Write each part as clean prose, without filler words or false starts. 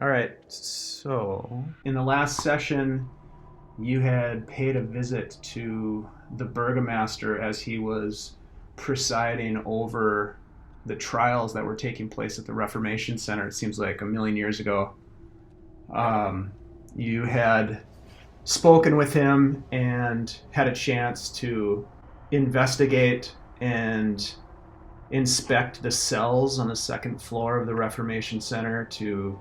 All right. So, in the last session, you had paid a visit to the burgomaster as he was presiding over the trials that were taking place at the Reformation Center. It seems like a million years ago. Um, you had spoken with him and had a chance to investigate and inspect the cells on the second floor of the Reformation Center to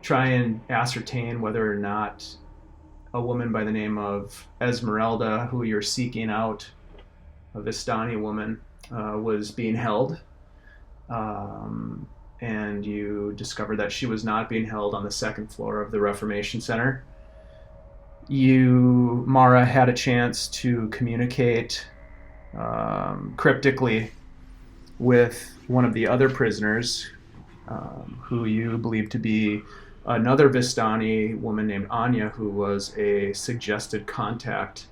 try and ascertain whether or not a woman by the name of Esmeralda, who you're seeking out, a Vistani woman, was being held. Um, and you discovered that she was not being held on the second floor of the Reformation Center. Mara, had a chance to communicate cryptically with one of the other prisoners, who you believe to be another Vistani woman named Anya, who was a suggested contact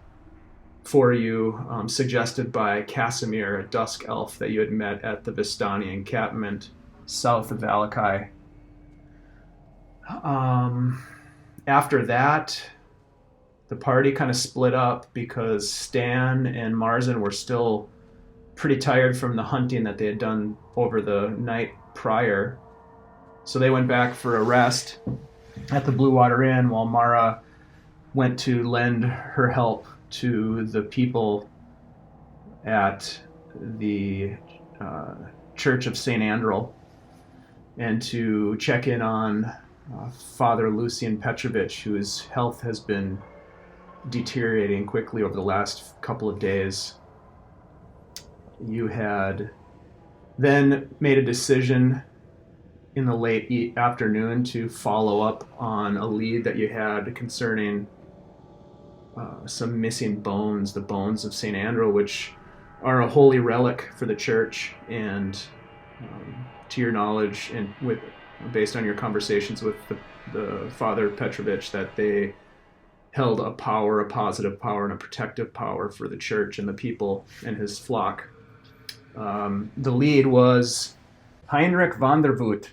for you, suggested by Casimir, a dusk elf that you had met at the Vistani encampment south of Valakai. After that, the party kind of split up because Stan and Marzen were still pretty tired from the hunting that they had done over the night prior. So they went back for a rest at the Blue Water Inn while Mara went to lend her help to the people at the Church of St. Andrew and to check in on Father Lucian Petrovich, whose health has been deteriorating quickly over the last couple of days. You had then made a decision in the late afternoon to follow up on a lead that you had concerning some missing bones, the bones of St. Andrew, which are a holy relic for the church, and to your knowledge, and based on your conversations with the Father Petrovich, that they held a power, a positive power, and a protective power for the church and the people and his flock. The lead was Heinrich van der Voot,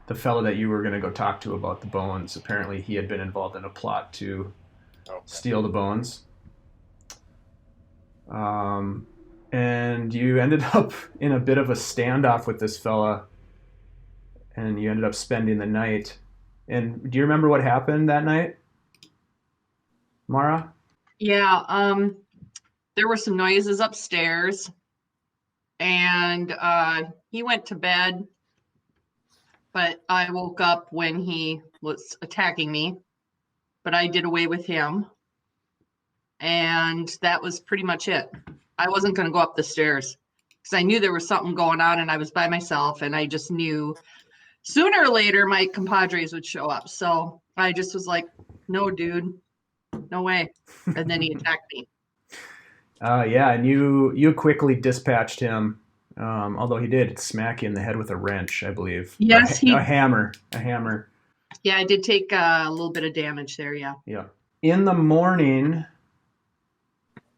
the fellow that you were going to go talk to about the bones. Apparently he had been involved in a plot to steal the bones. And you ended up in a bit of a standoff with this fella, and you ended up spending the night. And do you remember what happened that night, Mara? Yeah, there were some noises upstairs, and he went to bed, but I woke up when he was attacking me, but I did away with him, and that was pretty much it. I wasn't going to go up the stairs because I knew there was something going on, and I was by myself, and I just knew sooner or later my compadres would show up. So I just was like, no, dude, no way. And then he attacked me. Yeah, and you quickly dispatched him, although he did smack you in the head with a wrench, I believe. Yes, a hammer. A hammer. Yeah, I did take a little bit of damage there, yeah. Yeah. In the morning,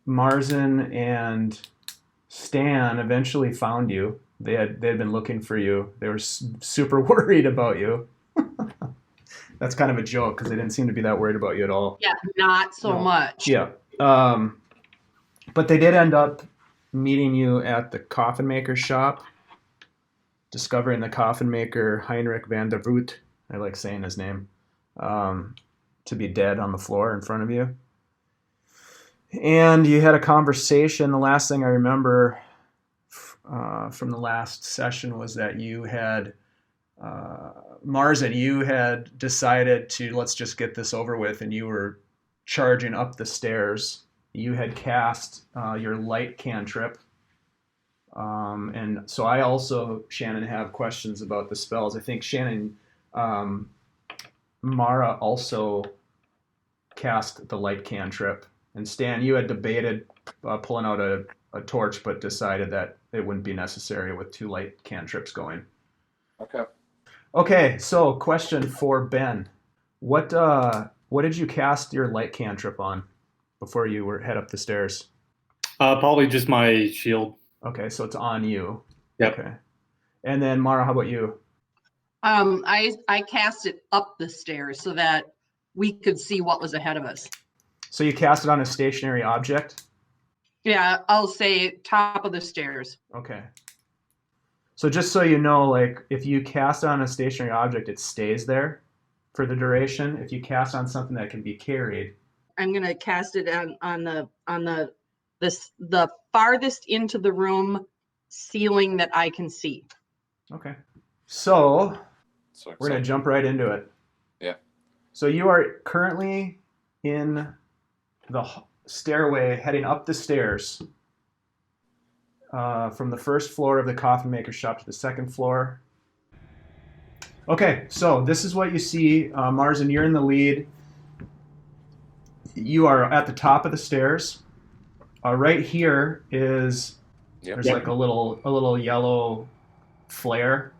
Marzen and Stan eventually found you. They had been looking for you. They were super worried about you. That's kind of a joke because they didn't seem to be that worried about you at all. Yeah, not so much. Yeah. But they did end up meeting you at the coffin maker's shop, discovering the coffin maker Heinrich van der Voot, I like saying his name, to be dead on the floor in front of you. And you had a conversation. The last thing I remember from the last session was that you had, Marzen, you had decided to, let's just get this over with, and you were charging up the stairs. You had cast your light cantrip. And so I also, Shannon, have questions about the spells. I think Shannon, Mara also cast the light cantrip. And Stan, you had debated pulling out a torch, but decided that it wouldn't be necessary with two light cantrips going. Okay. Okay, so question for Ben. What did you cast your light cantrip on before you head up the stairs? Probably just my shield. Okay, so it's on you. Yep. Okay. And then Mara, how about you? I cast it up the stairs so that we could see what was ahead of us. So you cast it on a stationary object? Yeah, I'll say top of the stairs. Okay. So just so you know, like if you cast on a stationary object, it stays there for the duration. If you cast on something that can be carried, I'm gonna cast it on the farthest into the room ceiling that I can see. okay. So So we're gonna jump right into it. Yeah. So you are currently in the stairway heading up the stairs from the first floor of the coffin maker shop to the second floor. Okay, so this is what you see. Marzen, you're in the lead. You are at the top of the stairs. Right here is there's like a little yellow flare.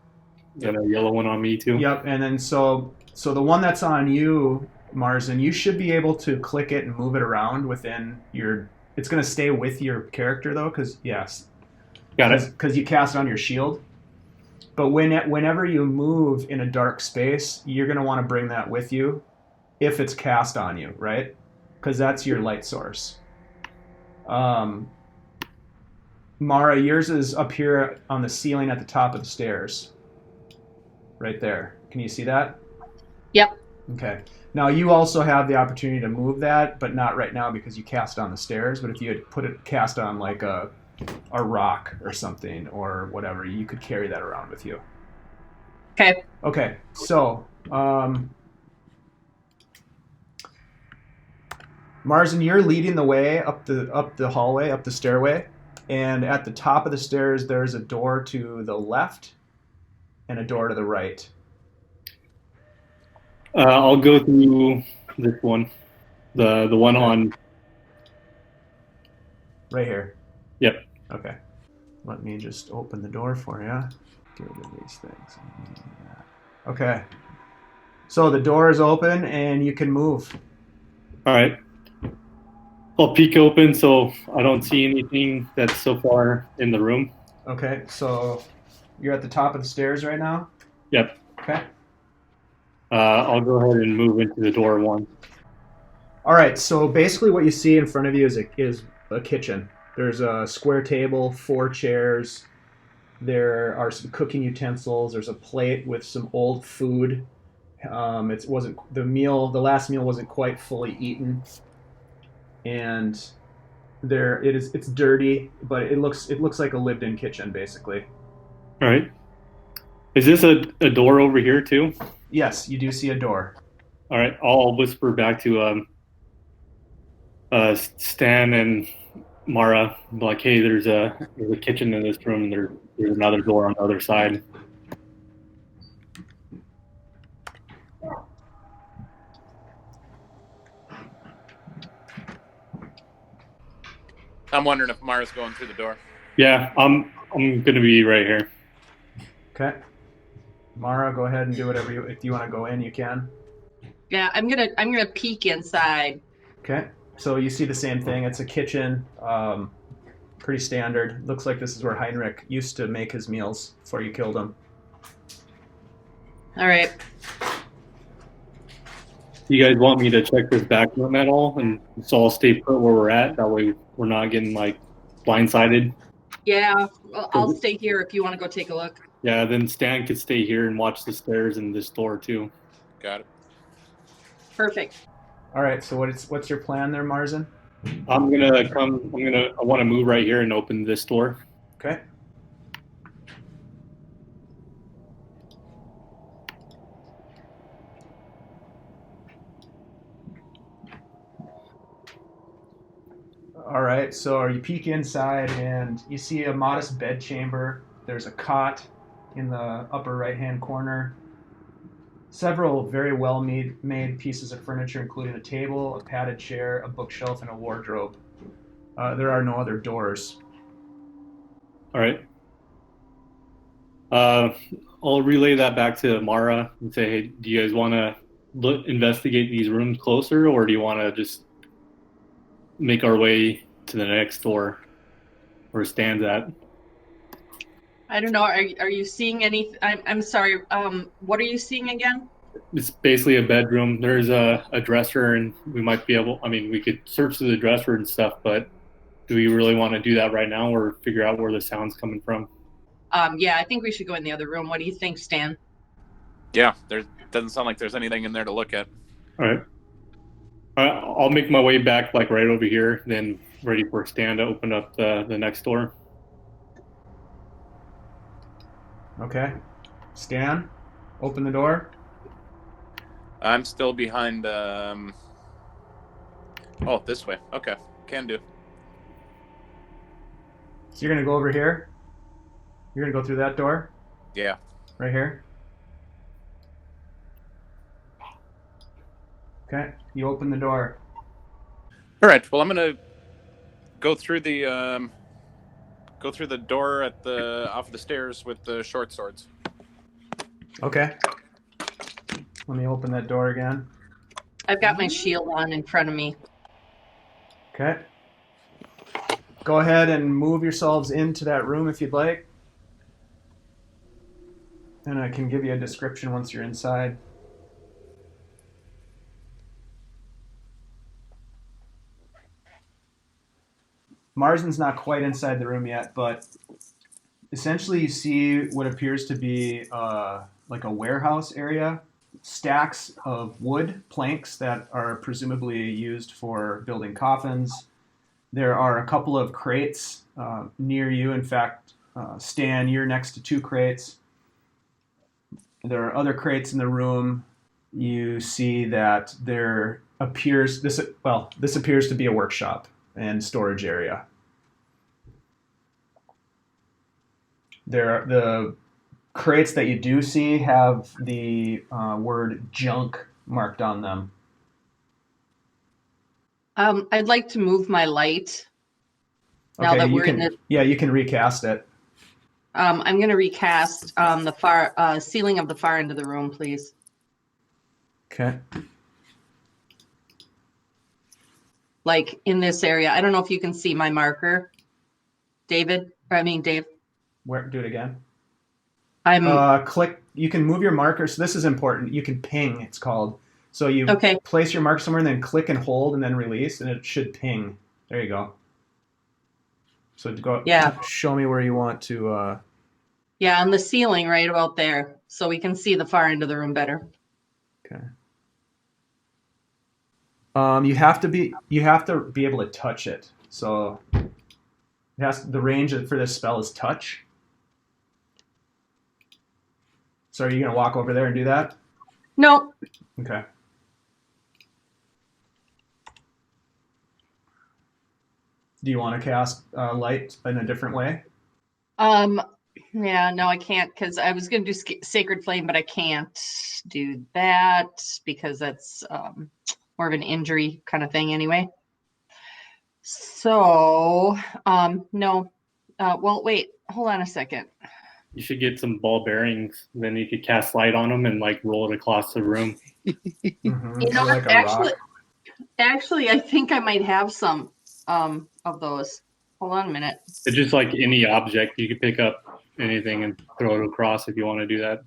Got a yellow one on me too. Yep, and then so the one that's on you, Marzen, you should be able to click it and move it around within your. It's going to stay with your character though, because yes, Got it. because you cast it on your shield. But whenever you move in a dark space, you're going to want to bring that with you, if it's cast on you, right? Because that's your light source. Mara, yours is up here on the ceiling at the top of the stairs. Right there. Can you see that? Yep. Okay. Now you also have the opportunity to move that, but not right now because you cast it on the stairs. But if you had put it cast on like a rock or something or whatever, you could carry that around with you. Okay. Okay. So, Marzen, you're leading the way up the hallway, up the stairway, and at the top of the stairs there's a door to the left and a door to the right. I'll go through this one, the one on. Right here. Yep. Okay. Let me just open the door for you. Get rid of these things. Okay. So the door is open and you can move. All right. I'll peek open so I don't see anything that's so far in the room. Okay. So you're at the top of the stairs right now? Yep. Okay. I'll go ahead and move into the door one. All right. So basically what you see in front of you is a kitchen. There's a square table, 4 chairs. There are some cooking utensils. There's a plate with some old food. It wasn't the last meal wasn't quite fully eaten, and there it is. It's dirty, but it looks like a lived-in kitchen basically. All right. Is this a door over here too? Yes, you do see a door. All right. I'll whisper back to Stan and Mara, like, hey, there's a kitchen in this room. There's another door on the other side. I'm wondering if Mara's going through the door. Yeah, I'm gonna be right here. Okay. Mara, go ahead and do whatever if you want to go in, you can. Yeah, I'm gonna peek inside. Okay. So you see the same thing. It's a kitchen. Pretty standard. Looks like this is where Heinrich used to make his meals before you killed him. All right. Do you guys want me to check this back room at all? And so I'll stay put where we're at. That way we're not getting like blindsided. Yeah, well, I'll stay here if you want to go take a look. Yeah, then Stan could stay here and watch the stairs and this door too. Got it. Perfect. All right. So what's your plan there, Marzen? I want to move right here and open this door. Okay. All right, so you peek inside and you see a modest bed chamber. There's a cot in the upper right-hand corner. Several very well-made pieces of furniture, including a table, a padded chair, a bookshelf, and a wardrobe. There are no other doors. All right. I'll relay that back to Mara and say, hey, do you guys want to investigate these rooms closer, or do you want to just make our way to the next door where it stands at? I don't know. Are you seeing any? I'm sorry. What are you seeing again? It's basically a bedroom. There's a dresser, and we might be able. I mean, we could search through the dresser and stuff, but do we really want to do that right now, or figure out where the sound's coming from? Yeah, I think we should go in the other room. What do you think, Stan? Yeah, there doesn't sound like there's anything in there to look at. All right. I'll make my way back, like right over here, then ready for Stan to open up the next door. Okay. Stan, open the door. I'm still behind. Oh, this way. Okay, can do. So you're gonna go over here. You're gonna go through that door Yeah. right here. Okay. You open the door. All right. Well, I'm gonna go through the door at the off the stairs with the short swords. Okay. Let me open that door again. I've got my shield on in front of me. Okay. Go ahead and move yourselves into that room if you'd like. And I can give you a description once you're inside. Marzen's not quite inside the room yet, but essentially you see what appears to be like a warehouse area. Stacks of wood planks that are presumably used for building coffins. There are a couple of crates near you. In fact, Stan, you're next to two crates. There are other crates in the room. You see that this appears to be a workshop and storage area. The crates that you do see have the word junk marked on them. I'd like to move my light. Now Okay, that you we're can, in the, yeah, you can recast it. I'm going to recast the far ceiling of the far end of the room, please. Okay. Like in this area. I don't know if you can see my marker, Dave. Where? Do it again. I'm Click. You can move your marker. So this is important. You can ping. It's called. So you okay. place your marker somewhere and then click and hold and then release, and it should ping. There you go. So go. Yeah. Show me where you want to. Yeah, on the ceiling right about there, so we can see the far end of the room better. Okay. You have to be able to touch it. So the range for this spell is touch. So are you gonna walk over there and do that? No. Okay. Do you want to cast light in a different way? Yeah, no, I can't because I was going to do Sacred Flame, but I can't do that because that's more of an injury kind of thing anyway. So, no. Well, wait, hold on a second. You should get some ball bearings. Then you could cast light on them and like roll it across the room. Mm-hmm. You know, Like a rock. actually, I think I might have some of those. Hold on a minute. It's just like any object. You could pick up anything and throw it across if you want to do that.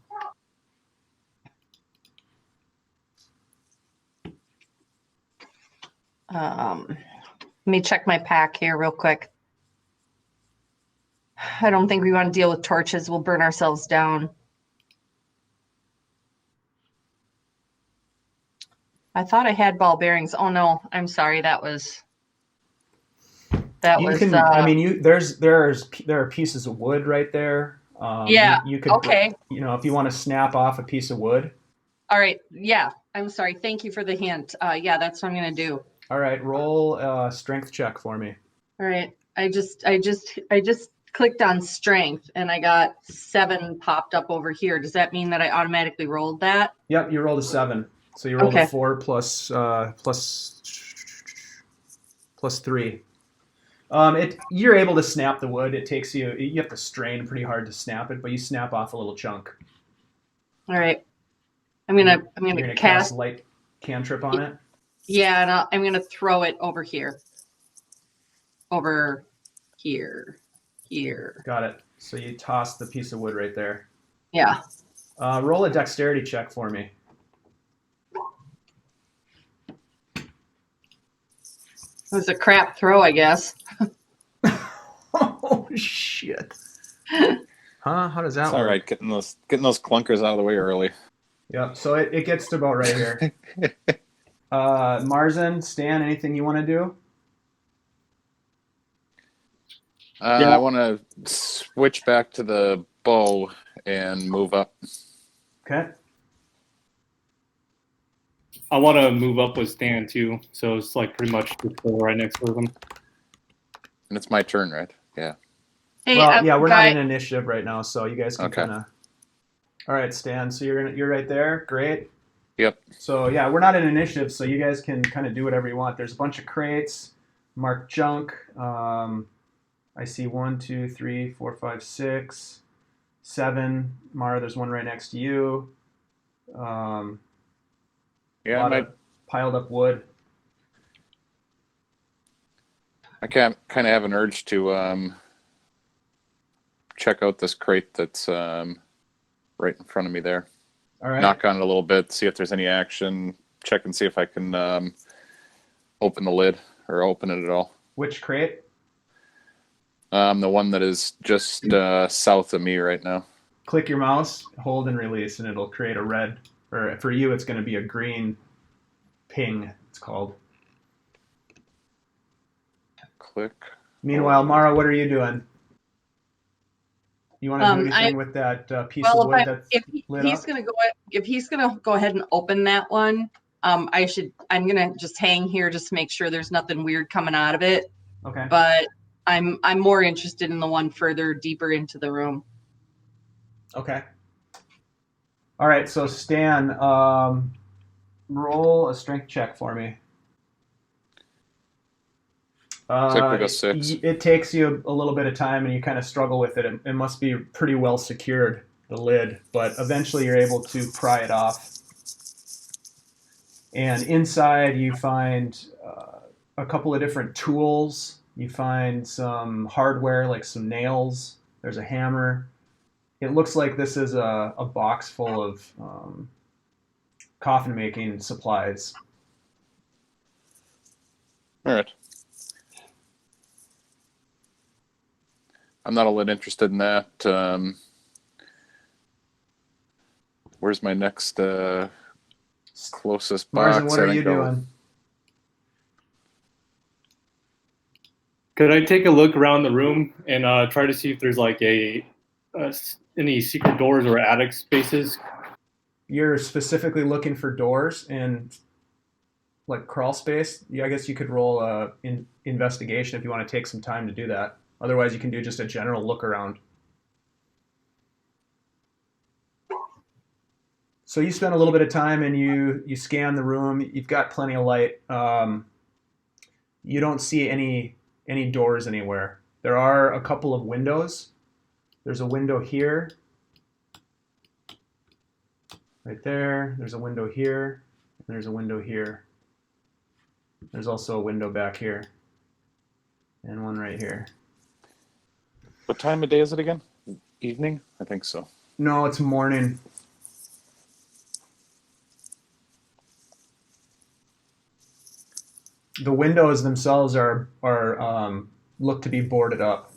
Let me check my pack here real quick. I don't think we want to deal with torches. We'll burn ourselves down. I thought I had ball bearings. Oh no, I'm sorry. There are pieces of wood right there. Yeah. You could. Okay. If you want to snap off a piece of wood. All right. Yeah. I'm sorry. Thank you for the hint. Yeah, that's what I'm gonna do. All right. Roll a strength check for me. All right. I just clicked on strength and I got 7 popped up over here. Does that mean that I automatically rolled that? Yep. You rolled a 7. So you rolled Okay. a 4 plus 3. You're able to snap the wood. It takes you have to strain pretty hard to snap it, but you snap off a little chunk. All right. I'm gonna You're gonna cast light cantrip on it. Yeah, and I'm gonna throw it over here. Over here. here. Got it. So you toss the piece of wood right there. Yeah. Roll a dexterity check for me. It was a crap throw, I guess. Oh shit! Huh? How does that It's work? all right. Getting those clunkers out of the way early. Yep. So it gets to about right here. Marzen, Stan, anything you want to do? Yeah. I want to switch back to the bow and move up. Okay. I want to move up with Stan too, so it's like pretty much just right next to them. And it's my turn, right? Yeah. Hey, Well, yeah, we're not guy, in initiative right now, so you guys can Okay. kind of. All right, Stan. So you're right there. Great. Yep. So yeah, we're not in initiative, so you guys can kind of do whatever you want. There's a bunch of crates marked junk. I see 1, 2, 3, 4, 5, 6, 7. Mara, there's one right next to you. A Yeah, lot of piled up wood. I kind of have an urge to check out this crate that's right in front of me there. All right. Knock on it a little bit, see if there's any action, check and see if I can open the lid or open it at all. Which crate? The one that is just south of me right now. Click your mouse, hold and release, and it'll create a red. Or for you, it's going to be a green ping, it's called. Click. Meanwhile, Mara, what are you doing? You want to do anything with that piece of wood that's lit up? If he's gonna go ahead and open that one, I'm gonna just hang here just to make sure there's nothing weird coming out of it. Okay. But I'm more interested in the one further deeper into the room. Okay. All right, so Stan, roll a strength check for me. Typically go 6. It takes you a little bit of time and you kind of struggle with it. It must be pretty well secured, the lid, but eventually you're able to pry it off. And inside you find a couple of different tools. You find some hardware like some nails. There's a hammer. It looks like this is a box full of coffin making supplies. All right. I'm not all that interested in that. Where's my next closest box? Marzen, what are you doing? Could I take a look around the room and try to see if there's like any secret doors or attic spaces? You're specifically looking for doors and like crawl space. Yeah, I guess you could roll investigation if you want to take some time to do that. Otherwise, you can do just a general look around. So you spend a little bit of time and you scan the room. You've got plenty of light. You don't see any doors anywhere. There are a couple of windows. There's a window here, right there. There's a window here, and there's a window here. There's also a window back here, and one right here. What time of day is it again? Evening? I think so. No, it's morning. The windows themselves are look to be boarded up.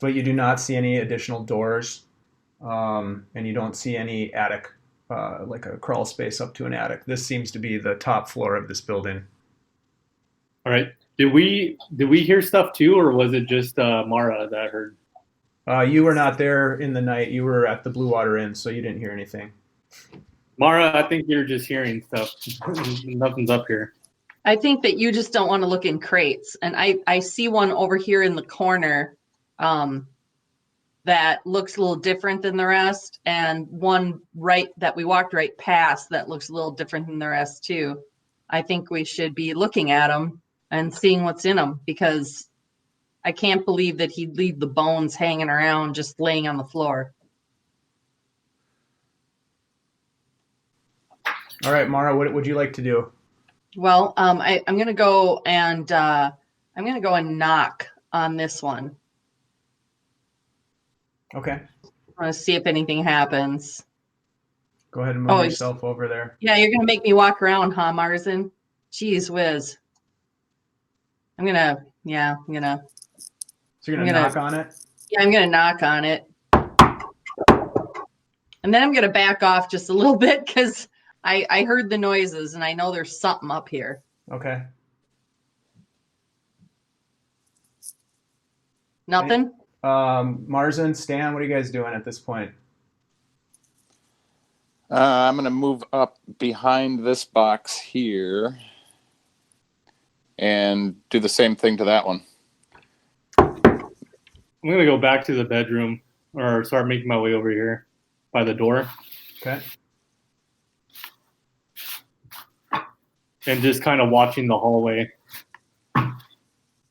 But you do not see any additional doors, and you don't see any attic, like a crawl space up to an attic. This seems to be the top floor of this building. All right. Did we hear stuff too, or was it just Mara that heard? You were not there in the night. You were at the Blue Water Inn, so you didn't hear anything. Mara, I think you're just hearing stuff. Nothing's up here. I think that you just don't want to look in crates. And I see one over here in the corner that looks a little different than the rest, and one that we walked right past that looks a little different than the rest too. I think we should be looking at them and seeing what's in them, because I can't believe that he'd leave the bones hanging around just laying on the floor. All right, Mara, what would you like to do? Well, I'm gonna go and knock on this one. Okay. I want to see if anything happens. Go ahead and move yourself over there. Yeah, you're gonna make me walk around, huh, Marzen? Jeez whiz. I'm gonna. So you're gonna knock on it? Yeah, I'm gonna knock on it. And then I'm gonna back off just a little bit because I heard the noises and I know there's something up here. Okay. Nothing? Marzen, Stan, what are you guys doing at this point? I'm going to move up behind this box here and do the same thing to that one. I'm going to go back to the bedroom or start making my way over here by the door. Okay. And just kind of watching the hallway.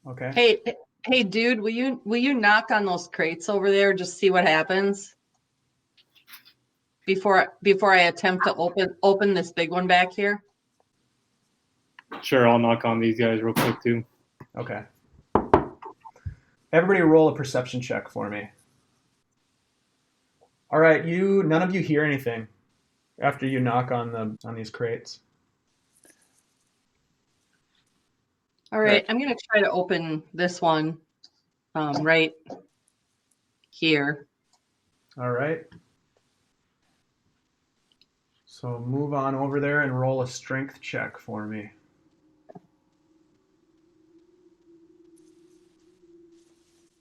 Okay. Hey, dude, will you knock on those crates over there? Just see what happens before I attempt to open this big one back here. Sure, I'll knock on these guys real quick too. Okay. Everybody roll a perception check for me. All right, none of you hear anything after you knock on these crates. All right, I'm gonna try to open this one right here. All right. So move on over there and roll a strength check for me.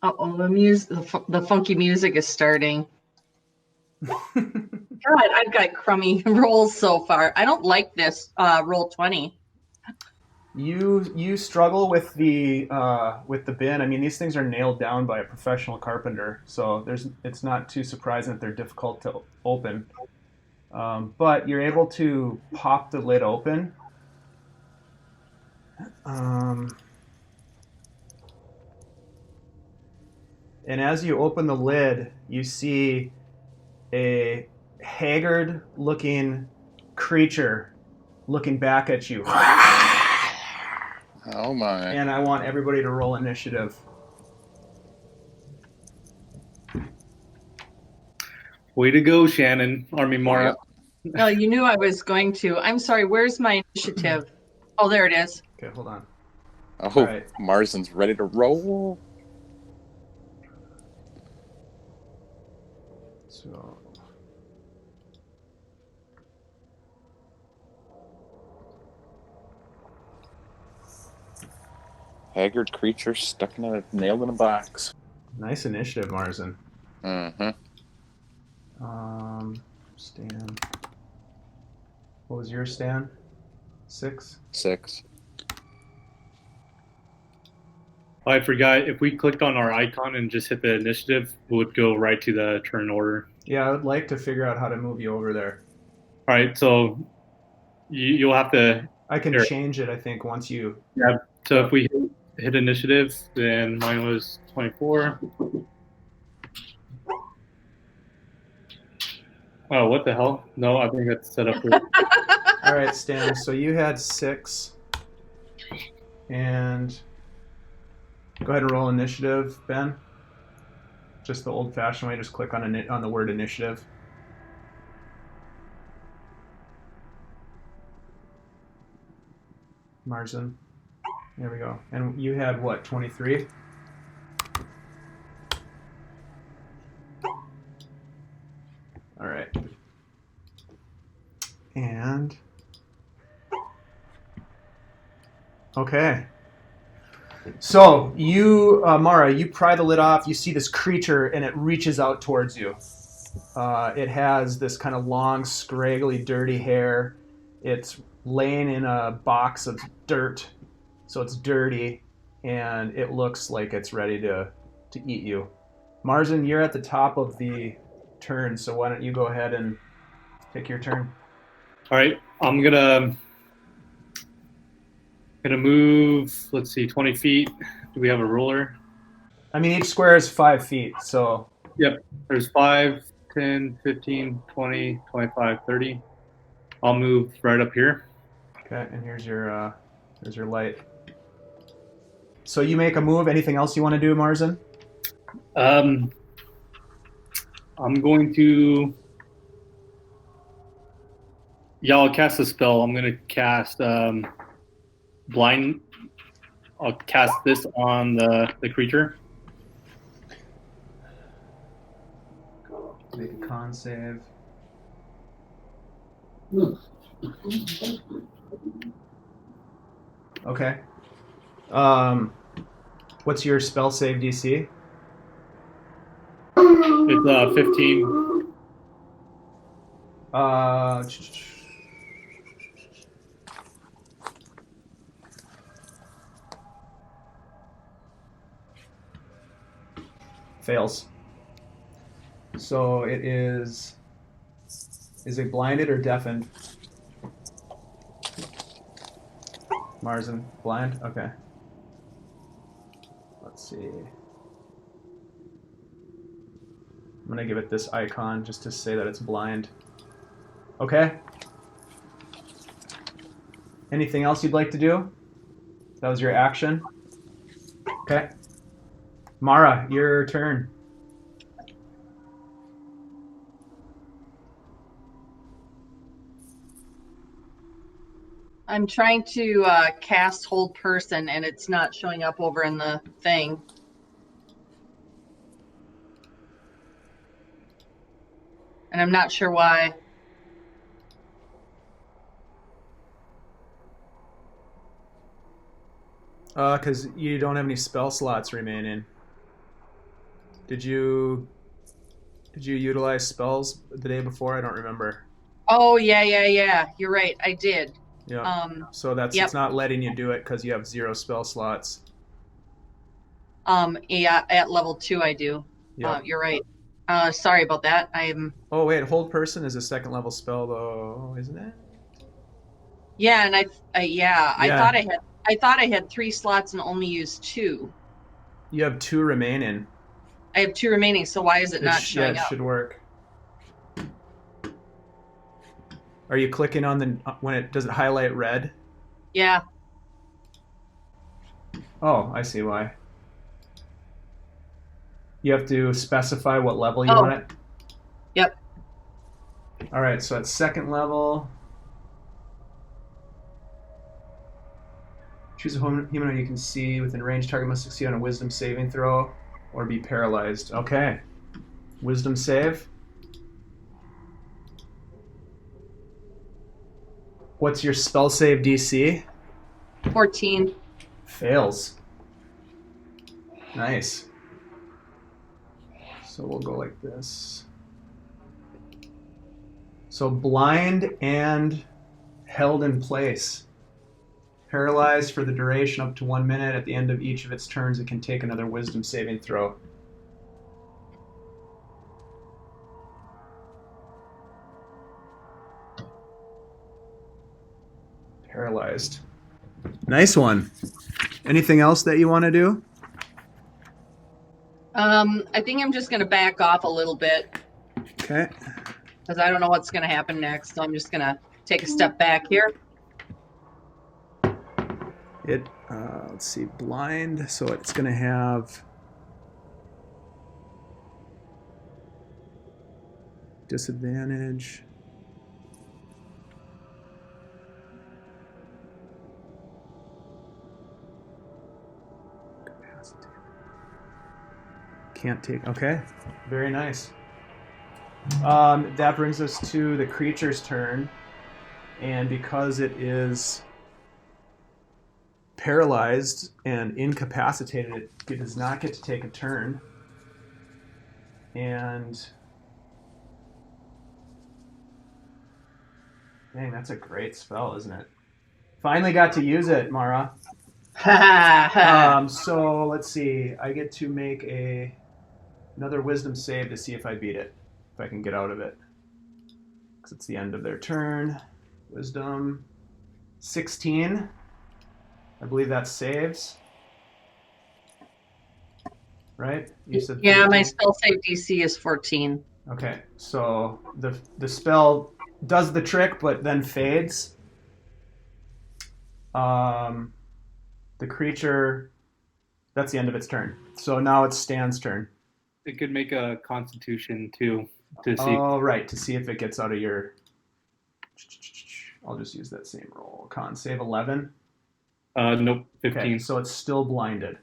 Uh-oh, the funky music is starting. God, I've got crummy rolls so far. I don't like this roll 20. You struggle with the bin. I mean, these things are nailed down by a professional carpenter, so it's not too surprising that they're difficult to open. But you're able to pop the lid open. And as you open the lid, you see a haggard-looking creature looking back at you. Oh my. And I want everybody to roll initiative. Way to go, Shannon. Mara. Oh, you knew I was going to. I'm sorry, where's my initiative? Oh, there it is. Okay, hold on. Oh, right. Marzen's ready to roll. So Haggard creature stuck nailed in a box. nice initiative, Marzen. Mm-hmm. Stan. What was your Stan? 6? 6. I forgot, if we clicked on our icon and just hit the initiative, it would go right to the turn order. Yeah, I would like to figure out how to move you over there. All right, so you'll have to... I can change it, I think, once you... Yeah, so if we hit initiative, then mine was 24. Oh, what the hell? No, I think that's set up for... All right, Stan, so you had 6. And go ahead and roll initiative, Ben. Just the old-fashioned way, just click on the word initiative. Marzen. There we go. And you had what, 23? All right. And okay. So you, Mara, you pry the lid off. You see this creature, and it reaches out towards you. It has this kind of long, scraggly, dirty hair. It's laying in a box of dirt, so it's dirty, and it looks like it's ready to eat you. Marzen, you're at the top of the turn, so why don't you go ahead and take your turn? All right, I'm gonna move, let's see, 20 feet. Do we have a ruler? I mean, each square is 5 feet, so... Yep, there's 5, 10, 15, 20, 25, 30. I'll move right up here. Okay, and here's your light. So you make a move. Anything else you want to do, Marzen? I'm going to. Yeah, I'll cast a spell. I'm going to cast blind. I'll cast this on the creature. Make a con save. Okay. What's your spell save DC? It's 15. Fails. So it is. Is it blinded or deafened? Marzen, blind? Okay. Let's see. I'm gonna give it this icon just to say that it's blind. Okay. Anything else you'd like to do? That was your action? Okay. Mara, your turn. I'm trying to cast Hold Person, and it's not showing up over in the thing. And I'm not sure why. Because you don't have any spell slots remaining. Did you utilize spells the day before? I don't remember. Oh, yeah. You're right. I did. Yeah. So that's Yep. It's not letting you do it because you have 0 spell slots. Yeah, at level 2 I do. Yeah. You're right. Sorry about that. Oh wait, Hold Person is a 2nd level spell though, isn't it? Yeah, and I thought I had 3 slots and only used 2. You have 2 remaining. I have 2 remaining, so why is it not showing it up? should work. Are you clicking on does it highlight red? Yeah. Oh, I see why. You have to specify what level you Oh. want it. Yep. All right, so at 2nd level, choose a humanoid you can see within range. Target must succeed on a Wisdom saving throw or be paralyzed. Okay. Wisdom save. What's your spell save DC? 14. Fails. Nice. So we'll go like this. So blind and held in place. Paralyzed for the duration up to 1 minute. At the end of each of its turns, it can take another Wisdom saving throw. Paralyzed. Nice one. Anything else that you want to do? I think I'm just going to back off a little bit Okay. because I don't know what's going to happen next. So I'm just going to take a step back here. Let's see, blind. So it's going to have disadvantage. Can't take. Okay, very nice. That brings us to the creature's turn, and because it is paralyzed and incapacitated, it does not get to take a turn. And dang, that's a great spell, isn't it? Finally got to use it, Mara. So let's see. I get to make another Wisdom save to see if I beat it, if I can get out of it, because it's the end of their turn. Wisdom 16. I believe that saves. Right? You said 13? Yeah, my spell save DC is 14. Okay, so the spell does the trick, but then fades. The creature. That's the end of its turn. So now it's Stan's turn. It could make a Constitution too to see. Oh, right. To see if it gets out of your. I'll just use that same roll. Con save 11. Nope, 15. Okay, so it's still blinded.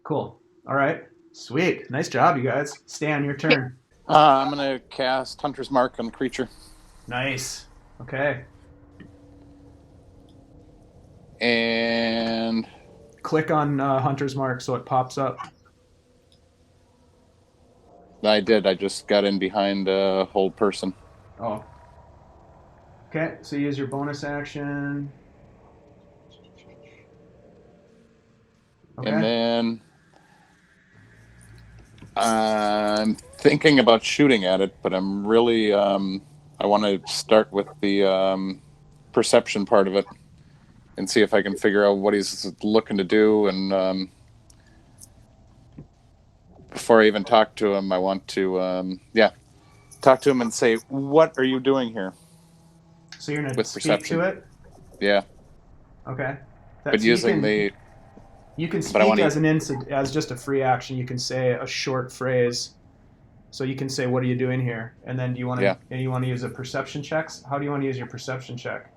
Cool. All right. Sweet. Nice job, you guys. Stan, your turn. I'm gonna cast Hunter's Mark on the creature. Nice. Okay. And Click on Hunter's Mark so it pops up. I did. I just got in behind a whole person. Oh. Okay, so use your bonus action. Okay. And then I'm thinking about shooting at it, but I'm really I want to start with the perception part of it and see if I can figure out what he's looking to do. And before I even talk to him, I want to talk to him and say, "What are you doing here?" So you're going to with speak perception. to it? Yeah, Okay. but using You can But I speak wanna- as an as just a free action. You can say a short phrase. So you can say, "What are you doing here?" And then do you want to use a perception checks? How do you want to use your perception check?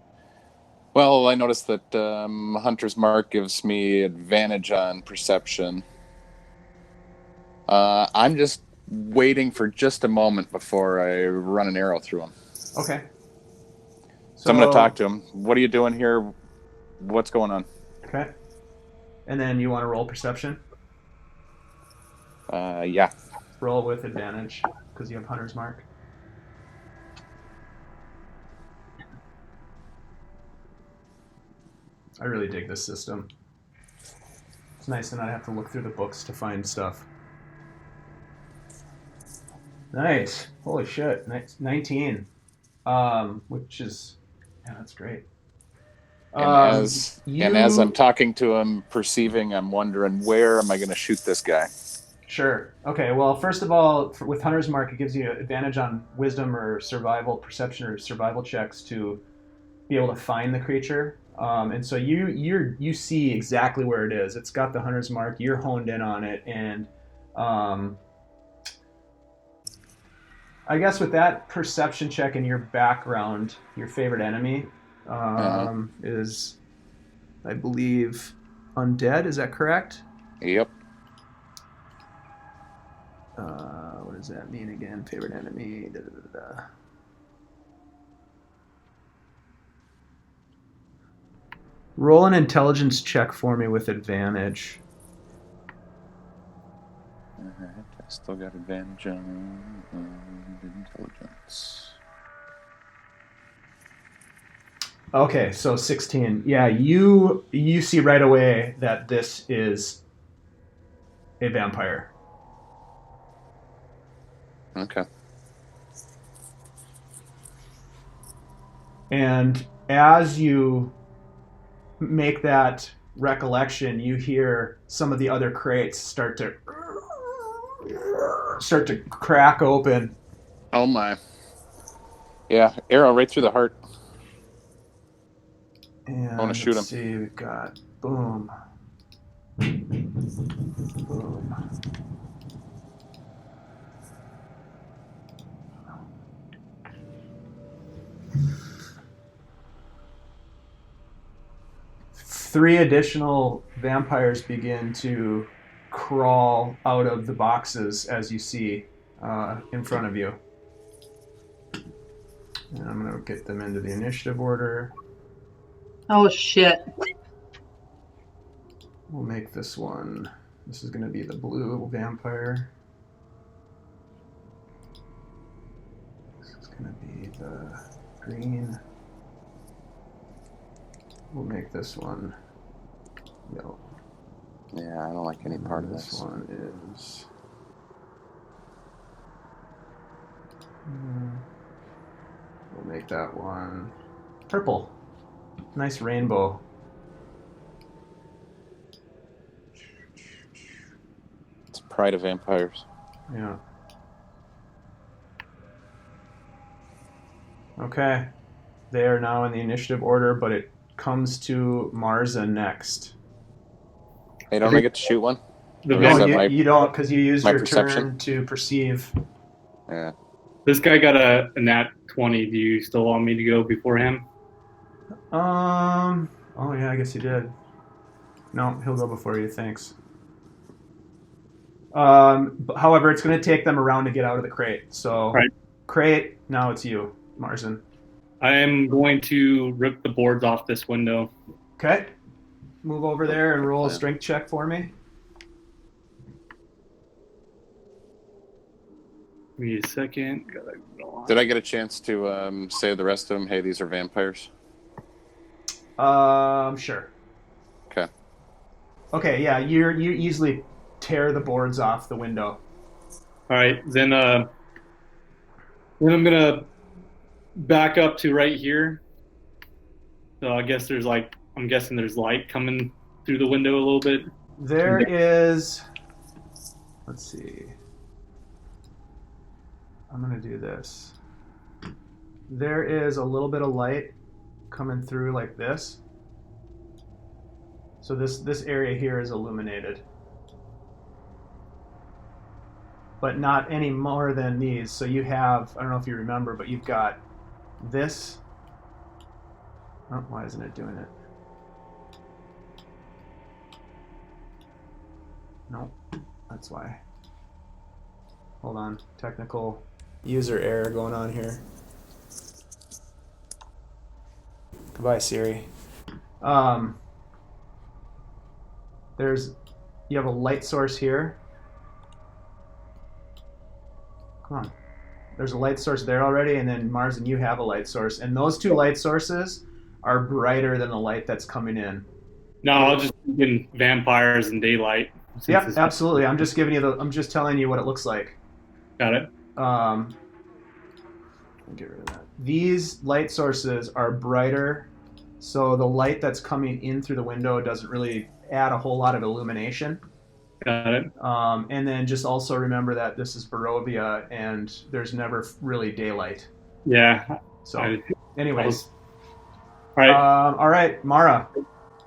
Well, I noticed that Hunter's Mark gives me advantage on perception. I'm just waiting for just a moment before I run an arrow through him. Okay. So I'm going to talk to him. What are you doing here? What's going on? Okay. And then you want to roll perception? Yeah. Roll with advantage because you have Hunter's Mark. I really dig this system. It's nice to not have to look through the books to find stuff. Nice. Holy shit. 19. Which is... Yeah, that's great. And as I'm talking to him, perceiving, I'm wondering, where am I going to shoot this guy? Sure. Okay, well, first of all, with Hunter's Mark, it gives you advantage on wisdom or survival, perception or survival checks to be able to find the creature. And so you see exactly where it is. It's got the Hunter's Mark. You're honed in on it. And I guess with that perception check and your background, your favorite enemy is, I believe, undead. Is that correct? Yep. What does that mean again? Favorite enemy. Da, da, da, da. Roll an intelligence check for me with advantage. All right. I still got advantage on intelligence. Okay, so 16. Yeah, you see right away that this is a vampire. Okay. And as you make that recollection, you hear some of the other crates start to crack open. Oh my. Yeah, arrow right through the heart. And I want to shoot him. let's see, we've got boom. Boom. Three additional vampires begin to crawl out of the boxes as you see in front of you. And I'm going to get them into the initiative order. Oh, shit. We'll make this one. This is going to be the blue vampire. This is going to be the green. We'll make this one yellow. Yeah, I don't like any part of This this. one is... We'll make that one purple. Nice rainbow. It's Pride of Vampires. Yeah. Okay. They are now in the initiative order, but it comes to Marzen next. Hey, don't I get to shoot one? The Or No, is that you don't, because you used my your perception? turn to perceive. Yeah. This guy got a nat 20. Do you still want me to go before him? Oh yeah, I guess you did. No, he'll go before you. Thanks. However, it's going to take them a round to get out of the crate. So, Right. Crate, now it's you, Marzen. I am going to rip the boards off this window. Okay. Move over there and roll a strength check for me. Give me a second. Did I get a chance to say to the rest of them, hey, these are vampires? Sure. Okay. Okay, yeah, you easily tear the boards off the window. All right, then I'm gonna back up to right here. So I guess I'm guessing there's light coming through the window a little bit. There is. Let's see. I'm gonna do this. There is a little bit of light coming through like this. So this area here is illuminated. But not any more than these. So you have, I don't know if you remember, but you've got this. Oh, why isn't it doing it? Nope, that's why. Hold on, technical user error going on here. Goodbye, Siri. You have a light source here. Come on. There's a light source there already, and then Marzen, you have a light source. And those two light sources are brighter than the light that's coming in. No, I'll just in vampires and daylight. Yep, absolutely. I'm just telling you what it looks like. Got it. Get rid of that. These light sources are brighter, so the light that's coming in through the window doesn't really add a whole lot of illumination. Got it. And then just also remember that this is Barovia, and there's never really daylight. Yeah. So, anyways. All right. All right, Mara.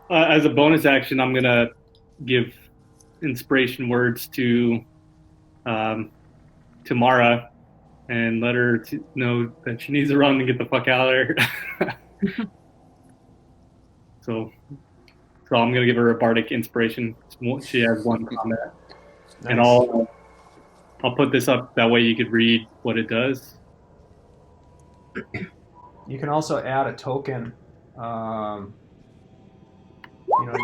As a bonus action, I'm gonna give inspiration words to Mara and let her know that she needs to run and get the fuck out of there. So I'm gonna give her a bardic inspiration. She has one combat, Nice. and I'll put this up that way you could read what it does. You can also add a token. You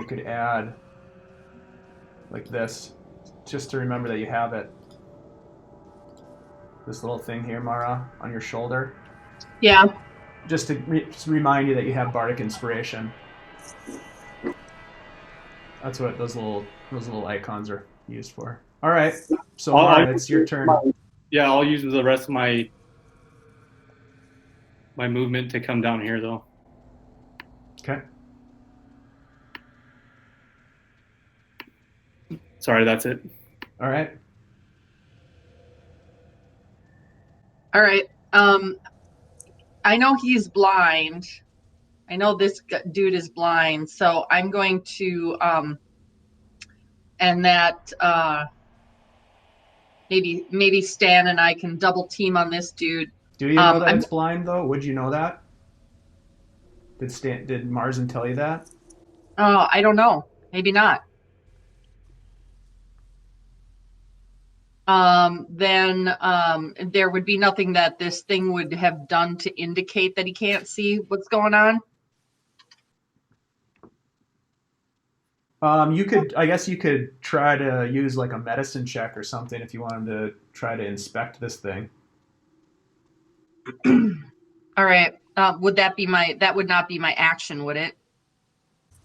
could add like this, just to remember that you have it. This little thing here, Mara, on your shoulder. Yeah. Just to remind you that you have bardic inspiration. That's what those little icons are used for. All right, so Mara, it's your turn. Yeah, I'll use the rest of my movement to come down here, though. Okay. Sorry, that's it. All right. All right. I know he's blind. I know this dude is blind, so I'm going to and that maybe Stan and I can double team on this dude. Do you know that it's blind though? Would you know that? Did Marzen tell you that? Oh, I don't know. Maybe not. Then there would be nothing that this thing would have done to indicate that he can't see what's going on. I guess you could try to use like a medicine check or something if you wanted to try to inspect this thing. All right. That would not be my action, would it?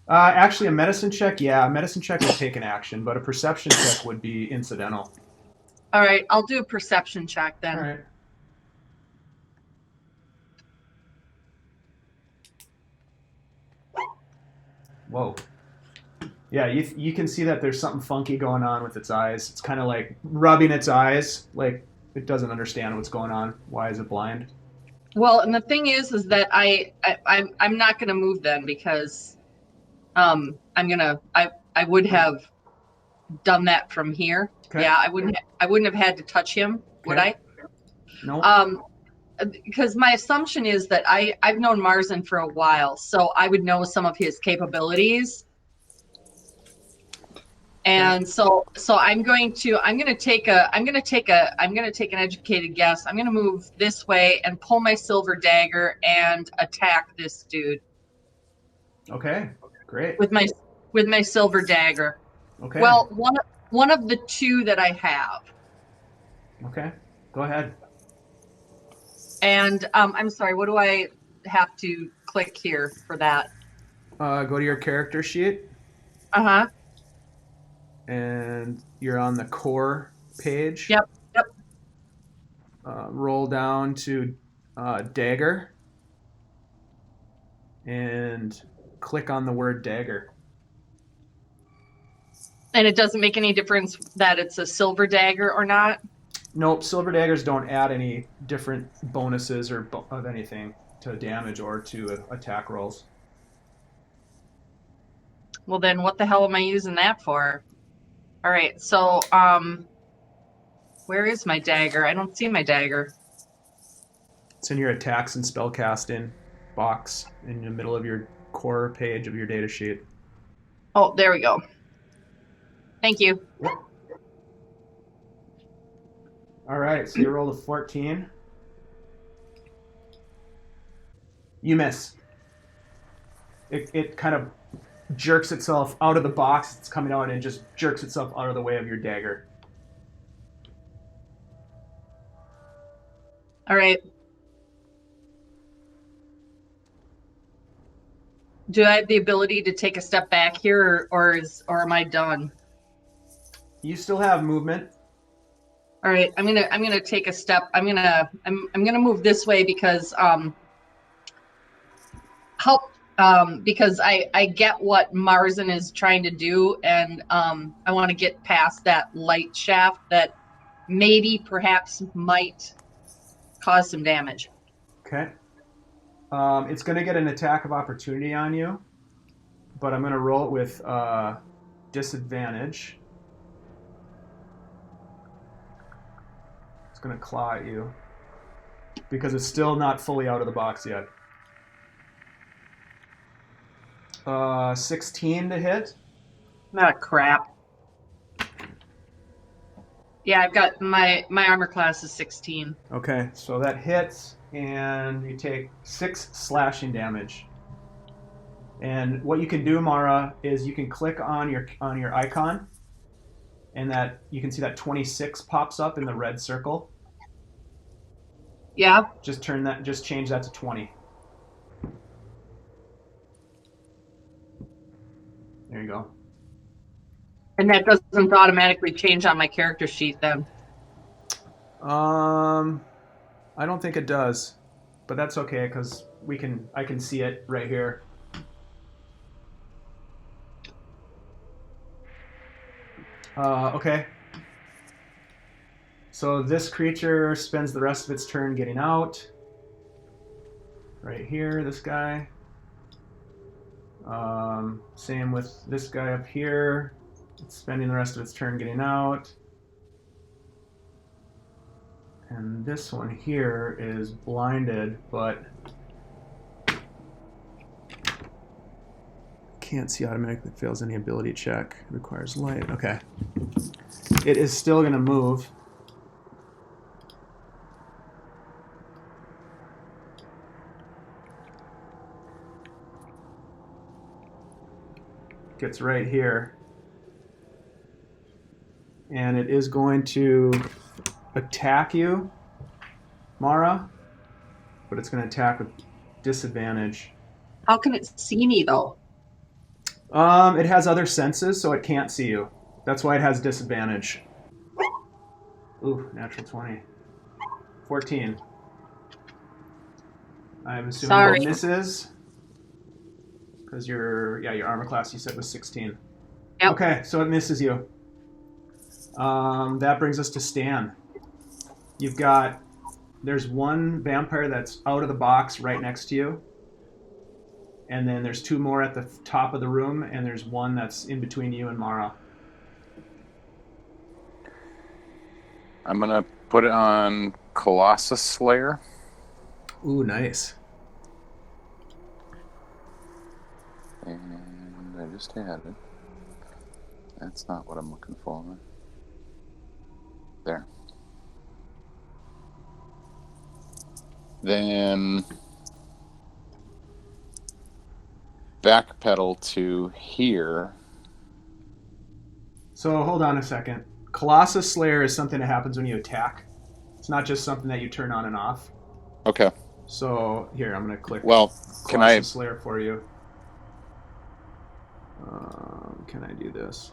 Actually, a medicine check, yeah, a medicine check would take an action, but a perception check would be incidental. All right, I'll do a perception check then. All right. Whoa. Yeah, you can see that there's something funky going on with its eyes. It's kind of like rubbing its eyes, like it doesn't understand what's going on. Why is it blind? Well, and the thing is that I'm not going to move then because I would have done that from here. Okay. Yeah, I wouldn't have had to touch him, would Okay. I? No. Because my assumption is that I've known Marzen for a while, so I would know some of his capabilities. And so I'm going to take an educated guess. I'm going to move this way and pull my silver dagger and attack this dude Okay. Great. with my silver dagger. Okay. Well, one of the two that I have. Okay. Go ahead. And I'm sorry, what do I have to click here for that? Go to your character sheet. Uh-huh. And you're on the core page. Yep. Roll down to dagger and click on the word dagger. And it doesn't make any difference that it's a silver dagger or not? Nope, silver daggers don't add any different bonuses or of anything to damage or to attack rolls. Well, then what the hell am I using that for? All right, so where is my dagger? I don't see my dagger. It's in your attacks and spellcasting box in the middle of your core page of your data sheet. Oh, there we go. Thank you. All right, so you rolled a 14. You miss. It kind of jerks itself out of the box. It's coming out and it just jerks itself out of the way of your dagger. All right. Do I have the ability to take a step back here, or am I done? You still have movement. All right, I'm gonna take a step. I'm gonna move this way because because I get what Marzen is trying to do, and I want to get past that light shaft that perhaps might cause some damage. Okay. It's going to get an attack of opportunity on you, but I'm going to roll it with disadvantage. It's going to claw at you because it's still not fully out of the box yet. 16 to hit. Not crap. Yeah, I've got my armor class is 16. Okay, so that hits, and you take 6 slashing damage. And what you can do, Mara, is you can click on your icon, and that you can see that 26 pops up in the red circle. Yeah. Just change that to 20. There you go. And that doesn't automatically change on my character sheet then. I don't think it does, but that's okay because I can see it right here. Okay. So this creature spends the rest of its turn getting out. Right here, this guy. Same with this guy up here. It's spending the rest of its turn getting out. And this one here is blinded, but can't see automatically, fails any ability check, requires light. Okay. It is still going to move. Gets right here. And it is going to attack you, Mara, but it's going to attack with disadvantage. How can it see me though? It has other senses, so it can't see you. That's why it has disadvantage. Ooh, natural 20. 14. I'm assuming it misses. Because your armor class you said was 16. Yep. Okay, so it misses you. That brings us to Stan. You've got there's one vampire that's out of the box right next to you, and then there's two more at the top of the room, and there's one that's in between you and Mara. I'm gonna put it on Colossus Slayer. Ooh, nice. And I just had it. That's not what I'm looking for. There. Then backpedal to here. So hold on a second. Colossus Slayer is something that happens when you attack. It's not just something that you turn on and off. Okay. So here, I'm going to click Well, can I... Colossus Slayer for you. Can I do this?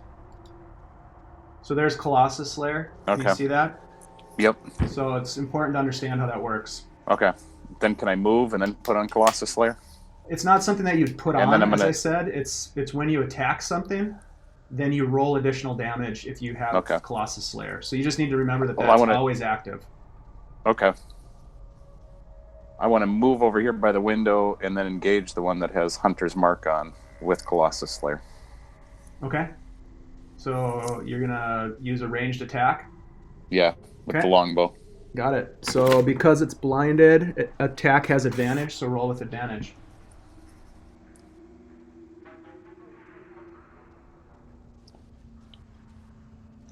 So there's Colossus Slayer. Can Okay. you see that? Yep. So it's important to understand how that works. Okay. Then can I move and then put on Colossus Slayer? It's not something that you'd put And on, then as I said. It's when you attack something, then you roll additional damage if you have Colossus Slayer. So you just need to remember that that's always active. Okay. I want to move over here by the window and then engage the one that has Hunter's Mark on with Colossus Slayer. Okay. So you're going to use a ranged attack? Yeah, with the longbow. Got it. So because it's blinded, attack has advantage, so roll with advantage.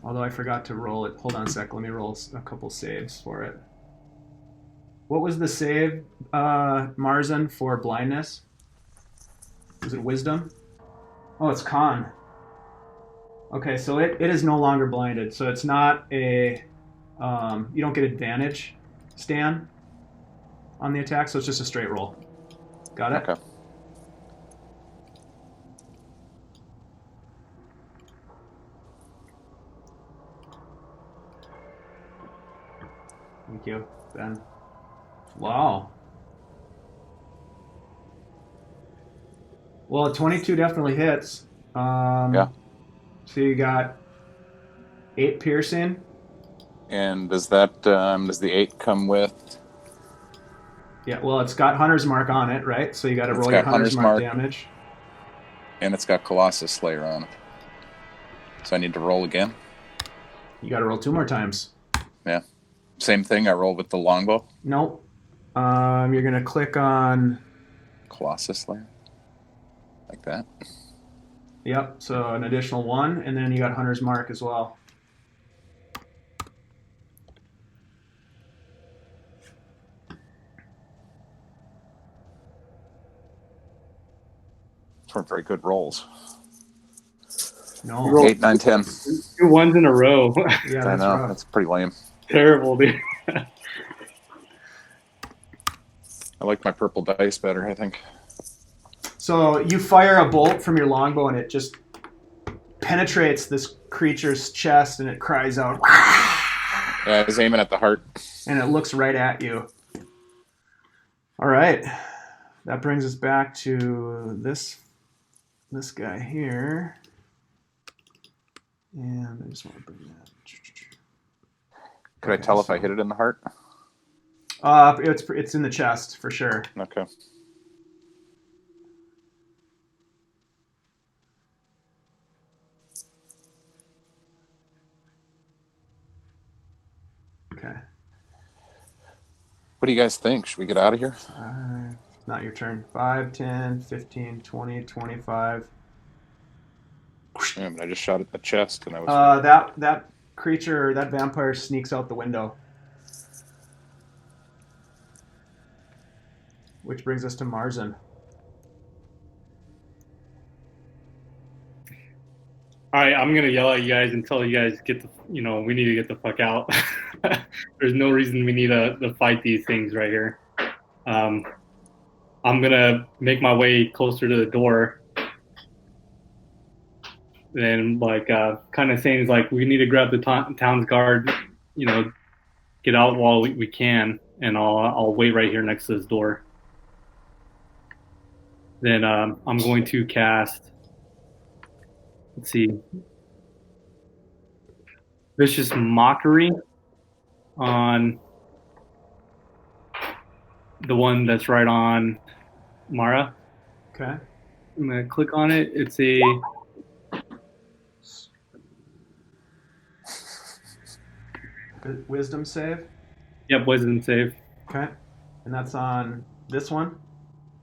Although I forgot to roll it. Hold on a sec. Let me roll a couple saves for it. What was the save, Marzen, for blindness? Was it wisdom? Oh, it's con. Okay, so it is no longer blinded. So it's not a... you don't get advantage, Stan, on the attack, so it's just a straight roll. Got it? Okay. Thank you, Ben. Wow. Well, 22 definitely hits. Yeah. So you got 8 piercing. And does that does the 8 come with? Yeah, well, it's got Hunter's Mark on it, right? So you got to roll your Hunter's Mark damage. And it's got Colossus Slayer on it. So I need to roll again? You got to roll 2 more times. Yeah. Same thing, I roll with the longbow? Nope. You're going to click on... Colossus Slayer? Like that? Yep, so an additional 1, and then you got Hunter's Mark as well. Weren't very good rolls. No. 8, 9, 10. 2 ones in a row. Yeah, I that's know, rough. that's pretty lame. Terrible, dude. I like my purple dice better, I think. So you fire a bolt from your longbow, and it just penetrates this creature's chest, and it cries out. Yeah, I was aiming at the heart. And it looks right at you. All right. That brings us back to this guy here. And I just want to bring that. Could I tell if I hit it in the heart? It's in the chest for sure. Okay. Okay. What do you guys think? Should we get out of here? Not your turn. 5, 10, 15, 20, 25. Yeah, but I just shot at the chest and I was... That creature, that vampire sneaks out the window. Which brings us to Marzen. All right, I'm gonna yell at you guys until you guys get the. We need to get the fuck out. There's no reason we need to fight these things right here. I'm gonna make my way closer to the door. Then, kind of saying is we need to grab the town's guard. Get out while we can, and I'll wait right here next to this door. Then I'm going to cast. Let's see. Vicious Mockery on the one that's right on Mara. Okay. I'm gonna click on it. It's a Wisdom save. wisdom save. Okay. And that's on this one.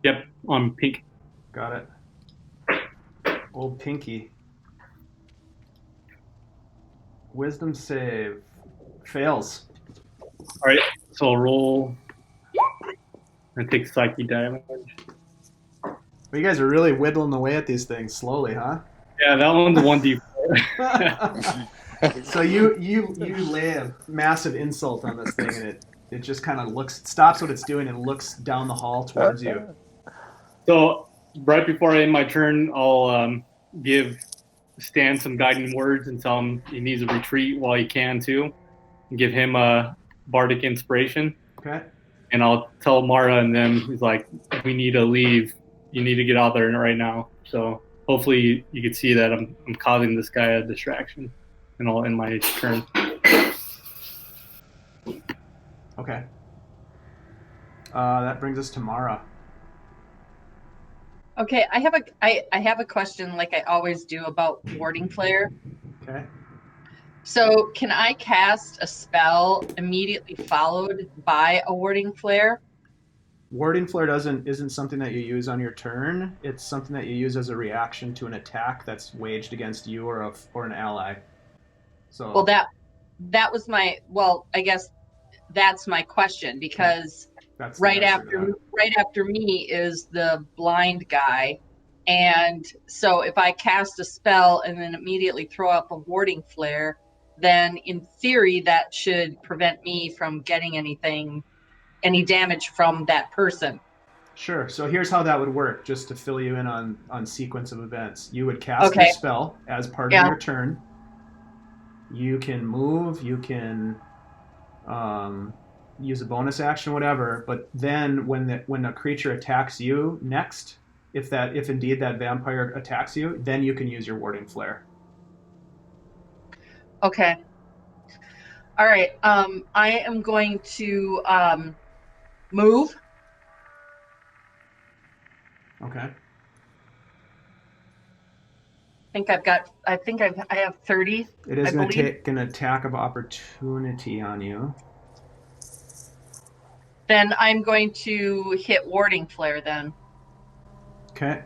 Yep, on pink. Got it. Old Pinky. Wisdom save. Fails. All right, so I'll roll and take psyche damage. Well, you guys are really whittling away at these things slowly, huh? Yeah, that one's 1d4. So you lay a massive insult on this thing, and it just kind of stops what it's doing and looks down the hall towards you. So right before I end my turn, I'll give Stan some guiding words and tell him he needs to retreat while he can too, and give him a bardic inspiration. Okay. And I'll tell Mara and them, he's like, we need to leave. You need to get out there right now. So hopefully you can see that I'm causing this guy a distraction, and I'll end my turn. Okay. That brings us to Mara. Okay, I have a question, like I always do, about warding flare. Okay. So can I cast a spell immediately followed by a warding flare? Warding flare isn't something that you use on your turn. It's something that you use as a reaction to an attack that's waged against you or an ally. So Well, that was I guess that's my question, because that's right after me is the blind guy, and so if I cast a spell and then immediately throw up a warding flare, then in theory that should prevent me from getting any damage from that person. Sure. So here's how that would work, just to fill you in on sequence of events. You would cast your spell as part of your turn. You can move. You can use a bonus action, whatever. But then when a creature attacks you next, if indeed that vampire attacks you, then you can use your warding flare. Okay. All right. I am going to move. Okay. I have 30. It is going to take an attack of opportunity on you. Then I'm going to hit warding flare then. Okay.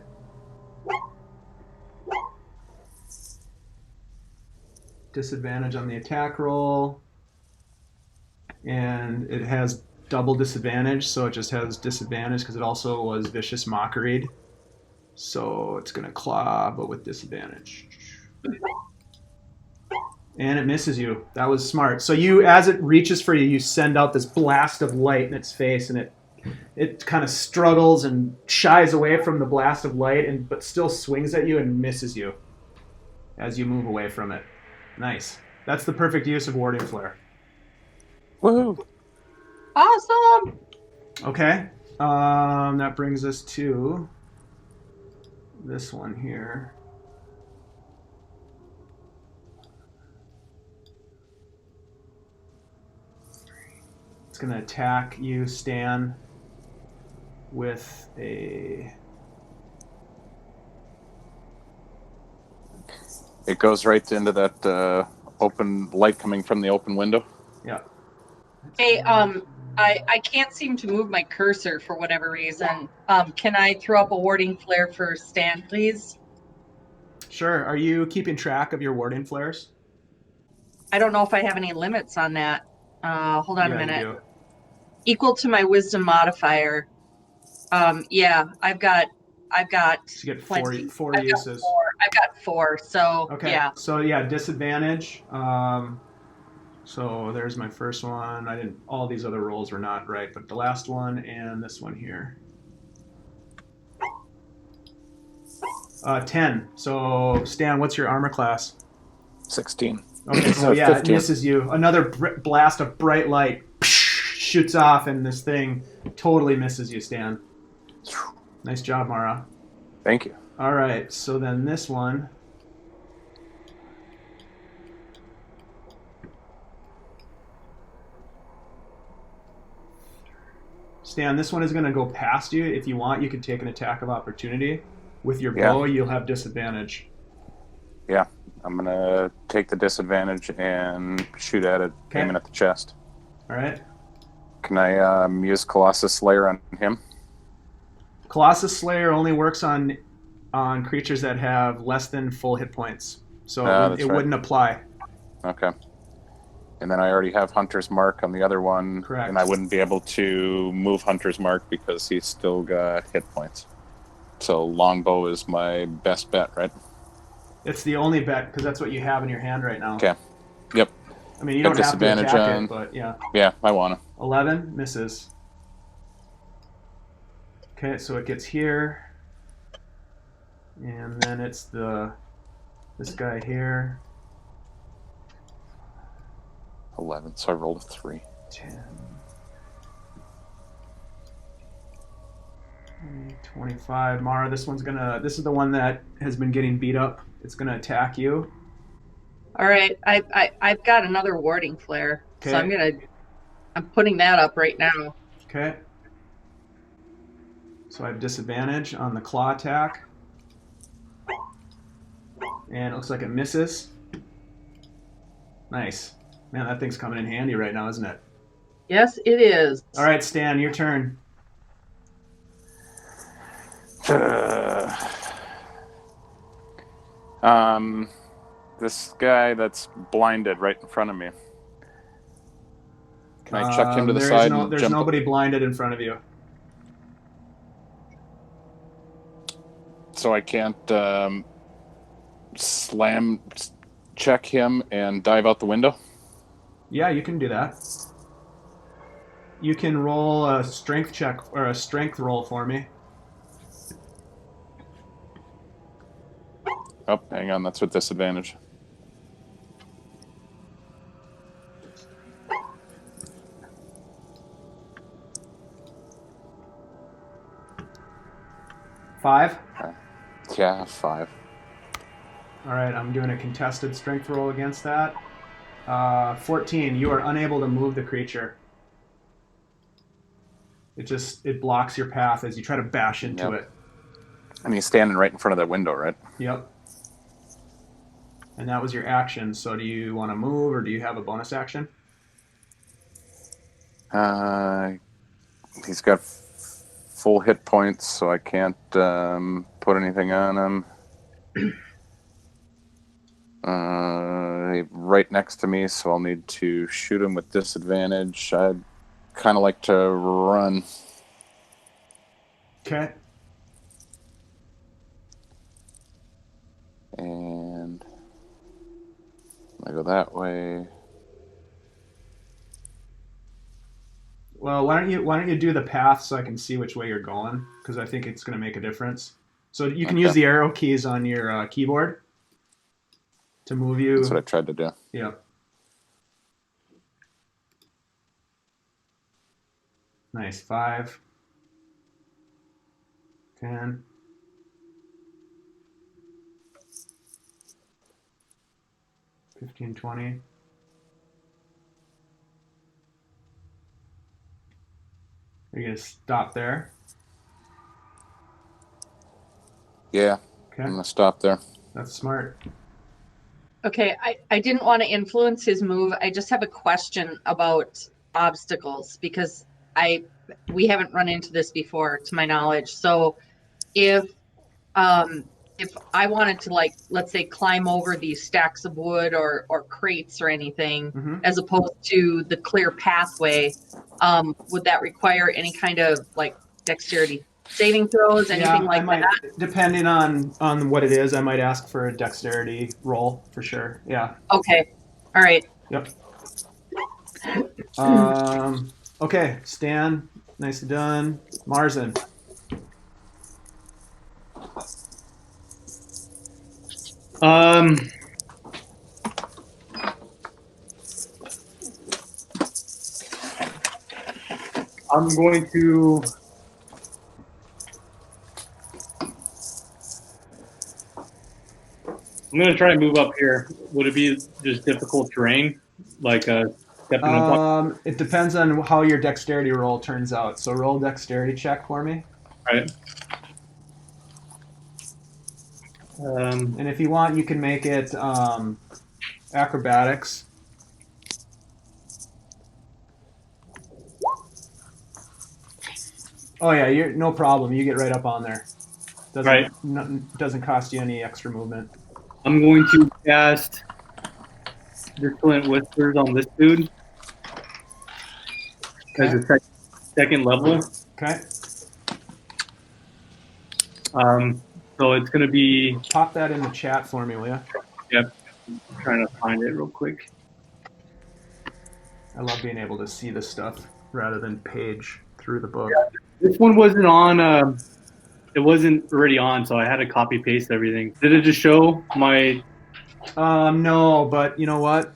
Disadvantage on the attack roll. And it has double disadvantage, so it just has disadvantage because it also was vicious mockeried. So it's going to claw, but with disadvantage. And it misses you. That was smart. So as it reaches for you, you send out this blast of light in its face, and it kind of struggles and shies away from the blast of light, but still swings at you and misses you as you move away from it. Nice. That's the perfect use of warding flare. Woohoo! Awesome. Okay. That brings us to this one here. It's going to attack you, Stan, with a... It goes right into that open light coming from the open window. Yeah. Hey, I can't seem to move my cursor for whatever reason. Can I throw up a warding flare for Stan, please? Sure. Are you keeping track of your warding flares? I don't know if I have any limits on that. Hold on a minute. You do. Equal to my wisdom modifier. Yeah, I've got So you get four uses. I've got 4. So Okay. yeah. So yeah, disadvantage. So there's my first one. All these other rolls were not right, but the last one and this one here. 10. So Stan, what's your armor class? 16. Okay, so yeah, 15. it misses you. Another blast of bright light shoots off, and this thing totally misses you, Stan. Nice job, Mara. Thank you. All right, so then this one. Stan, this one is going to go past you. If you want, you can take an attack of opportunity. With your Yeah. bow, you'll have disadvantage. Yeah, I'm gonna take the disadvantage and shoot at it, Okay. aiming at the chest. All right. Can I use Colossus Slayer on him? Colossus Slayer only works on creatures that have less than full hit points, so That's it right. wouldn't apply. Okay. And then I already have Hunter's Mark on the other one. Correct. And I wouldn't be able to move Hunter's Mark because he's still got hit points. So longbow is my best bet, right? It's the only bet because that's what you have in your hand right now. Okay. Yep. I mean, you Got don't have to disadvantage attack on- it, but yeah. Yeah, I wanna. 11 misses. Okay, so it gets here, and then it's this guy here. 11, so I rolled a 3. 10, 25. Mara, this is the one that has been getting beat up. It's gonna attack you. All right, I've got another warding flare, Okay. so I'm putting that up right now. Okay. So I have disadvantage on the claw attack. And it looks like it misses. Nice. Man, that thing's coming in handy right now, isn't it? Yes, it is. All right, Stan, your turn. This guy that's blinded right in front of me. Can I chuck him to the side and There's jump? nobody blinded in front of you. So I can't slam check him and dive out the window? Yeah, you can do that. You can roll a strength check or a strength roll for me. Oh, hang on, that's with disadvantage. Five. Yeah, 5. All right, I'm doing a contested strength roll against that. 14. You are unable to move the creature. It blocks your path as you try to bash into Yep. it. And he's standing right in front of that window, right? Yep. And that was your action. So do you want to move or do you have a bonus action? He's got full hit points, so I can't put anything on him. Right next to me, so I'll need to shoot him with disadvantage. I'd kind of like to run. Okay. And I go that way. Well, why don't you do the path so I can see which way you're going? Because I think it's going to make a difference. So you can use the arrow keys on your keyboard to move you. That's what I tried to do. Yeah. Nice. 5, 10, 15, 20. Are you going to stop there? Yeah, Okay. I'm going to stop there. That's smart. Okay, I didn't want to influence his move. I just have a question about obstacles because we haven't run into this before, to my knowledge. So if I wanted to, like, let's say, climb over these stacks of wood or crates or anything, Mhm. as opposed to the clear pathway, would that require any kind of like dexterity saving throws, anything like that? Depending on what it is, I might ask for a dexterity roll for sure. Yeah. Okay. All right. Yep. Okay, Stan, nicely done. Marzen. I'm going to. I'm going to try and move up here. Would it be just difficult terrain? Like stepping up. It depends on how your dexterity roll turns out. So roll dexterity check for me. Right. And if you want, you can make it acrobatics. Oh yeah, you're no problem. You get right up on there. Doesn't cost you any extra movement. I'm going to cast Disciplined Whispers on this dude as a second level. Okay. So it's going to be. Pop that in the chat for me, will you? Yep. I'm trying to find it real quick. I love being able to see this stuff rather than page through the book. Yeah, this one wasn't on. It wasn't already on, so I had to copy paste everything. Did it just show my? No, but you know what?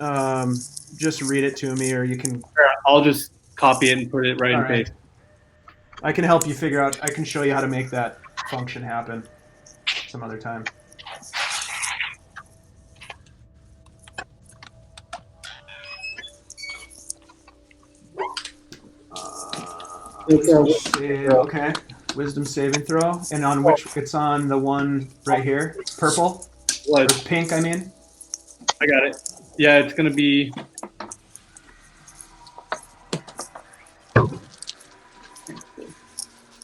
Just read it to me, or you can. I'll just copy it and put it right in paste. I can help you figure out. I can show you how to make that function happen some other time. Okay, wisdom saving throw, and on which it's on the one right here, purple, or pink. I mean, I got it. Yeah, it's gonna be.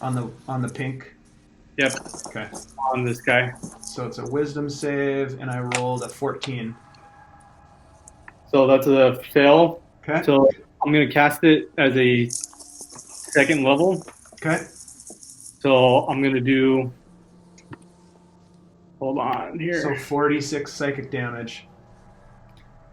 On the pink. Yep. Okay. On this guy. So it's a wisdom save, and I rolled a 14. So that's a fail. Okay. So I'm gonna cast it as a second level. Okay. So I'm gonna do. Hold on here. So 46 psychic damage.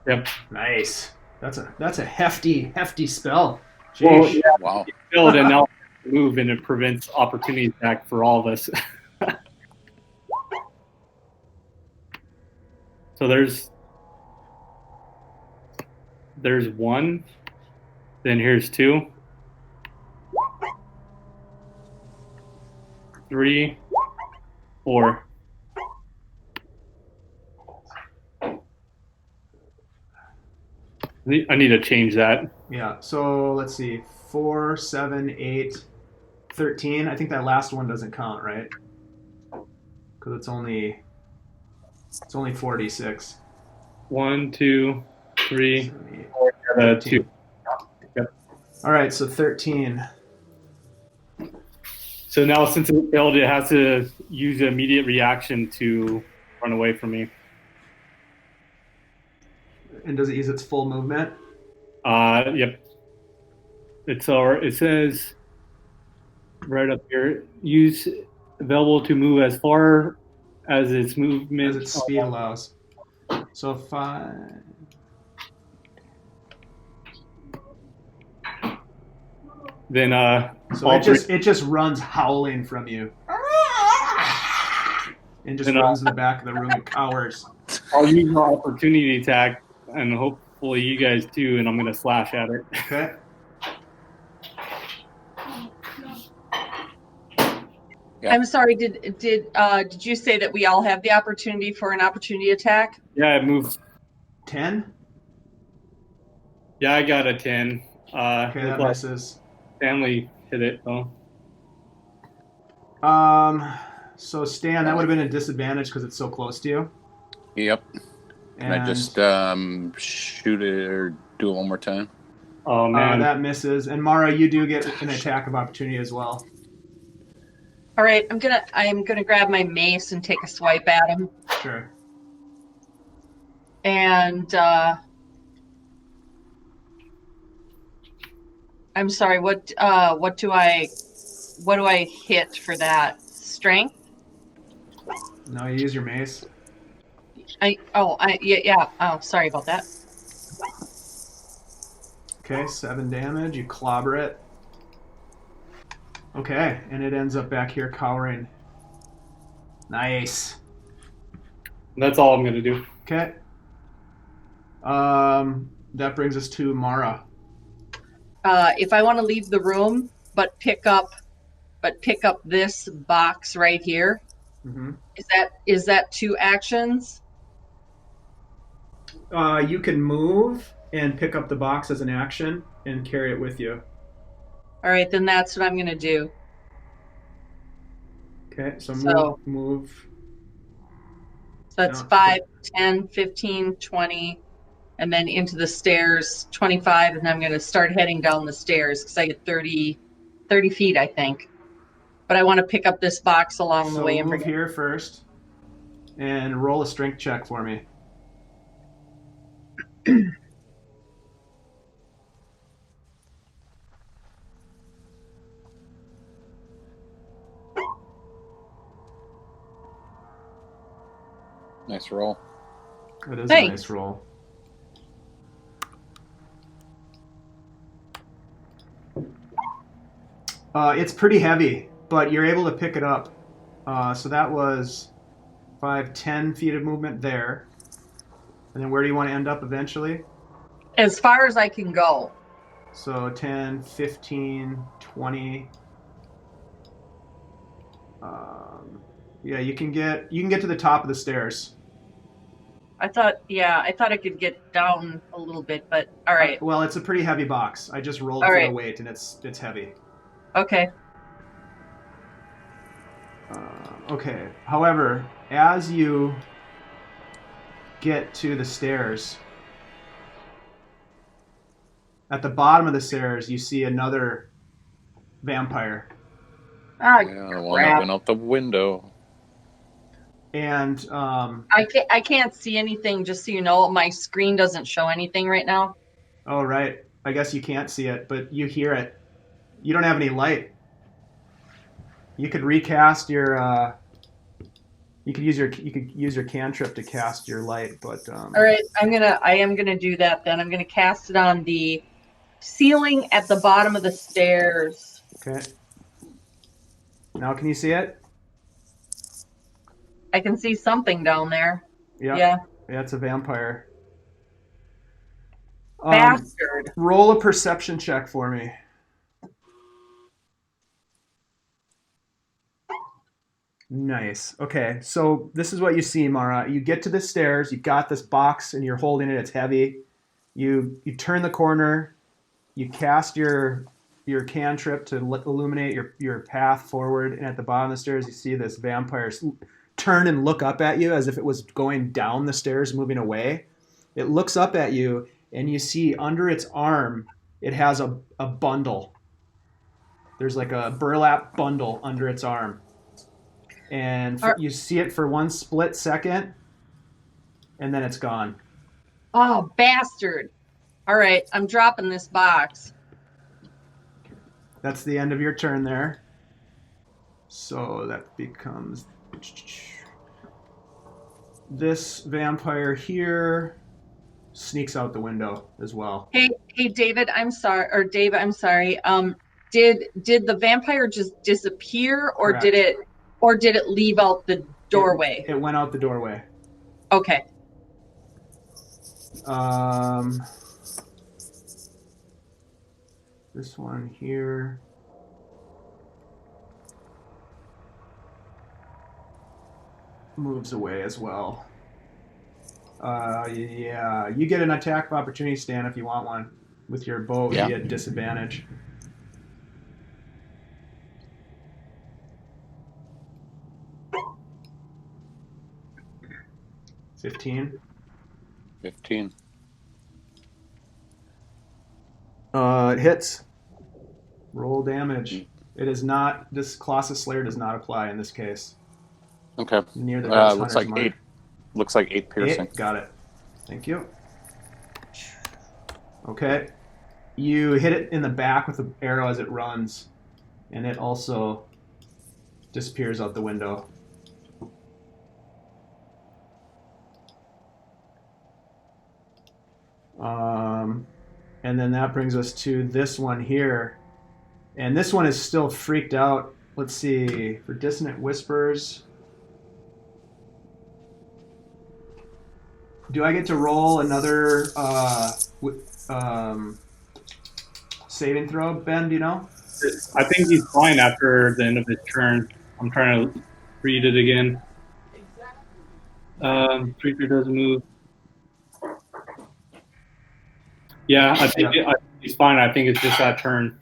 Yep. Nice. That's a hefty spell. Jeez. Well, yeah, wow. Build and now move, and it prevents opportunity attack for all of us. So there's one, then here's 2, 3, 4. I need to change that. Yeah. So let's see. 4, 7, 8, 13. I think that last one doesn't count, right? Because it's only 46. 1, 2, 3, 7, 4, 2. Yep. All right. So 13. So now since it failed, it has to use an immediate reaction to run away from me. And does it use its full movement? Yep. It says right up here, use available to move as far as its movement. As its speed allows. So 5. Then so it just runs howling from you. And just runs in the back of the room and cowers. I'll use my opportunity attack, and hopefully you guys too, and I'm gonna slash at it. Okay. Yeah. I'm sorry. Did you say that we all have the opportunity for an opportunity attack? Yeah, it moved. 10. Yeah, I got a 10. Okay, that misses. Stanley hit it though. So Stan, that would have been a disadvantage because it's so close to you. Yep. And I just shoot it or do it one more time? Oh man, that misses. And Mara, you do get an attack of opportunity as well. All right, I'm gonna grab my mace and take a swipe at him. Sure. And I'm sorry. What do I hit for that? Strength? No, you use your mace. Yeah. Oh, sorry about that. Okay, 7 damage. You clobber it. Okay, and it ends up back here cowering. Nice. that's all I'm gonna do. Okay. That brings us to Mara. If I want to leave the room, but pick up this box right here, Mm-hmm. is that 2 actions? You can move and pick up the box as an action and carry it with you. All right, then that's what I'm going to do. Okay, so So- move. So that's No. 5, 10, 15, 20, and then into the stairs, 25, and I'm going to start heading down the stairs because I get 30 feet, I think. But I want to pick up this box along the So way and move bring it. here first and roll a strength check for me. Nice roll. It is a Thanks. nice roll. It's pretty heavy, but you're able to pick it up. So that was 5, 10 feet of movement there. And then where do you want to end up eventually? As far as I can go. So 10, 15, 20. Yeah, you can get to the top of the stairs. I thought I could get down a little bit, but all right. Well, it's a pretty heavy box. I just rolled All for right. the weight, and it's heavy. Okay. Okay. However, as you get to the stairs, at the bottom of the stairs, you see another vampire. Ah, Yeah, the one that crap. went out the window. And I can't see anything, just so you know. My screen doesn't show anything right now. oh right, I guess you can't see it, but you hear it. You don't have any light. You could recast your. You could use your cantrip to cast your light, but. All right, I am gonna do that then. I'm gonna cast it on the ceiling at the bottom of the stairs. Okay. Now can you see it? I can see something down there. Yeah. Yeah. Yeah, it's a vampire. Bastard. Roll a perception check for me. Nice. Okay, so this is what you see, Mara. You get to the stairs. You've got this box, and you're holding it. It's heavy. You turn the corner. You cast your cantrip to illuminate your path forward, and at the bottom of the stairs, you see this vampire turn and look up at you as if it was going down the stairs, moving away. It looks up at you, and you see under its arm, it has a bundle. There's like a burlap bundle under its arm. And you see it for one split second, and then it's gone. Oh, bastard. All right, I'm dropping this box. That's the end of your turn there. So that becomes... This vampire here sneaks out the window as well. Hey, David, I'm sorry. Or Dave, I'm sorry. Did the vampire just disappear, or Correct. did it leave out the doorway? It went out the doorway. Okay. This one here. Moves away as well. Yeah, you get an attack of opportunity, Stan, if you want one. With your bow, Yeah. you get disadvantage. $15. 15. It hits. Roll damage. It is not. This Colossus Slayer does not apply in this case. Okay. Near the Looks like 8. Looks like 8 piercing. 8, got it. Thank you. Okay. You hit it in the back with the arrow as it runs, and it also disappears out the window. And then that brings us to this one here. And this one is still freaked out. Let's see. For Dissonant Whispers... Do I get to roll another saving throw, Ben? Do you know? I think he's fine after the end of his turn. I'm trying to read it again. Creature doesn't move. Yeah, I think he's fine. I think it's just that turn.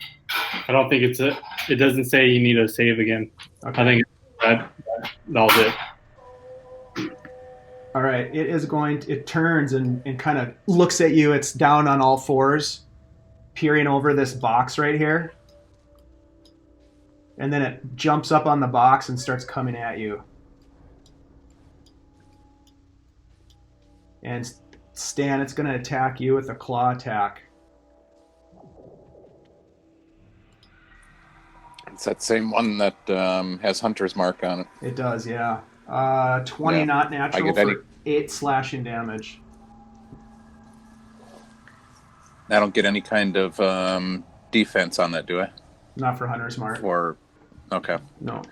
I don't think it doesn't say you need a save again. Okay. I think that was it. All right. It turns and kind of looks at you. It's down on all fours, peering over this box right here. And then it jumps up on the box and starts coming at you. And Stan, it's going to attack you with a claw attack. It's that same one that has Hunter's Mark on it. It does, yeah. 20 Yeah. not natural I get for 8 slashing damage. I don't get any kind of defense on that, do I? Not for Hunter's Mark. Okay. No.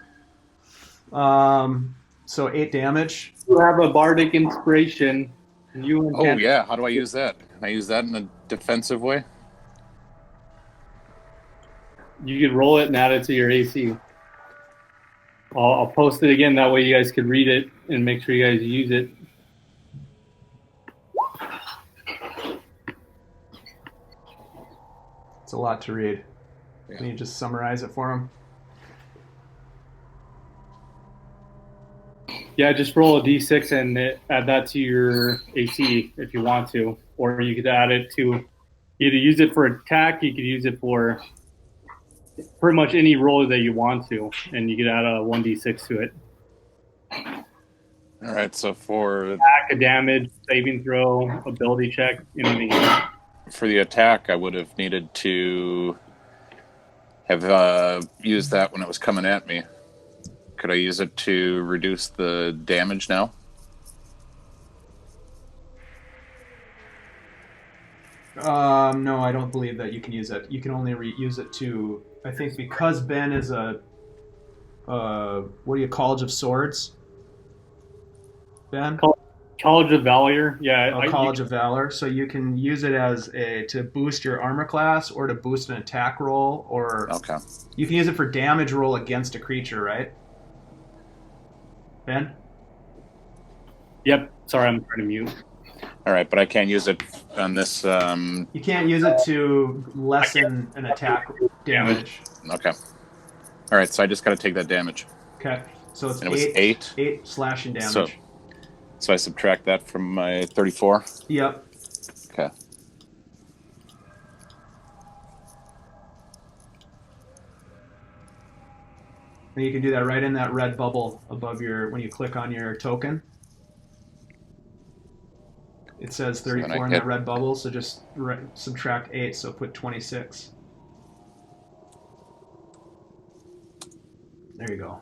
So 8 damage. You have a bardic inspiration. Oh yeah, how do I use that? Can I use that in a defensive way? You could roll it and add it to your AC. I'll post it again. That way you guys could read it and make sure you guys use it. It's a lot to read. Yeah. Can you just summarize it for him? Yeah, just roll a d6 and add that to your AC if you want to. Or you could add it to either use it for attack, you could use it for pretty much any roll that you want to, and you could add a 1d6 to it. All right, so for Attack, a damage, saving throw, ability check, anything. for the attack, I would have needed to have used that when it was coming at me. Could I use it to reduce the damage now? No, I don't believe that you can use it. You can only use it to, I think, because Ben is a, College of Swords? Ben? College of Valor, yeah. College of Valor. So you can use it as to boost your armor class or to boost an attack roll, or Okay. you can use it for damage roll against a creature, right? Ben? Yep. Sorry, I'm trying to mute. All right, but I can't use it on this. You can't use it to lessen an attack damage. Okay. All right, so I just got to take that damage. Okay. So it's And it was 8. 8 slashing damage. So I subtract that from my 34. Yep. Okay. And you can do that right in that red bubble above when you click on your token. It says 34 in that red bubble, so just subtract 8, so put 26. There you go.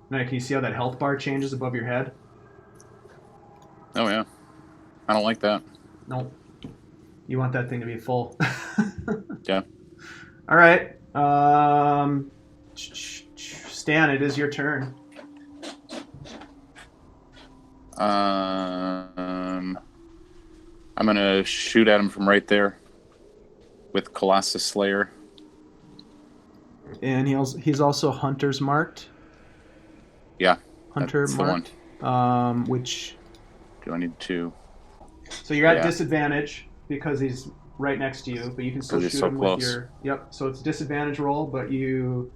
Now, can you see how that health bar changes above your head? Oh, yeah. I don't like that. Nope. You want that thing to be full. Yeah. All right. Stan, it is your turn. I'm going to shoot at him from right there with Colossus Slayer. And he's also Hunter's marked. Yeah. Hunter marked. Which... Do I need to... So you're at disadvantage because he's right next to you, but you can still shoot him with your... Yep, so it's a disadvantage roll, but you...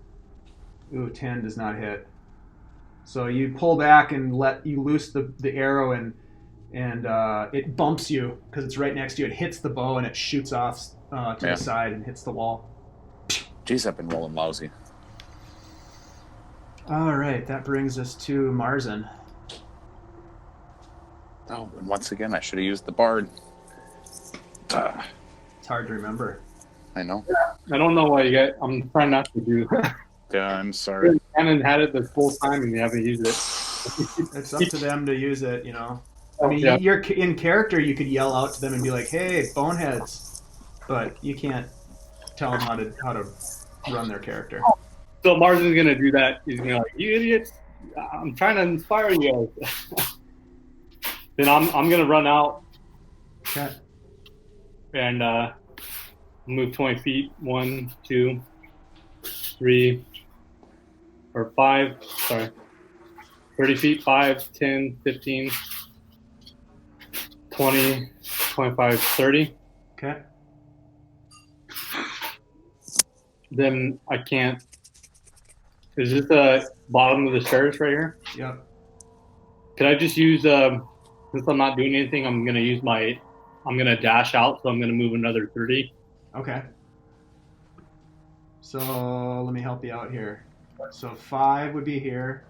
Ooh, 10 does not hit. So you pull back and you loose the arrow, and it bumps you because it's right next to you. It hits the bow and it shoots off to the side and hits the wall. Jeez, I've been rolling lousy. All right, that brings us to Marzen. Oh, and once again, I should have used the bard. It's hard to remember. I know. I don't know why I'm trying not to do that. Yeah, I'm sorry. Shannon had it this full time and you haven't used it. It's up to them to use it, you know. I mean, you're in character. You could yell out to them and be like, "Hey, boneheads," but you can't tell them how to run their character. So Marzen's gonna do that. He's gonna be like, "You idiots! I'm trying to inspire you guys." Then I'm gonna run out. Okay. And move 20 feet. 1, 2, 3, or 5. Sorry. 30 feet. 5, 10, 15, 20, 25, 30. Okay. Then I can't. Is this the bottom of the stairs right here? Yep. Could I just use since I'm not doing anything, I'm gonna dash out, so I'm gonna move another 30. Okay. So let me help you out here. So 5 would be here.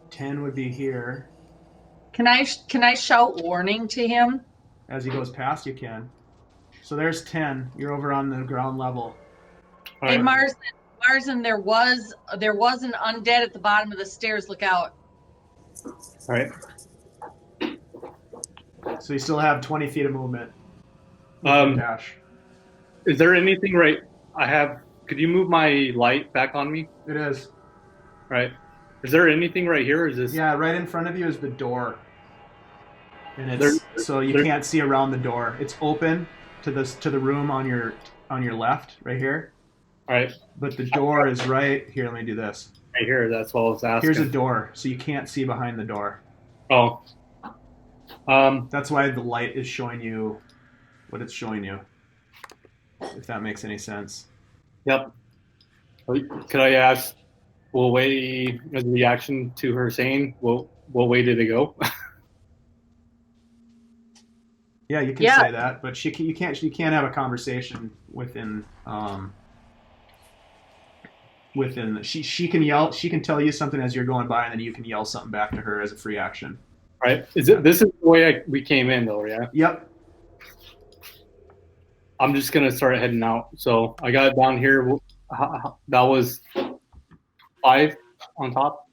10 would be here. Can I shout warning to him? As he goes past, you can. So there's 10. You're over on the ground level. All Hey, right. Marzen, there was an undead at the bottom of the stairs. Look out. All right. So you still have 20 feet of movement. Dash. Is there anything right? Could you move my light back on me? It is. Right. Is there anything right here? Or is this? Yeah, right in front of you is the door. And There- so you there- can't see around the door. It's open to the room on your left, right here. All right. But the door is right here. Let me do this. Right here. That's what I was asking. Here's a door, so you can't see behind the door. Oh. That's why the light is showing you what it's showing you. If that makes any sense. Yep. Could I ask? Will Wei, as a reaction to her saying, "Will Wei did it go?" Yeah, you can say that, but you can't have a conversation within she can yell, she can tell you something as you're going by, and then you can yell something back to her as a free action. Right. This is the way we came in, though, yeah. Yep. I'm just gonna start heading out. So I got it down here. That was 5 on top.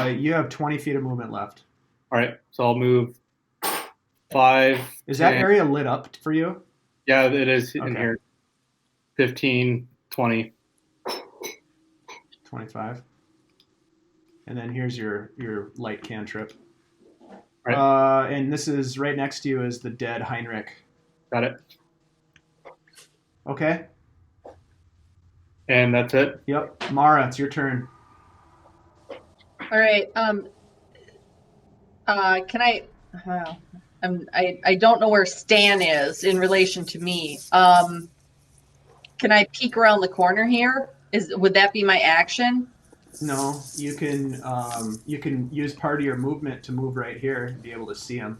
You have 20 feet of movement left. All right. So I'll move 5. Is that 10. area lit up for you? Yeah, it is in Okay. here. 15, 20. 25. And then here's your light cantrip. Right. And this is right next to you is the dead Heinrich. Got it. Okay. And that's it. Yep. Mara, it's your turn. All right. Can I? I don't know where Stan is in relation to me. Can I peek around the corner here? Would that be my action? No, you can use part of your movement to move right here and be able to see him.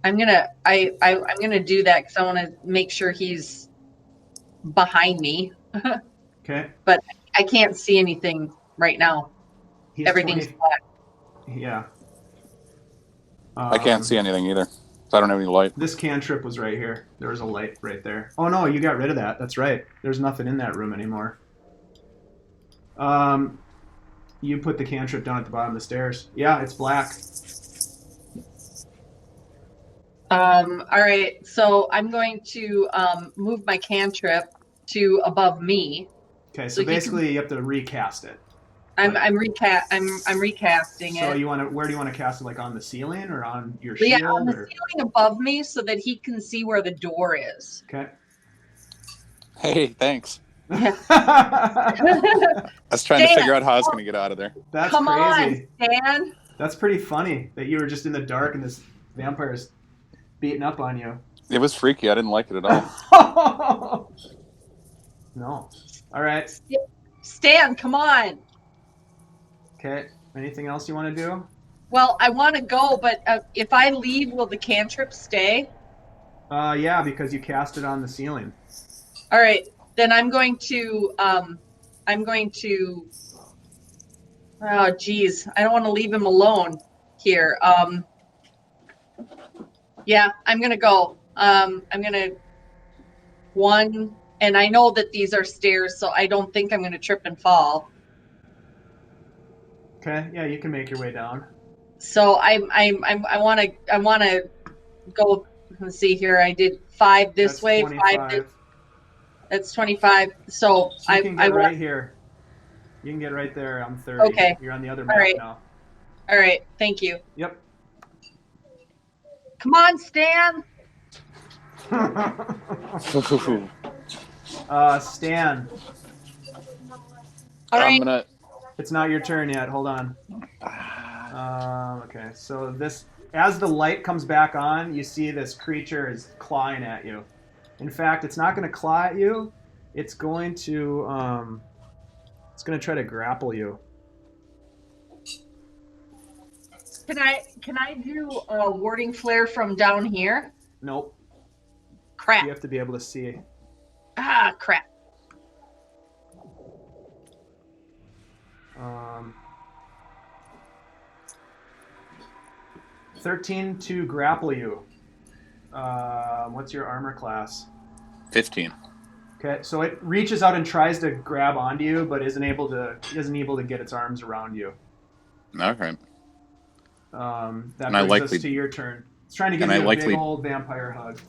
I'm gonna do that because I want to make sure he's behind me. Okay. But I can't see anything right now. He's Everything's 20 black. Yeah. I can't see anything either. So I don't have any light. This cantrip was right here. There was a light right there. Oh no, you got rid of that. That's right. There's nothing in that room anymore. You put the cantrip down at the bottom of the stairs. Yeah, it's black. All right, so I'm going to move my cantrip to above me. Okay, So so he can- basically you have to recast it. I'm recasting So it. where do you want to cast it? Like on the ceiling or on your shield? Yeah, on the or? ceiling above me so that he can see where the door is. Okay. Hey, thanks. That's I was trying to Stan, figure out how I was going to get out of there. Come crazy. on, Stan. That's pretty funny that you were just in the dark and this vampire's beating up on you. It was freaky. I didn't like it at all. No. All right. Stan, come on. Okay. Anything else you want to do? Well, I want to go, but if I leave, will the cantrip stay? Yeah, because you cast it on the ceiling. All right, then I'm going to. Oh, geez, I don't want to leave him alone here. Yeah, I'm gonna go. I'm gonna one, and I know that these are stairs, so I don't think I'm gonna trip and fall. Okay. Yeah, you can make your way down. So I want to go. Let's see here. I did 5 this That's way, 25. 5 this. That's 25. So you can get right here. You can get right there. I'm 30. Okay. You're on the other map right. now. All right. Thank you. Yep. Come on, Stan. Stan. All right. I'm gonna. It's not your turn yet. Hold on. Okay. So as the light comes back on, you see this creature is clawing at you. In fact, it's not going to claw at you. It's going to try to grapple you. Can I do a warding flare from down here? Nope. Crap. You have to be able to see. Ah, crap. 13 to grapple you. What's your armor class? 15. Okay, so it reaches out and tries to grab onto you, but isn't able to get its arms around you. Okay. That brings us to your turn. It's trying to give you a big old vampire hug.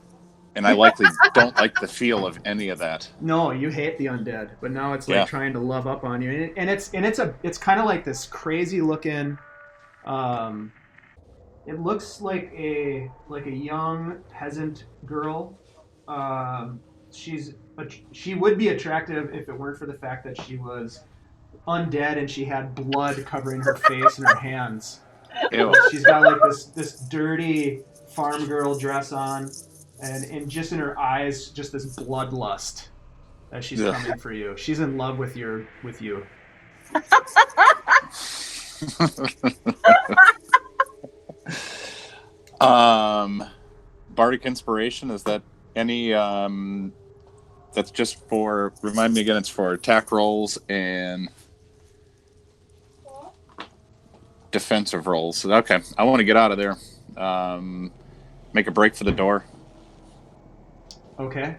And I likely don't like the feel of any of that. No, you hate the undead, but now it's like trying to love up on you, and it's kind of like this crazy looking. It looks like a young peasant girl. She would be attractive if it weren't for the fact that she was undead and she had blood covering her face and her hands. Ew. She's got like this dirty farm girl dress on, and just in her eyes, just this bloodlust as she's coming for you. She's in love with you. Bardic Inspiration, is that any that's just for, remind me again, it's for attack rolls and defensive rolls. Okay, I want to get out of there. Make a break for the door. Okay.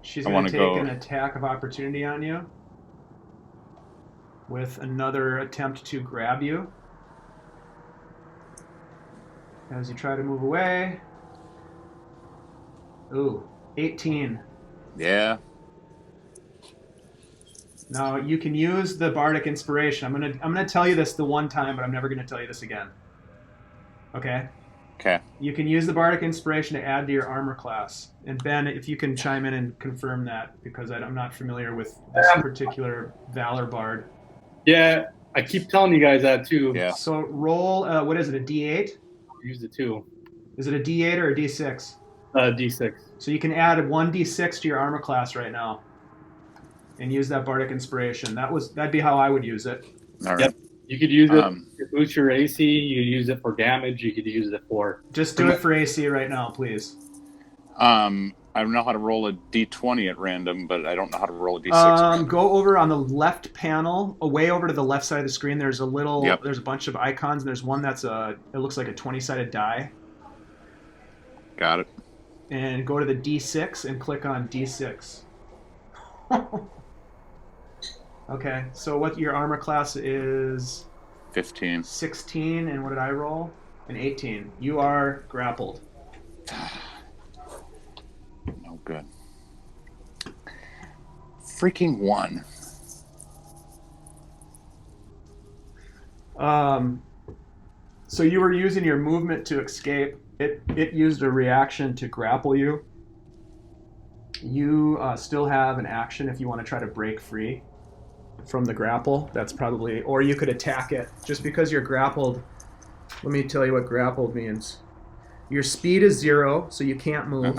She's going to take an attack of opportunity on you with another attempt to grab you. As you try to move away. Ooh, 18. Yeah. Now you can use the Bardic Inspiration. I'm gonna tell you this the one time, but I'm never gonna tell you this again. Okay? Okay. You can use the Bardic Inspiration to add to your armor class. And Ben, if you can chime in and confirm that, because I'm not familiar with this particular Valor Bard. Yeah, I keep telling you guys that too. Yeah. So roll, what is it, a D8? Use the 2. Is it a D8 or a D6? D6. So you can add 1 D6 to your armor class right now. And use that Bardic Inspiration. That'd be how I would use it. All right. Yep. You could use it to boost your AC. You could use it for damage. You could use it for... Just do it for AC right now, please. I know how to roll a D20 at random, but I don't know how to roll a D6. Go over on the left panel, away over to the left side of the screen. There's there's a bunch of icons, and there's one that's it looks like a 20-sided die. Got it. And go to the D6 and click on D6. Okay, so what your armor class is? 15. 16, and what did I roll? An 18. You are grappled. No good. Freaking 1. So you were using your movement to escape. It used a reaction to grapple you. You still have an action if you want to try to break free from the grapple. That's probably, or you could attack it. Just because you're grappled, let me tell you what grappled means. Your speed is 0, so you can't move.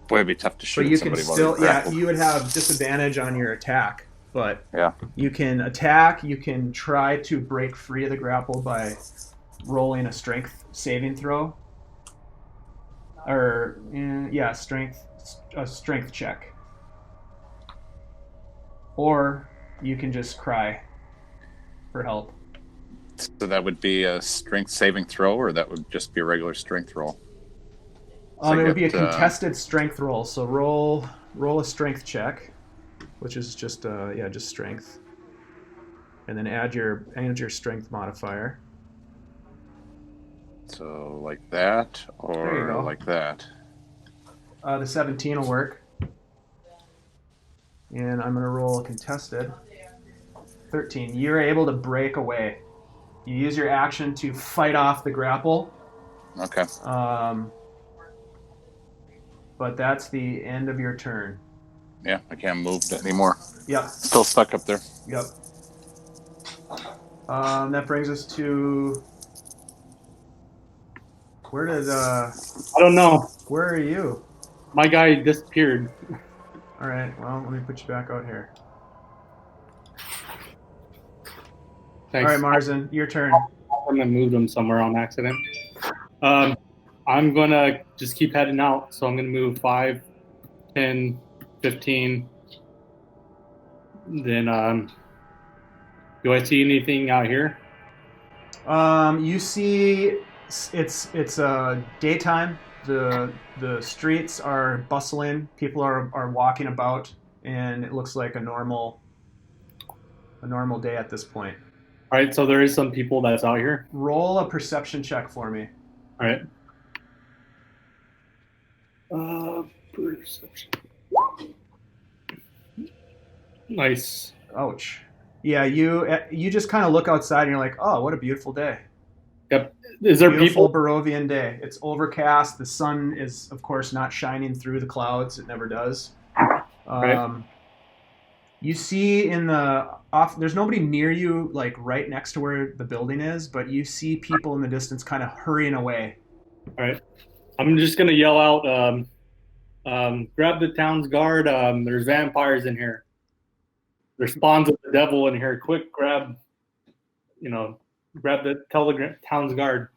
Boy, it'd be tough to shoot but you somebody can while still, they're grappled. you would have disadvantage on your attack. But yeah, you can attack. You can try to break free of the grapple by rolling a strength saving throw. Or a strength check. Or you can just cry for help. So that would be a strength saving throw, or that would just be a regular strength roll? It would be a contested strength roll. So roll a strength check, which is just just strength, and then add your strength modifier. So like that, or like that. The 17 will work. And I'm going to roll a contested. 13. You're able to break away. You use your action to fight off the grapple. Okay. But that's the end of your turn. Yeah, I can't move anymore. Yep. Still stuck up there. Yep. That brings us to... Where did... I don't know. Where are you? My guy disappeared. All right, well, let me put you back out here. Thanks. All right, Marzen, your turn. I'm gonna move them somewhere on accident. I'm gonna just keep heading out. So I'm gonna move 5, 10, 15. Then do I see anything out here? You see, it's daytime. The streets are bustling. People are walking about, and it looks like a normal day at this point. All right, so there is some people that's out here. Roll a perception check for me. All right. Perception. Nice. Ouch. Yeah, you just kind of look outside and you're like, oh, what a beautiful day. Yep. Is there Beautiful people? Barovian day. It's overcast. The sun is, of course, not shining through the clouds. It never does. Right. You see in the off. There's nobody near you, like right next to where the building is, but you see people in the distance, kind of hurrying away. All right. I'm just gonna yell out, grab the town's guard. There's vampires in here. There's spawns of the devil in here. Quick, grab the town's guard.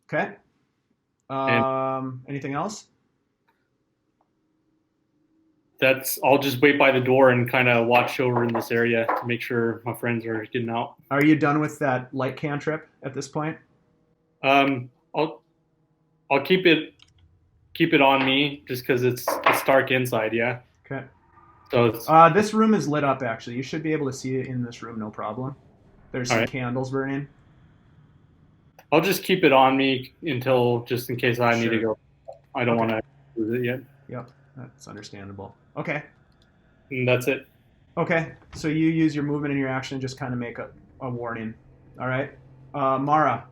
Okay. Anything else? I'll just wait by the door and kind of watch over in this area to make sure my friends are getting out. Are you done with that light cantrip at this point? I'll keep it on me just because it's dark inside. Yeah. Okay. So it's this room is lit up. Actually, you should be able to see it in this room, no problem. There's some candles burning. I'll just keep it on me until just in case I need to go. I don't want to lose it yet. Yep, that's understandable. Okay. And that's it. Okay, so you use your movement and your action and just kind of make a warning. All right, Mara.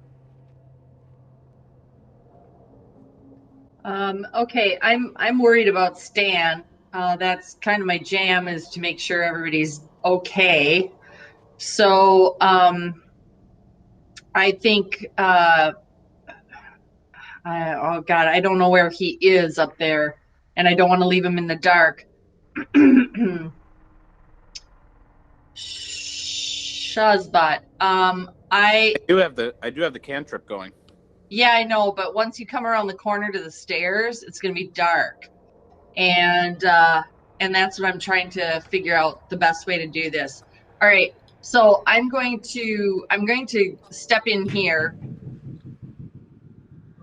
Okay, I'm worried about Stan. That's kind of my jam, is to make sure everybody's okay. So I think oh God, I don't know where he is up there, and I don't want to leave him in the dark. Shazbot. I do have the cantrip going. Yeah, I know, but once you come around the corner to the stairs, it's going to be dark. And that's what I'm trying to figure out the best way to do this. All right. So I'm going to step in here,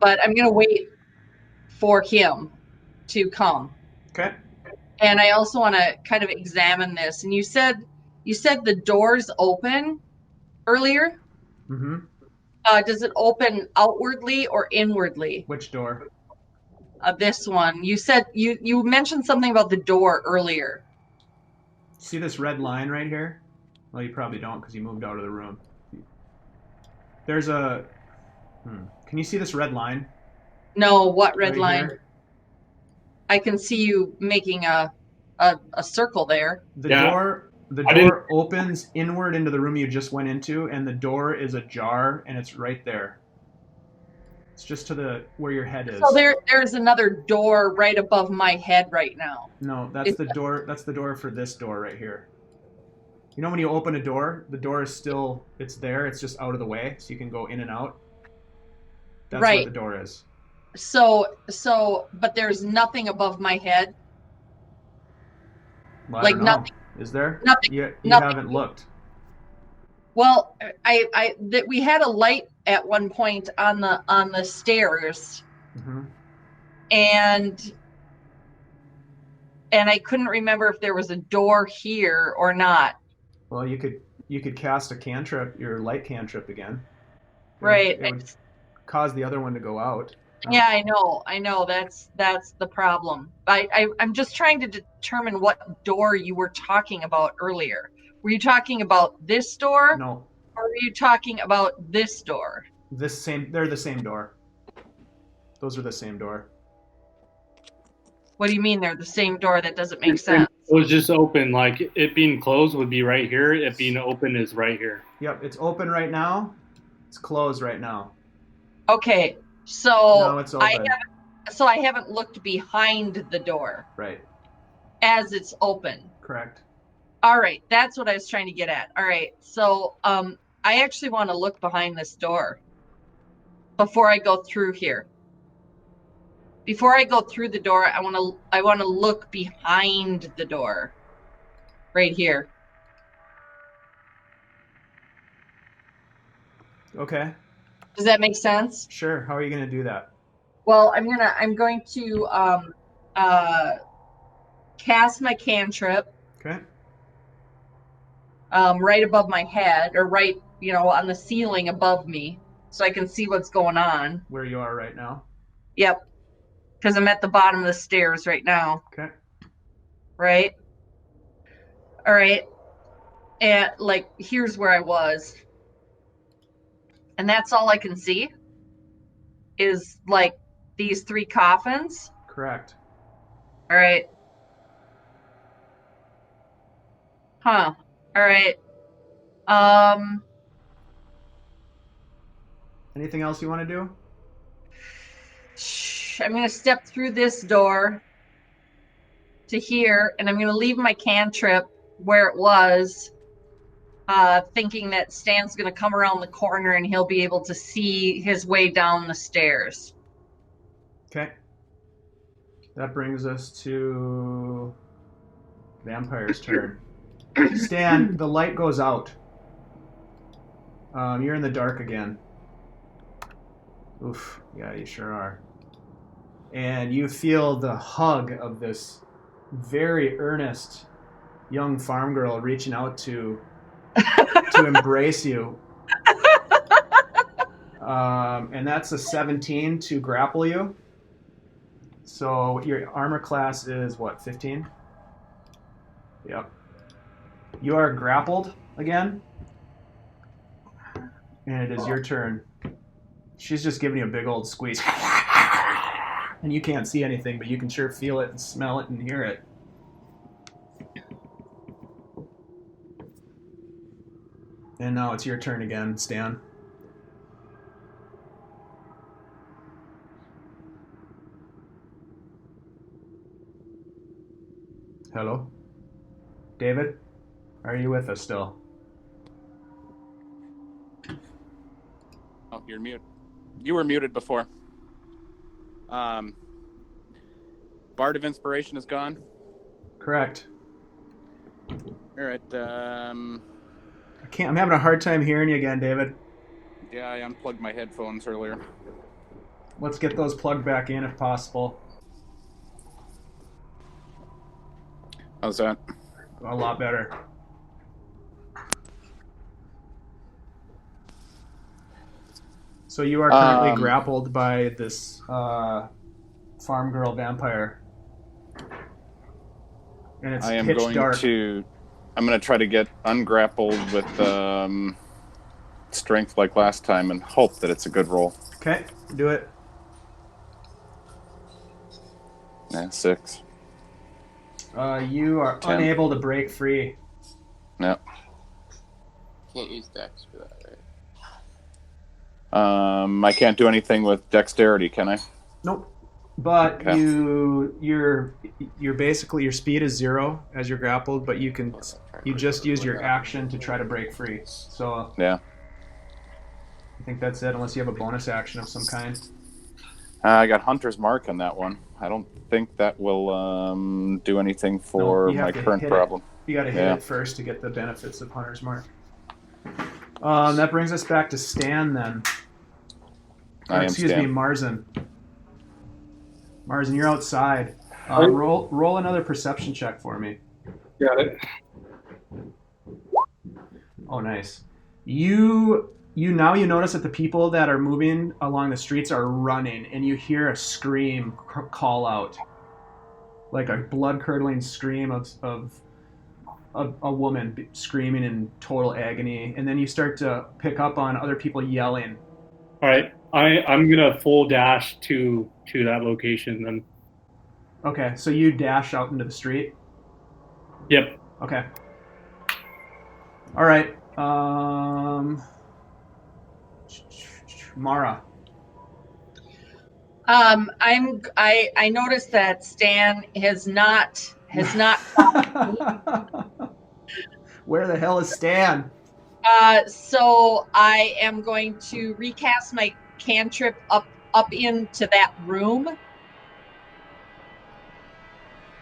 but I'm going to wait for him to come. Okay. And I also want to kind of examine this. And you said the door's open earlier? Mm-hmm. Does it open outwardly or inwardly? Which door? This one. You said you mentioned something about the door earlier. See this red line right here? Well, you probably don't because you moved out of the room. There's a... Can you see this red line? No, what red right line? Here? I can see you making a circle there. The door opens inward into the room you just went into, and the door is ajar, and it's right there. It's just to where your head is. So there's another door right above my head right now. No, that's the door. That's the door for this door right here. You know when you open a door, the door is still, it's there. It's just out of the way, so you can go in and out. That's right. what the door is. So, but there's nothing above my head. Well, like nothing. Is there? Nothing. You nothing. haven't looked. Well, that we had a light at one point on the stairs, and I couldn't remember if there was a door here or not. Well, you could cast a cantrip, your light cantrip again. Right. It would cause the other one to go out. Yeah, I know. That's the problem. I'm just trying to determine what door you were talking about earlier. Were you talking about this door? No. Or were you talking about this door? They're the same door. Those are the same door. What do you mean they're the same door? That doesn't make It sense. was just open. Like it being closed would be right here. It being open is right here. Yep, it's open right now. It's closed right now. Okay, Now so it's open. I haven't looked behind the door Right. as it's open. Correct. All right, that's what I was trying to get at. All right, so I actually want to look behind this door before I go through here. Before I go through the door, I want to look behind the door, right here. Okay. Does that make sense? Sure. How are you going to do that? Well, I'm going to cast my cantrip Okay. right above my head, or right, on the ceiling above me, so I can see what's going on. Where you are right now. Yep, because I'm at the bottom of the stairs right now. Okay. Right. All right. And like, here's where I was, and that's all I can see is like these 3 coffins. Correct. All right. Huh. All right. Anything else you want to do? I'm going to step through this door to here, and I'm going to leave my cantrip where it was, thinking that Stan's going to come around the corner and he'll be able to see his way down the stairs. Okay. That brings us to Vampire's turn. Stan, the light goes out. You're in the dark again. Oof. Yeah, you sure are. And you feel the hug of this very earnest young farm girl reaching out to embrace you. And that's a 17 to grapple you. So your armor class is what, 15? Yep. You are grappled again. And it is your turn. She's just giving you a big old squeeze. And you can't see anything, but you can sure feel it and smell it and hear it. And now it's your turn again, Stan. Hello? David? Are you with us still? Oh, you're mute. You were muted before. Bard of Inspiration is gone. Correct. All right. I'm having a hard time hearing you again, David. Yeah, I unplugged my headphones earlier. Let's get those plugged back in if possible. How's that? A lot better. So you are currently grappled by this farm girl vampire. And it's pitch dark. I'm going to try to get ungrappled with strength like last time and hope that it's a good roll. Okay, do it. Yeah, 6. You are 10. unable to break free. No. Can't use Dex for that, right? I can't do anything with dexterity, can I? Nope. But Okay. you're basically, your speed is 0 as you're grappled, but you just use your action to try to break free. So Yeah. I think that's it, unless you have a bonus action of some kind. I got Hunter's Mark on that one. I don't think that will do anything for you have my to current hit problem. You got to hit it first to get the benefits of Hunter's Mark. That brings us back to Stan then. Excuse me, Marzen. Marzen, you're outside. Roll another perception check for me. Got it. Oh, nice. You notice that the people that are moving along the streets are running, and you hear a scream call out, like a blood-curdling scream of a woman screaming in total agony, and then you start to pick up on other people yelling. All right, I'm gonna full dash to that location then. Okay, so you dash out into the street. Yep. Okay. All right. Mara. I noticed that Stan has not Where the hell is Stan? so I am going to recast my cantrip up into that room.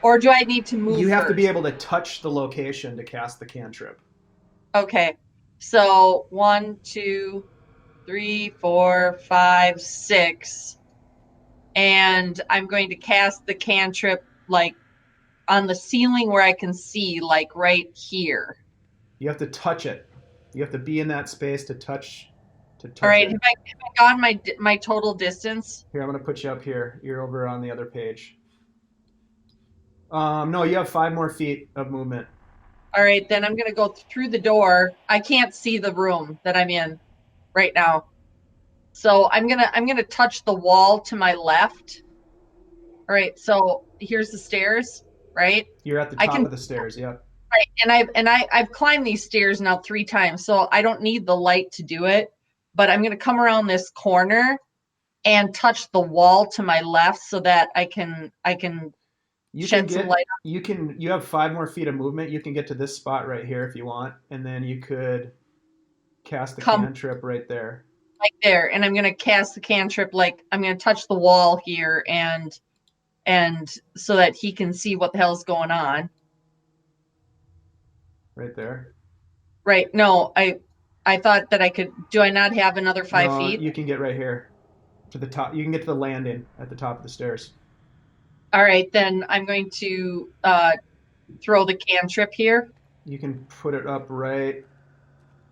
Or do I need to move You have first? to be able to touch the location to cast the cantrip. Okay. So 1, 2, 3, 4, 5, 6. And I'm going to cast the cantrip like on the ceiling where I can see, like right here. You have to touch it. You have to be in that space to touch All right. it. Have I gone my total distance? Here, I'm going to put you up here. You're over on the other page. No, you have 5 more feet of movement. All right, then I'm going to go through the door. I can't see the room that I'm in right now. So I'm going to touch the wall to my left. All right. So here's the stairs, right? You're at the top of the stairs, yeah. Right. And I've climbed these stairs now 3 times, so I don't need the light to do it, but I'm going to come around this corner and touch the wall to my left so that I can shed some light on. You have 5 more feet of movement. You can get to this spot right here if you want, and then you could cast the cantrip right there. Like there, and I'm going to cast the cantrip, like I'm going to touch the wall here and so that he can see what the hell's going on. Right there. Right. No, I thought that I could. Do I not have another 5 feet? You can get right here to the top. You can get to the landing at the top of the stairs. All right, then I'm going to throw the cantrip here. You can put it up right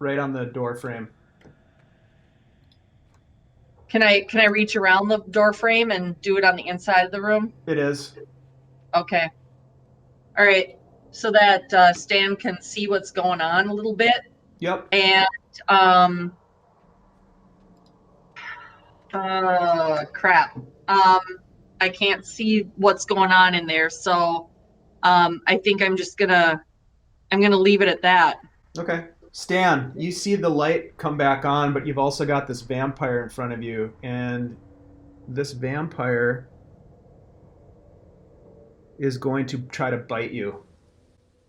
on the door frame. Can I reach around the door frame and do it on the inside of the room? It is. Okay. All right. So that Stan can see what's going on a little bit. Yep. And crap. I can't see what's going on in there, so I think I'm gonna leave it at that. Okay. Stan, you see the light come back on, but you've also got this vampire in front of you, and this vampire is going to try to bite you.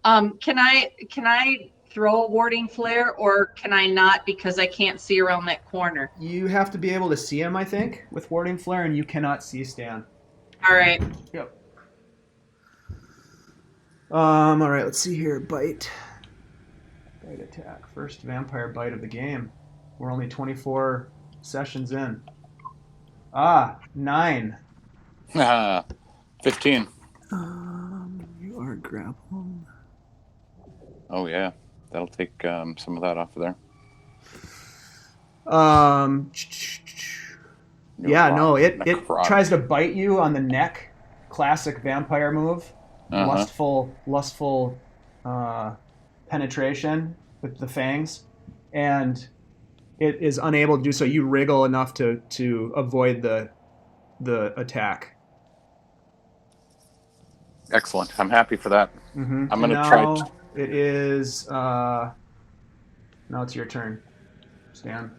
Can I throw a warding flare, or can I not because I can't see around that corner? You have to be able to see him, I think, with warding flare, and you cannot see Stan. All right. Yep. All right, let's see here. Bite attack. First vampire bite of the game. We're only 24 sessions in. 9. 15. You are grappled. Oh yeah, that'll take some of that off of there. It tries to bite you on the neck. Classic vampire move. Lustful penetration with the fangs, and it is unable to do so. You wriggle enough to avoid the attack. Excellent. I'm happy for that. Mm-hmm. I'm gonna try. It is now it's your turn, Stan.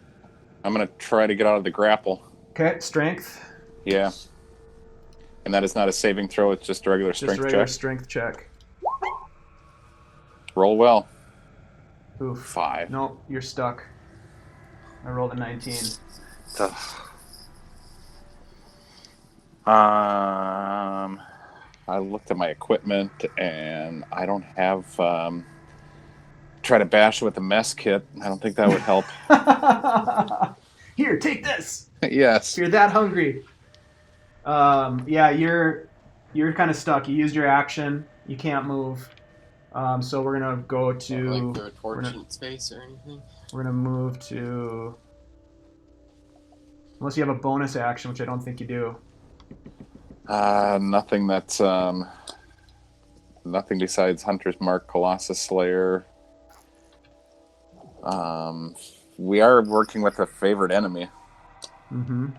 I'm gonna try to get out of the grapple. Okay, strength. Yeah. And that is not a saving throw. It's just a regular strength check. Roll well. Oof. 5. Nope, you're stuck. I rolled a 19. I looked at my equipment and I don't have. Try to bash it with a mess kit. I don't think that would help. Here, take this. Yes. You're that hungry. Yeah, you're kind of stuck. You used your action. You can't move. So we're gonna go to like third fortune space or anything. We're gonna move to, unless you have a bonus action, which I don't think you do. Nothing that's nothing besides Hunter's Mark, Colossus Slayer. We are working with a favorite enemy. Mm-hmm.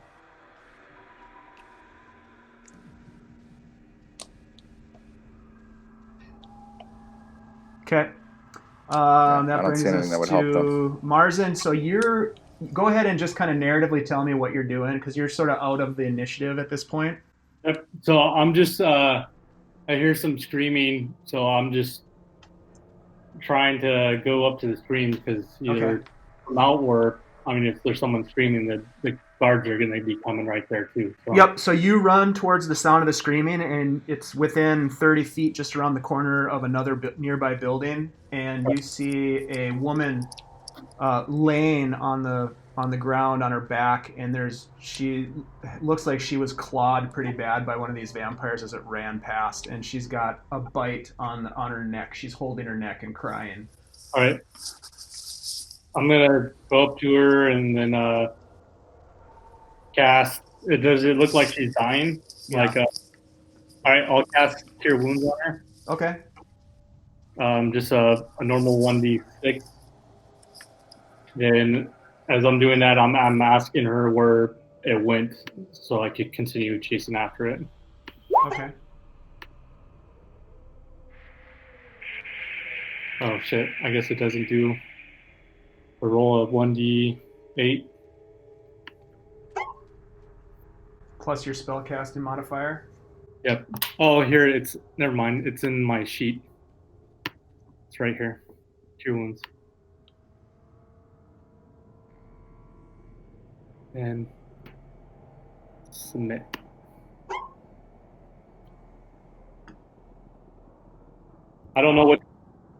Okay. I That don't brings see anything us that would help, though. to Marzen. So go ahead and just kind of narratively tell me what you're doing because you're sort of out of the initiative at this point. Yep. So I'm just I hear some screaming, so I'm just trying to go up to the screams because either Okay. come out or if there's someone screaming, the guards are going to be coming right there too. So. Yep. So you run towards the sound of the screaming, and it's within 30 feet, just around the corner of another nearby building, and you see a woman laying on the ground on her back, and she looks like she was clawed pretty bad by one of these vampires as it ran past, and she's got a bite on her neck. She's holding her neck and crying. All right. I'm gonna go up to her and then cast. Does it look like she's dying? Yeah. All right, I'll cast Cure Wounds on her. Okay. Just a normal 1d6. Then, as I'm doing that, I'm asking her where it went, so I could continue chasing after it. Okay. Oh shit! I guess it doesn't do a roll of 1d8. Plus your spellcasting modifier. Yep. Oh, here it's. Never mind. It's in my sheet. It's right here. Cure Wounds. And submit. I don't know what.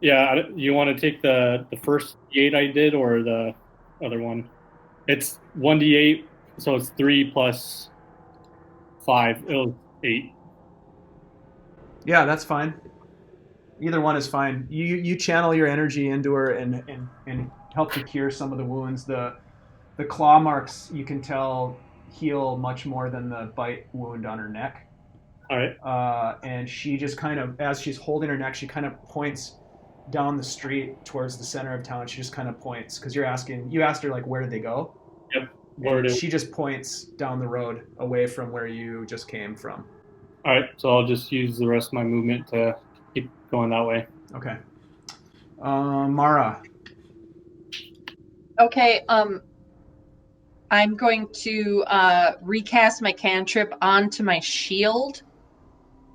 Yeah, you want to take the first D8 I did or the other one? It's 1d8, so it's 3 plus 5. It was 8. Yeah, that's fine. Either one is fine. You channel your energy into her and help to cure some of the wounds. The claw marks, you can tell, heal much more than the bite wound on her neck. All right. And she just kind of, as she's holding her neck, she kind of points down the street towards the center of town. She just kind of points because you asked her like, where did they go? Yep. And she just points down the road away from where you just came from. All right. So I'll just use the rest of my movement to keep going that way. Okay. Mara. Okay. I'm going to recast my cantrip onto my shield,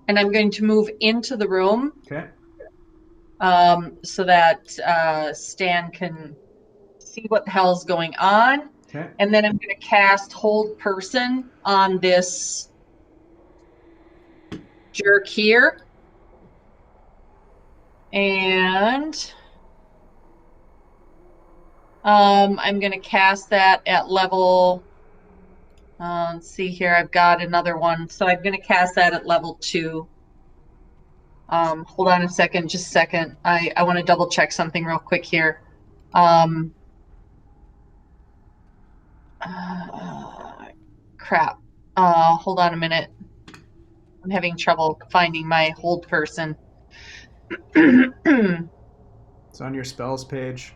and I'm going to move into the room. Okay. So that Stan can see what the hell's going on. Okay. And then I'm going to cast Hold Person on this jerk here. And I'm going to cast that at level... let's see here. I've got another one. So I'm going to cast that at level 2. Hold on a second, just a second. I want to double check something real quick here. Crap. Hold on a minute. I'm having trouble finding my hold person. It's on your spells page.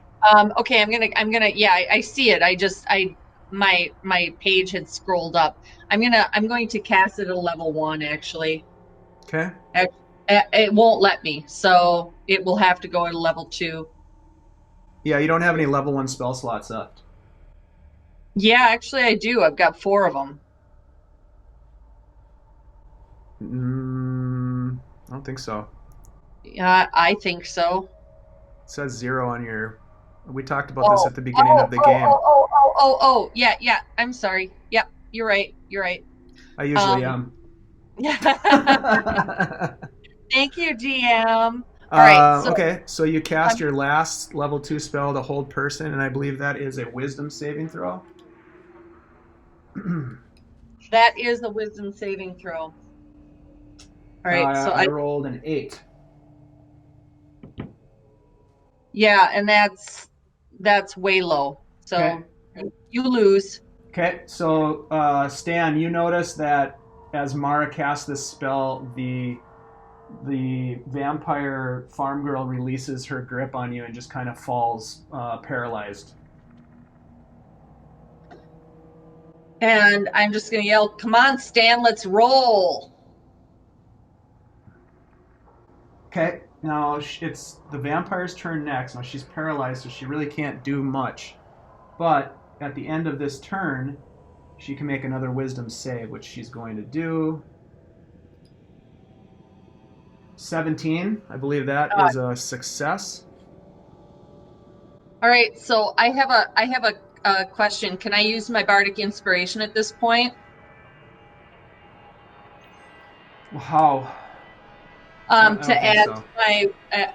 Okay, I'm gonna. Yeah, I see it. My page had scrolled up. I'm going to cast it at a level 1 actually. Okay. It won't let me, so it will have to go at a level 2. Yeah, you don't have any level 1 spell slots left. Yeah, actually I do. I've got 4 of them. I don't think so. Yeah, I think so. It says 0 on your... We talked about this at the beginning of the game. Yeah. I'm sorry. Yep, you're right. I usually am. Yeah. Thank you, DM. All right. Okay, so you cast your last level 2 spell to Hold Person, and I believe that is a Wisdom saving throw. That is a Wisdom saving throw. All right. So I rolled an 8. Yeah, and that's way low. So Okay. You lose. Okay, so Stan, you notice that as Mara casts this spell, the vampire farm girl releases her grip on you and just kind of falls paralyzed. And I'm just going to yell, "Come on, Stan, let's roll." Okay, Now it's the vampire's turn next. Now she's paralyzed, so she really can't do much. But at the end of this turn, she can make another wisdom save, which she's going to do. 17. I believe that is a success. All right, so I have a question. Can I use my bardic inspiration at this point? How? To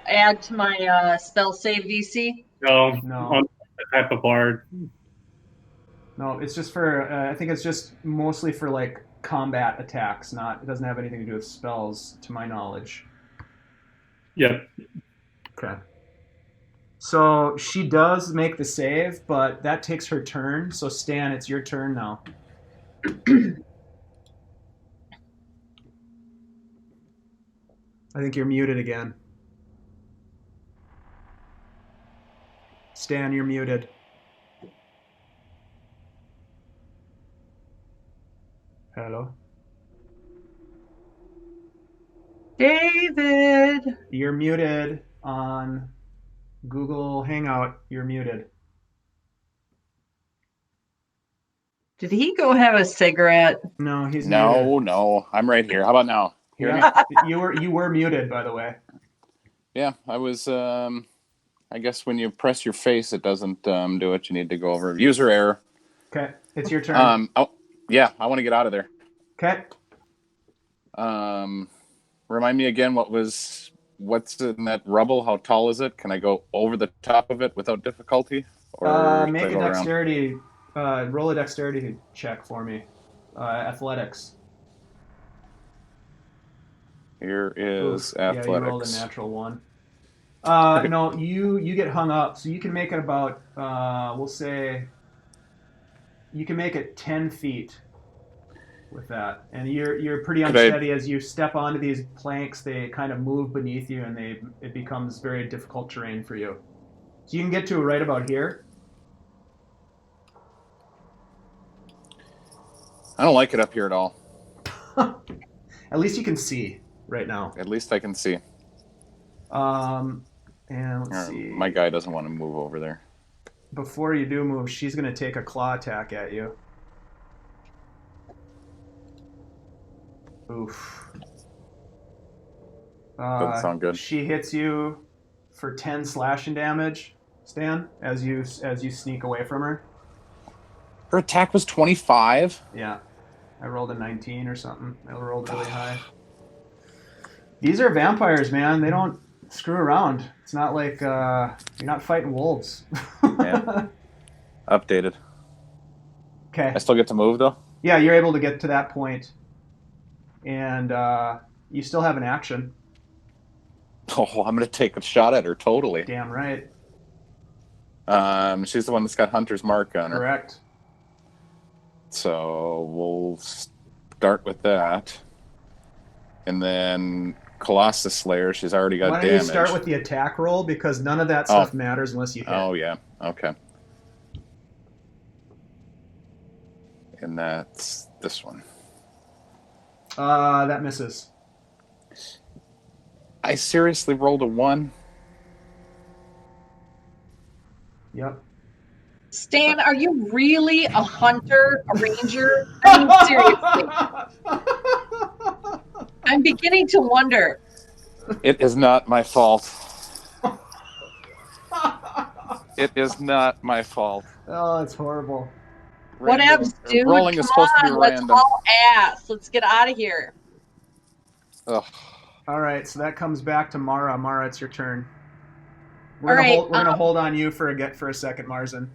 add to my spell save DC. No, No. on the type of bard. No, it's just for. I think it's just mostly for like combat attacks. Not. It doesn't have anything to do with spells, to my knowledge. Yep. Okay. So she does make the save, but that takes her turn. So Stan, it's your turn now. I think you're muted again. Stan, you're muted. Hello? David! You're muted on Google Hangout. You're muted. Did he go have a cigarette? No, he's muted. No, I'm right here. How about now? Hear me? Yeah, you were muted, by the way. Yeah, I was. I guess when you press your face, it doesn't do it. You need to go over user error. Okay, it's your turn. Yeah, I want to get out of there. Okay. Remind me again what's in that rubble? How tall is it? Can I go over the top of it without difficulty? Or Make should I a go around? dexterity. Roll a dexterity check for me. Athletics. Here is athletics. Yeah, you rolled a natural one. No, you get hung up, so you can make it about. We'll say. You can make it 10 feet with that, and you're pretty unsteady as you step onto these planks. They kind of move beneath you, and it becomes very difficult terrain for you. So you can get to right about here. I don't like it up here at all. At least you can see right now. At least I can see. And let's see. My guy doesn't want to move over there. Before you do move, she's going to take a claw attack at you. Oof. Doesn't sound good. She hits you for 10 slashing damage, Stan, as you sneak away from her. Her attack was 25. Yeah. I rolled a 19 or something. I rolled really high. These are vampires, man. They don't screw around. It's not like you're not fighting wolves. Yeah. Updated. Okay. I still get to move, though? Yeah, you're able to get to that point. And you still have an action. Oh, I'm going to take a shot at her, totally. Damn right. She's the one that's got Hunter's Mark on her. Correct. So we'll start with that. And then Colossus Slayer, she's already got damage. Why don't you start with the attack roll, because none of that stuff matters unless you hit. Oh, yeah. Okay. And that's this one. That misses. I seriously rolled a 1. Yep. Stan, are you really a hunter, a ranger? I mean, seriously. I'm beginning to wonder. It is not my fault. It is not my fault. Oh, it's horrible. Whatevs, dude. Rolling is supposed to be let's random. haul ass. Let's get out of here. Ugh. All right, so that comes back to Mara. Mara, it's your turn. All right, We're gonna hold on you for a second, Marzen.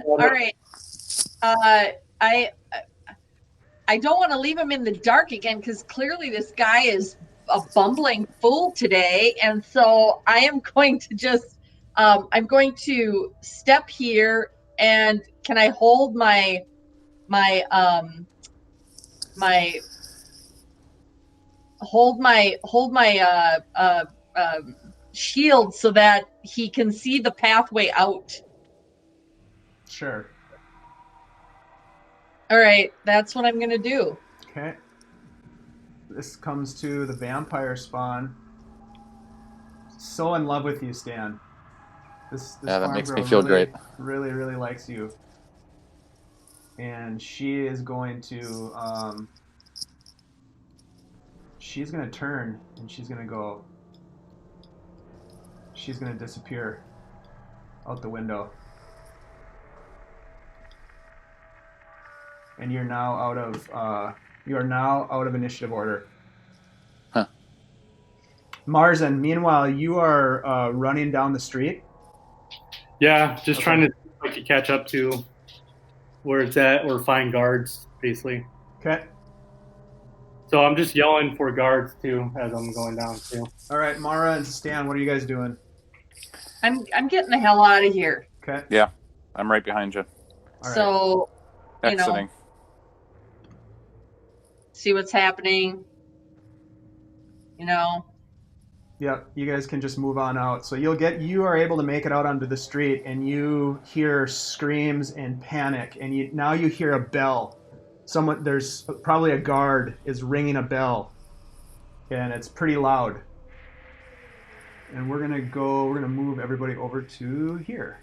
All right. I don't want to leave him in the dark again, because clearly this guy is a bumbling fool today, and so I am going to just I'm going to step here, and can I hold my shield so that he can see the pathway out? Sure. All right, that's what I'm going to do. Okay. This comes to the vampire spawn. so in love with you, Stan. This Yeah, that farm makes me girl feel really, great. really, really likes you. And she is going to she's gonna turn and she's gonna disappear out the window. And you are now out of initiative order. Huh. Marzen, meanwhile, you are running down the street. Yeah, just Okay. trying to catch up to where it's at or find guards, basically. Okay. So I'm just yelling for guards too as I'm going down too. All right, Mara and Stan, what are you guys doing? I'm getting the hell out of here. Okay. Yeah, I'm right behind you. All right. So, you know, Exiting. see what's happening. You know, Yep, you guys can just move on out. So you are able to make it out onto the street, and you hear screams and panic, and now you hear a bell. There's probably a guard is ringing a bell, and it's pretty loud. And we're gonna move everybody over to here.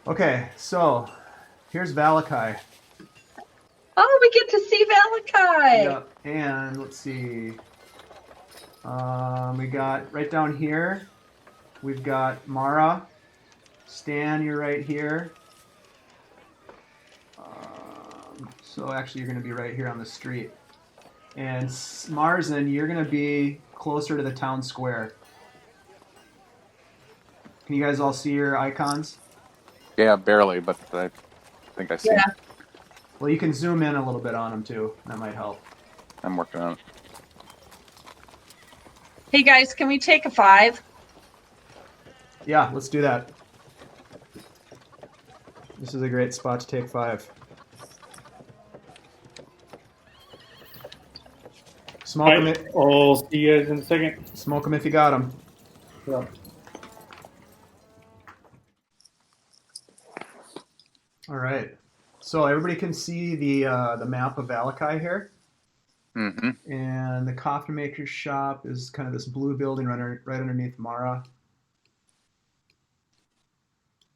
Okay, so here's Valakai. oh, we get to see Valakai. Yep. And let's see. We got right down here. We've got Mara. Stan, you're right here. So actually, you're going to be right here on the street. And Marzen, you're going to be closer to the town square. Can you guys all see your icons? Yeah, barely, but I think I see. Yeah. It. Well, you can zoom in a little bit on them too. That might help. I'm working on it. Hey guys, can we take a 5? Yeah, let's do that. This is a great spot to take 5. Smoke them. I'll see you guys in a second. Smoke them if you got them. Yeah. All right. So everybody can see the map of Valakai here. Mm-hmm. And the coffin maker's shop is kind of this blue building right underneath Mara.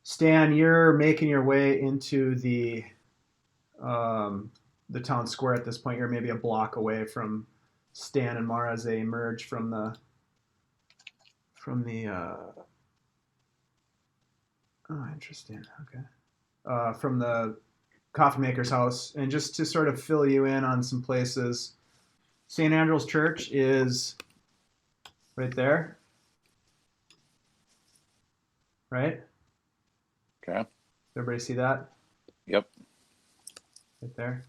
Stan, you're making your way into the town square at this point. You're maybe a block away from Stan and Mara as they emerge from the oh, interesting. Okay. From the coffin maker's house. And just to sort of fill you in on some places, St. Andrew's Church is right there. Right? Okay. Everybody see that? Yep. Right there.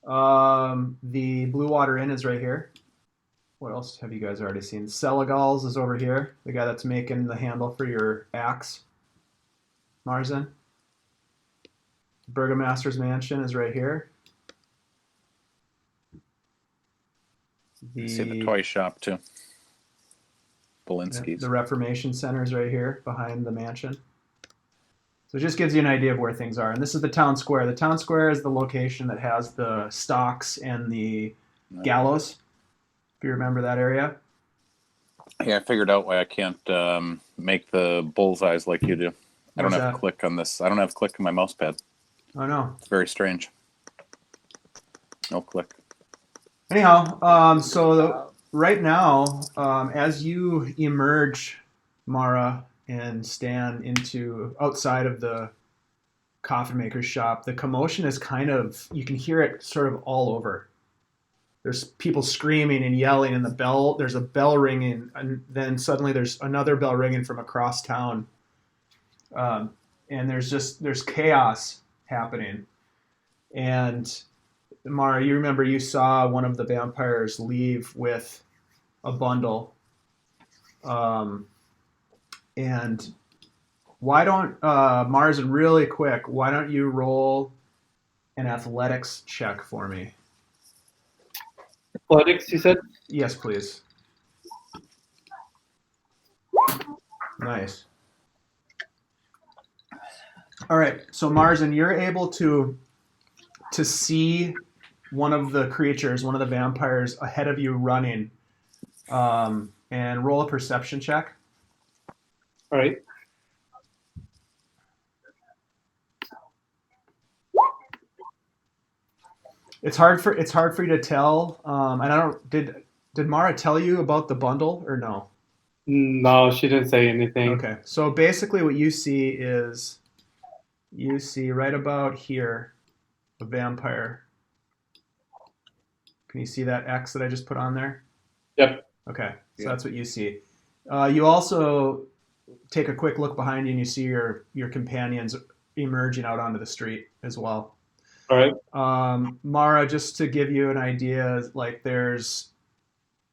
The Blue Water Inn is right here. What else have you guys already seen? Senegal's is over here. The guy that's making the handle for your axe. Marzen. Burgomaster's Mansion is right here. I see the toy shop too. Belinsky's. The Reformation Center is right here behind the mansion. So it just gives you an idea of where things are. And this is the town square. The town square is the location that has the stocks and the gallows. If you remember that area. Yeah, I figured out why I can't make the bullseyes like you do. I don't What's have that? click on this. I don't have click on my mouse pad. Oh no. It's very strange. No click. Anyhow, right now, as you emerge, Mara and Stan, into outside of the coffin maker's shop, the commotion is you can hear it sort of all over. There's people screaming and yelling, and there's a bell ringing, and then suddenly there's another bell ringing from across town. And there's chaos happening. And Mara, you remember you saw one of the vampires leave with a bundle. And why don't, Marzen, really quick, why don't you roll an athletics check for me? Athletics, you said? Yes, please. Nice. All right, so Marzen, you're able to see one of the creatures, one of the vampires ahead of you running, and roll a perception check. All right. It's hard for you to tell. And I don't did Mara tell you about the bundle or no? No, she didn't say anything. Okay, so basically what you see right about here a vampire. Can you see that X that I just put on there? Yep. Okay, so Yeah. that's what you see. You also take a quick look behind you and you see your companions emerging out onto the street as well. All right. Mara, just to give you an idea, like there's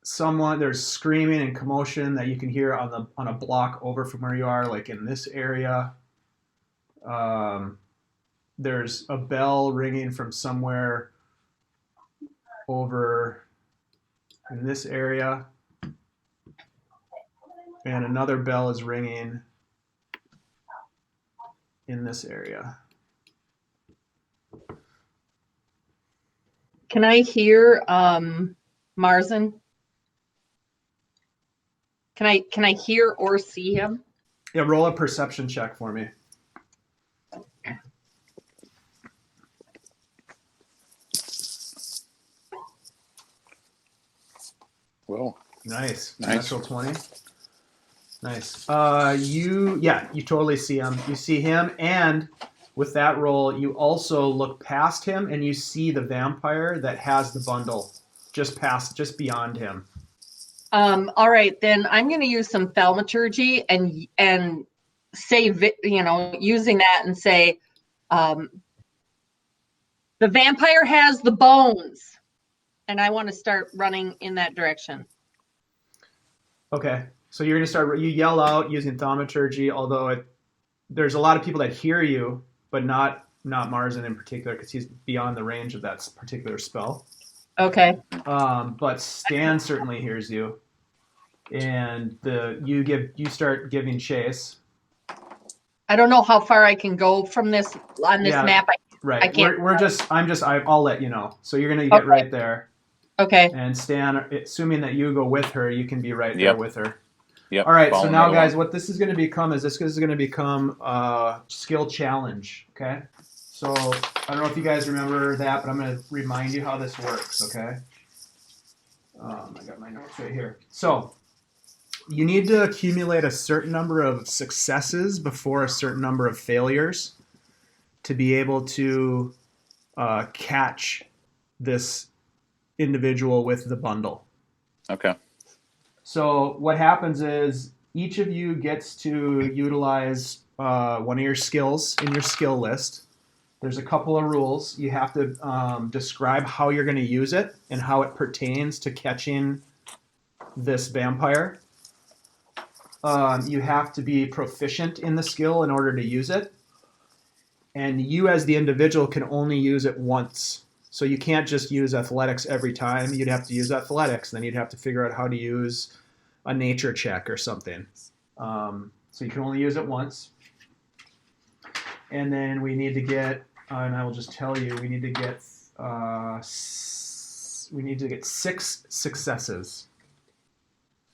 screaming and commotion that you can hear on a block over from where you are, like in this area. There's a bell ringing from somewhere over in this area, and another bell is ringing in this area. Can I hear Marzen? Can I hear or see him? Yeah, roll a perception check for me. Whoa. Nice. Nice. Natural 20. Nice. You totally see him. You see him, and with that roll, you also look past him and you see the vampire that has the bundle just beyond him. All right, then I'm going to use some thaumaturgy and say, using that and say, the vampire has the bones, and I want to start running in that direction. Okay, so you're going to you yell out using thaumaturgy, although there's a lot of people that hear you, but not Marzen in particular, because he's beyond the range of that particular spell. Okay. But Stan certainly hears you, and you start giving chase. I don't know how far I can go from this on this map. Right. I can't. I'll let you know. So you're gonna get right there. Okay. And Stan, assuming that you go with her, you can be right there with her. Yep. All right. So Following now, right guys, along. what this is going to become a skill challenge. Okay. So I don't know if you guys remember that, but I'm going to remind you how this works. Okay. I got my notes right here. So you need to accumulate a certain number of successes before a certain number of failures to be able to catch this individual with the bundle. Okay. So what happens is each of you gets to utilize one of your skills in your skill list. There's a couple of rules. You have to describe how you're going to use it and how it pertains to catching this vampire. You have to be proficient in the skill in order to use it. And you as the individual can only use it once. So you can't just use athletics every time. You'd have to use athletics. Then you'd have to figure out how to use a nature check or something. So you can only use it once. And then we need to get, and I will just tell you, we need to get 6 successes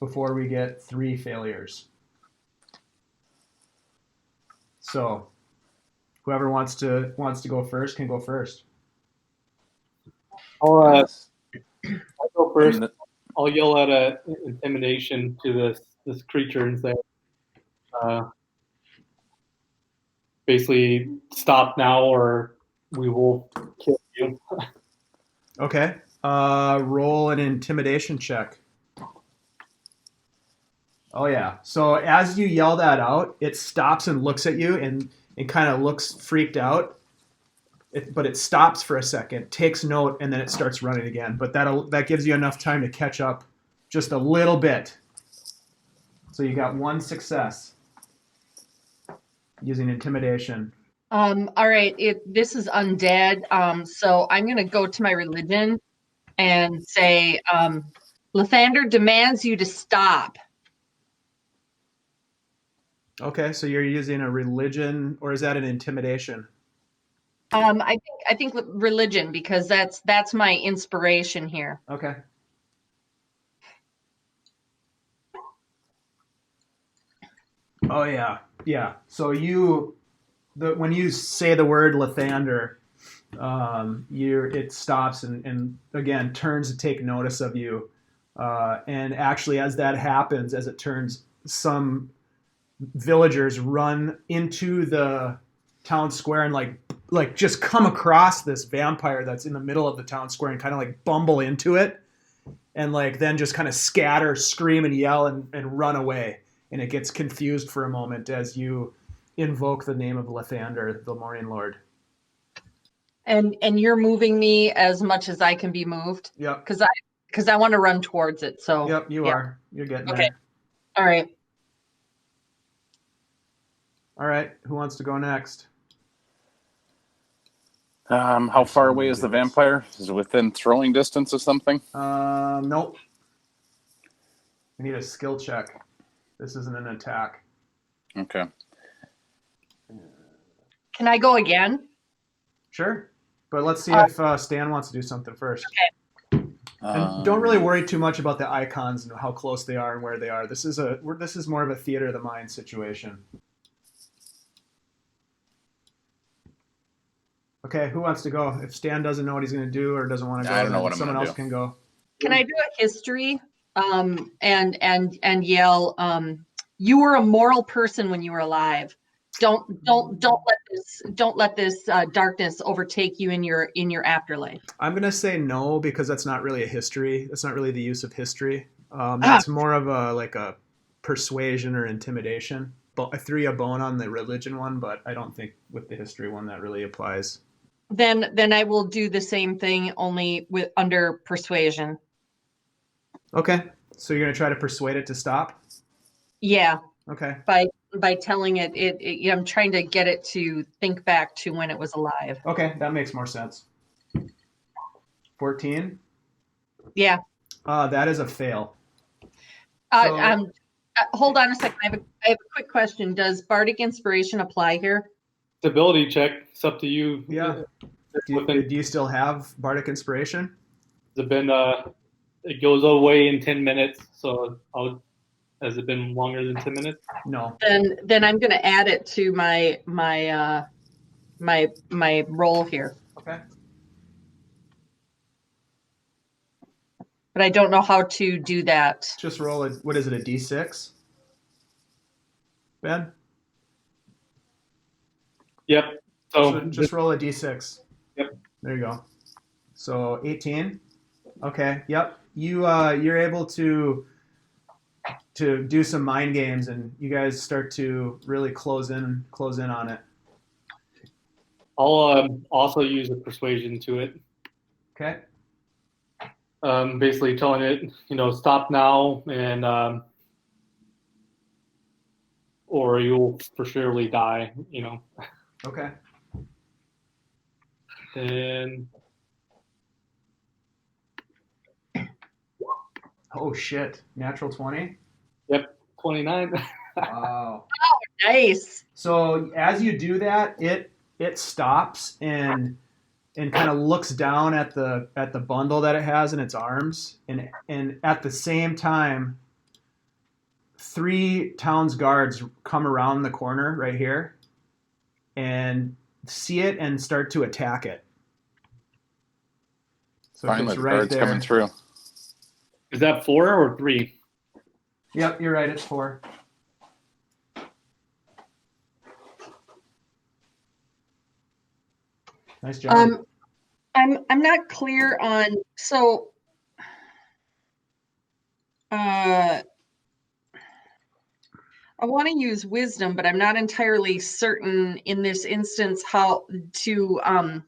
before we get 3 failures. So whoever wants to go first can go first. I'll go first. I'll yell out a intimidation to this creature and say, basically, stop now or we will kill you. Okay. Roll an intimidation check. Oh yeah. So as you yell that out, it stops and looks at you and kind of looks freaked out. But it stops for a second, takes note, and then it starts running again. But that gives you enough time to catch up just a little bit. So you got 1 success using intimidation. All right. This is undead. So I'm going to go to my religion and say, Lathander demands you to stop. Okay, so you're using a religion, or is that an intimidation? I think with religion, because that's my inspiration here. Okay. Oh yeah, yeah. So when you say the word Lathander, it stops and again turns to take notice of you. And actually, as that happens, as it turns, some villagers run into the town square and like just come across this vampire that's in the middle of the town square and kind of like bumble into it and like then just kind of scatter, scream and yell and run away. And it gets confused for a moment as you invoke the name of Lathander, the Moraine Lord. And you're moving me as much as I can be moved. Yep. Because I want to run towards it. So Yep, you are. You're getting okay. there. All right. All right. Who wants to go next? How far away is the vampire? Is it within throwing distance of something? Nope. We need a skill check. This isn't an attack. Okay. Can I go again? Sure. But let's see if Stan wants to do something first. Okay. And don't really worry too much about the icons and how close they are and where they are. This is more of a theater of the mind situation. Okay, who wants to go? If Stan doesn't know what he's going to do or doesn't want to go, I don't know what I'm someone gonna else do. can go. Can I do a history? And yell, you were a moral person when you were alive. Don't let this darkness overtake you in your afterlife. I'm going to say no because that's not really a history. That's not really the use of history. That's more of a persuasion or intimidation. But I threw you a bone on the religion one, but I don't think with the history one that really applies. Then I will do the same thing, only with under persuasion. Okay, so you're going to try to persuade it to stop? Yeah. Okay. By telling it, I'm trying to get it to think back to when it was alive. Okay, that makes more sense. 14? Yeah. That is a fail. Hold on a second. I have a quick question. Does Bardic Inspiration apply here? Ability check. It's up to you. Yeah. Do you still have Bardic Inspiration? It's been it goes away in 10 minutes. So has it been longer than 10 minutes? No. Then I'm going to add it to my roll here. Okay. But I don't know how to do that. Just roll a D6? Ben? Yep. So just roll a D6. Yep. There you go. So 18. Okay. Yep. You're able to do some mind games, and you guys start to really close in on it. I'll also use a persuasion to it. Okay. Basically telling it, stop now, and or you'll for surely die. Okay. And oh shit! Natural 20. Yep, 29. Wow. Oh, nice. So as you do that, it stops and kind of looks down at the bundle that it has in its arms, and at the same time, 3 town's guards come around the corner right here and see it and start to attack it. So Finally, it's the right guard's there. coming through. Is that 4 or 3? Yep, you're right. It's 4. Nice job. I'm not clear on I want to use wisdom, but I'm not entirely certain in this instance how to I'm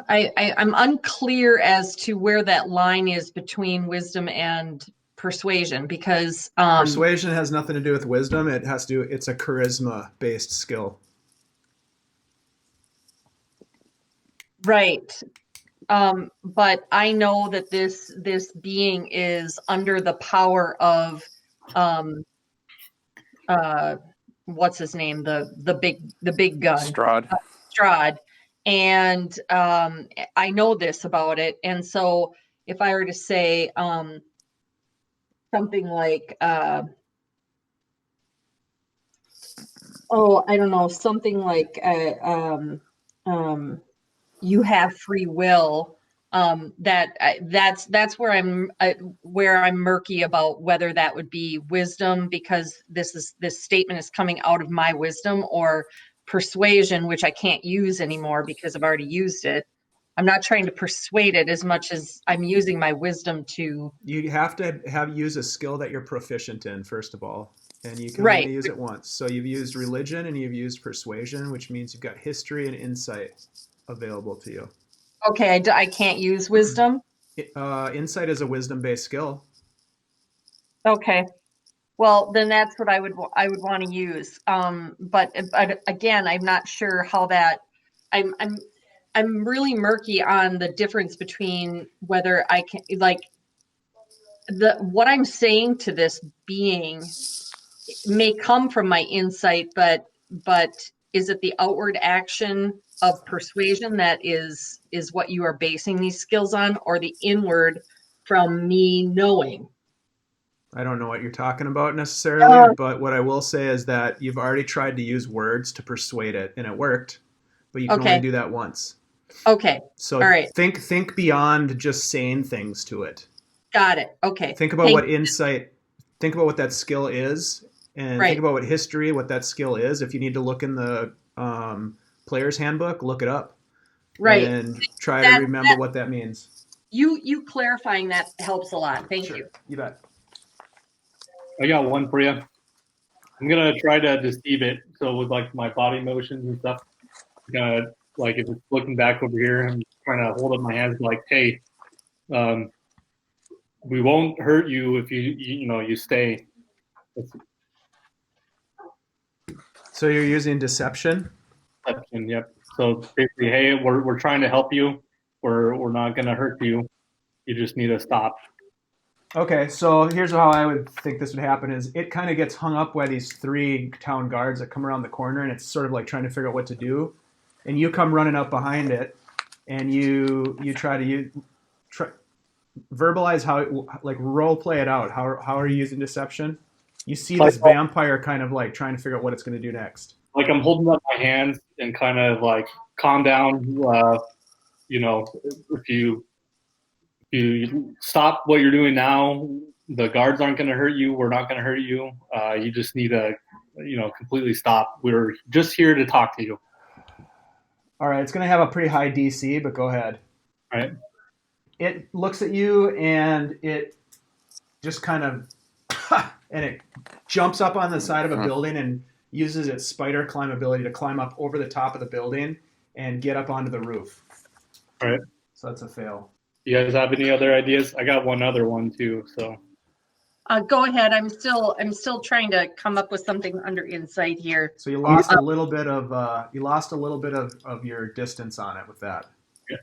unclear as to where that line is between wisdom and persuasion, because Persuasion has nothing to do with wisdom. It's a charisma based skill. Right. But I know that this being is under the power of what's his name? The big gun. Strahd. Strahd, and I know this about it. And so if I were to say something like, I don't know, something like you have free will. That's where I'm murky about whether that would be wisdom, because this statement is coming out of my wisdom, or persuasion, which I can't use anymore because I've already used it. I'm not trying to persuade it as much as I'm using my wisdom to. You have to use a skill that you're proficient in, first of all, and you can Right. only use it once. So you've used religion and you've used persuasion, which means you've got history and insight available to you. Okay, I can't use wisdom. Insight is a wisdom-based skill. Okay. Well, then that's what I would want to use. But again, I'm not sure how that. I'm really murky on the difference between whether I can, like, what I'm saying to this being may come from my insight, but is it the outward action of persuasion that is what you are basing these skills on, or the inward from me knowing? I don't know what you're talking about necessarily, but what I will say is that you've already tried to use words to persuade it, and it worked, but you can only do that once. Okay. So all right. Think beyond just saying things to it. Got it. Okay. Think about what insight. Think about what that skill is, and Right. think about what history, what that skill is. If you need to look in the player's handbook, look it up. Right. And try to remember what that means. You clarifying that helps a lot. Thank you. You bet. I got one for you. I'm gonna try to deceive it. So with like my body motions and stuff, like if it's looking back over here, I'm trying to hold up my hands like, hey, we won't hurt you if you stay. So you're using deception? Deception, yep. So basically, hey, we're trying to help you. We're not gonna hurt you. You just need to stop. Okay, so here's how I would think this would happen: is it kind of gets hung up by these 3 town guards that come around the corner, and it's sort of like trying to figure out what to do. And you come running up behind it, and you try to verbalize how, like, role play it out. How are you using deception? You see this vampire kind of like trying to figure out what it's going to do next. Like I'm holding up my hands and kind of like, calm down. If you stop what you're doing now, the guards aren't going to hurt you. We're not going to hurt you. You just need to, completely stop. We're just here to talk to you. All right, it's going to have a pretty high DC, but go ahead. All right. It looks at you and it just kind of, and it jumps up on the side of a building and uses its spider climb ability to climb up over the top of the building and get up onto the roof. All right. So that's a fail. You guys have any other ideas? I got one other one too. So. Go ahead. I'm still trying to come up with something under insight here. So you lost a little bit of your distance on it with that. Yeah.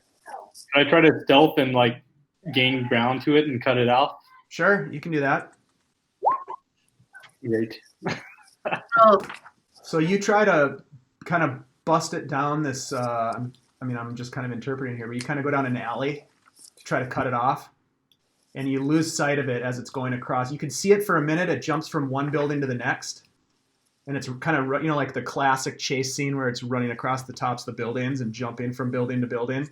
Can I try to stealth and like gain ground to it and cut it off? Sure, you can do that. Great. So you try to kind of bust it down this. I'm just kind of interpreting here, but you kind of go down an alley to try to cut it off. And you lose sight of it as it's going across. You can see it for a minute. It jumps from one building to the next. And it's kind of, like the classic chase scene where it's running across the tops of the buildings and jumping from building to building.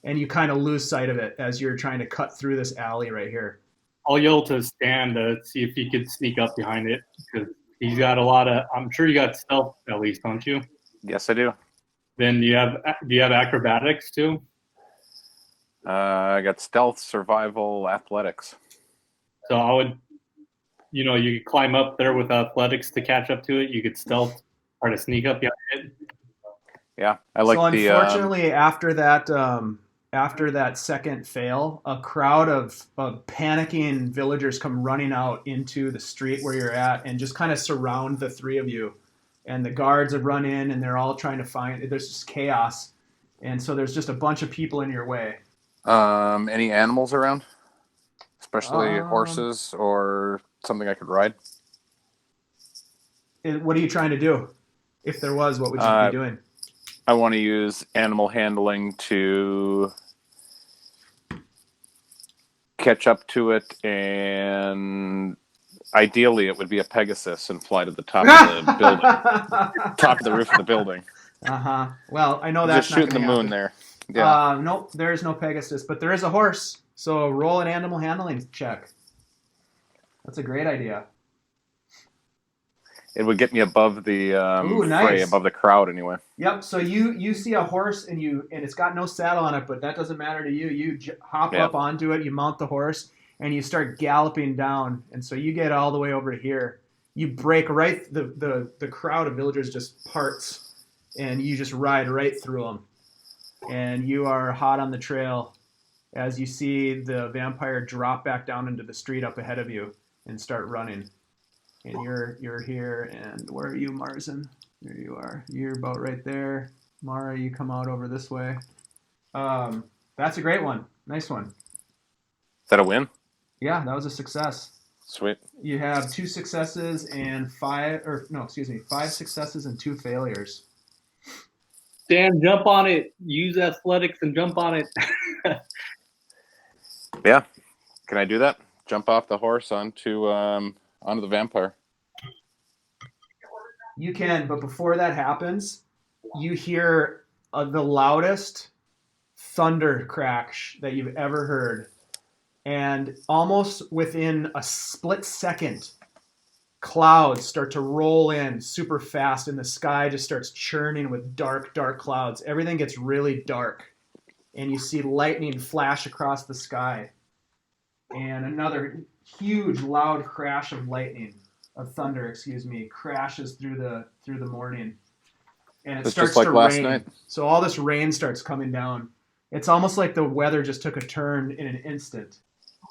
And you kind of lose sight of it as you're trying to cut through this alley right here. I'll yell to Stan to see if he could sneak up behind it, because he's got a lot of, I'm sure you got stealth at least, don't you? Yes, I do. Then do you have acrobatics too? I got stealth, survival, athletics. So I would, you could climb up there with athletics to catch up to it. You could stealth, try to sneak up behind it. Yeah, I like so the. So unfortunately, after that second fail, a crowd of panicking villagers come running out into the street where you're at and just kind of surround the 3 of you. And the guards have run in and they're all trying to find. There's just chaos, and so there's just a bunch of people in your way. Any animals around? Especially horses or something I could ride? What are you trying to do? If there was, what would you be doing? I want to use animal handling to catch up to it, and ideally it would be a Pegasus and fly to the top of the building, top of the roof of the building. Uh-huh. Well, I know that's Just not shooting the going to moon happen. there. Yeah. Nope, there is no Pegasus, but there is a horse. So roll an animal handling check. That's a great idea. It would get me above the Ooh, fray, nice. above the crowd anyway. Yep. So you see a horse and it's got no saddle on it, but that doesn't matter to you. You hop Yeah. up onto it, you mount the horse, and you start galloping down. And so you get all the way over here. You break right the crowd of villagers just parts, and you just ride right through them. And you are hot on the trail as you see the vampire drop back down into the street up ahead of you and start running. And you're here, and where are you, Marzen? There you are. You're about right there. Mara, you come out over this way. That's a great one. Nice one. Is that a win? Yeah, that was a success. Sweet. You have 2 successes and 5 successes and 2 failures. Dan, jump on it. Use athletics and jump on it. Yeah. Can I do that? Jump off the horse onto the vampire. You can, but before that happens, you hear the loudest thunder crash that you've ever heard. And almost within a split second, clouds start to roll in super fast, and the sky just starts churning with dark, dark clouds. Everything gets really dark, and you see lightning flash across the sky. And another huge, loud crash of thunder, crashes through the morning, and it It's starts just like to last rain. night. So all this rain starts coming down. It's almost like the weather just took a turn in an instant.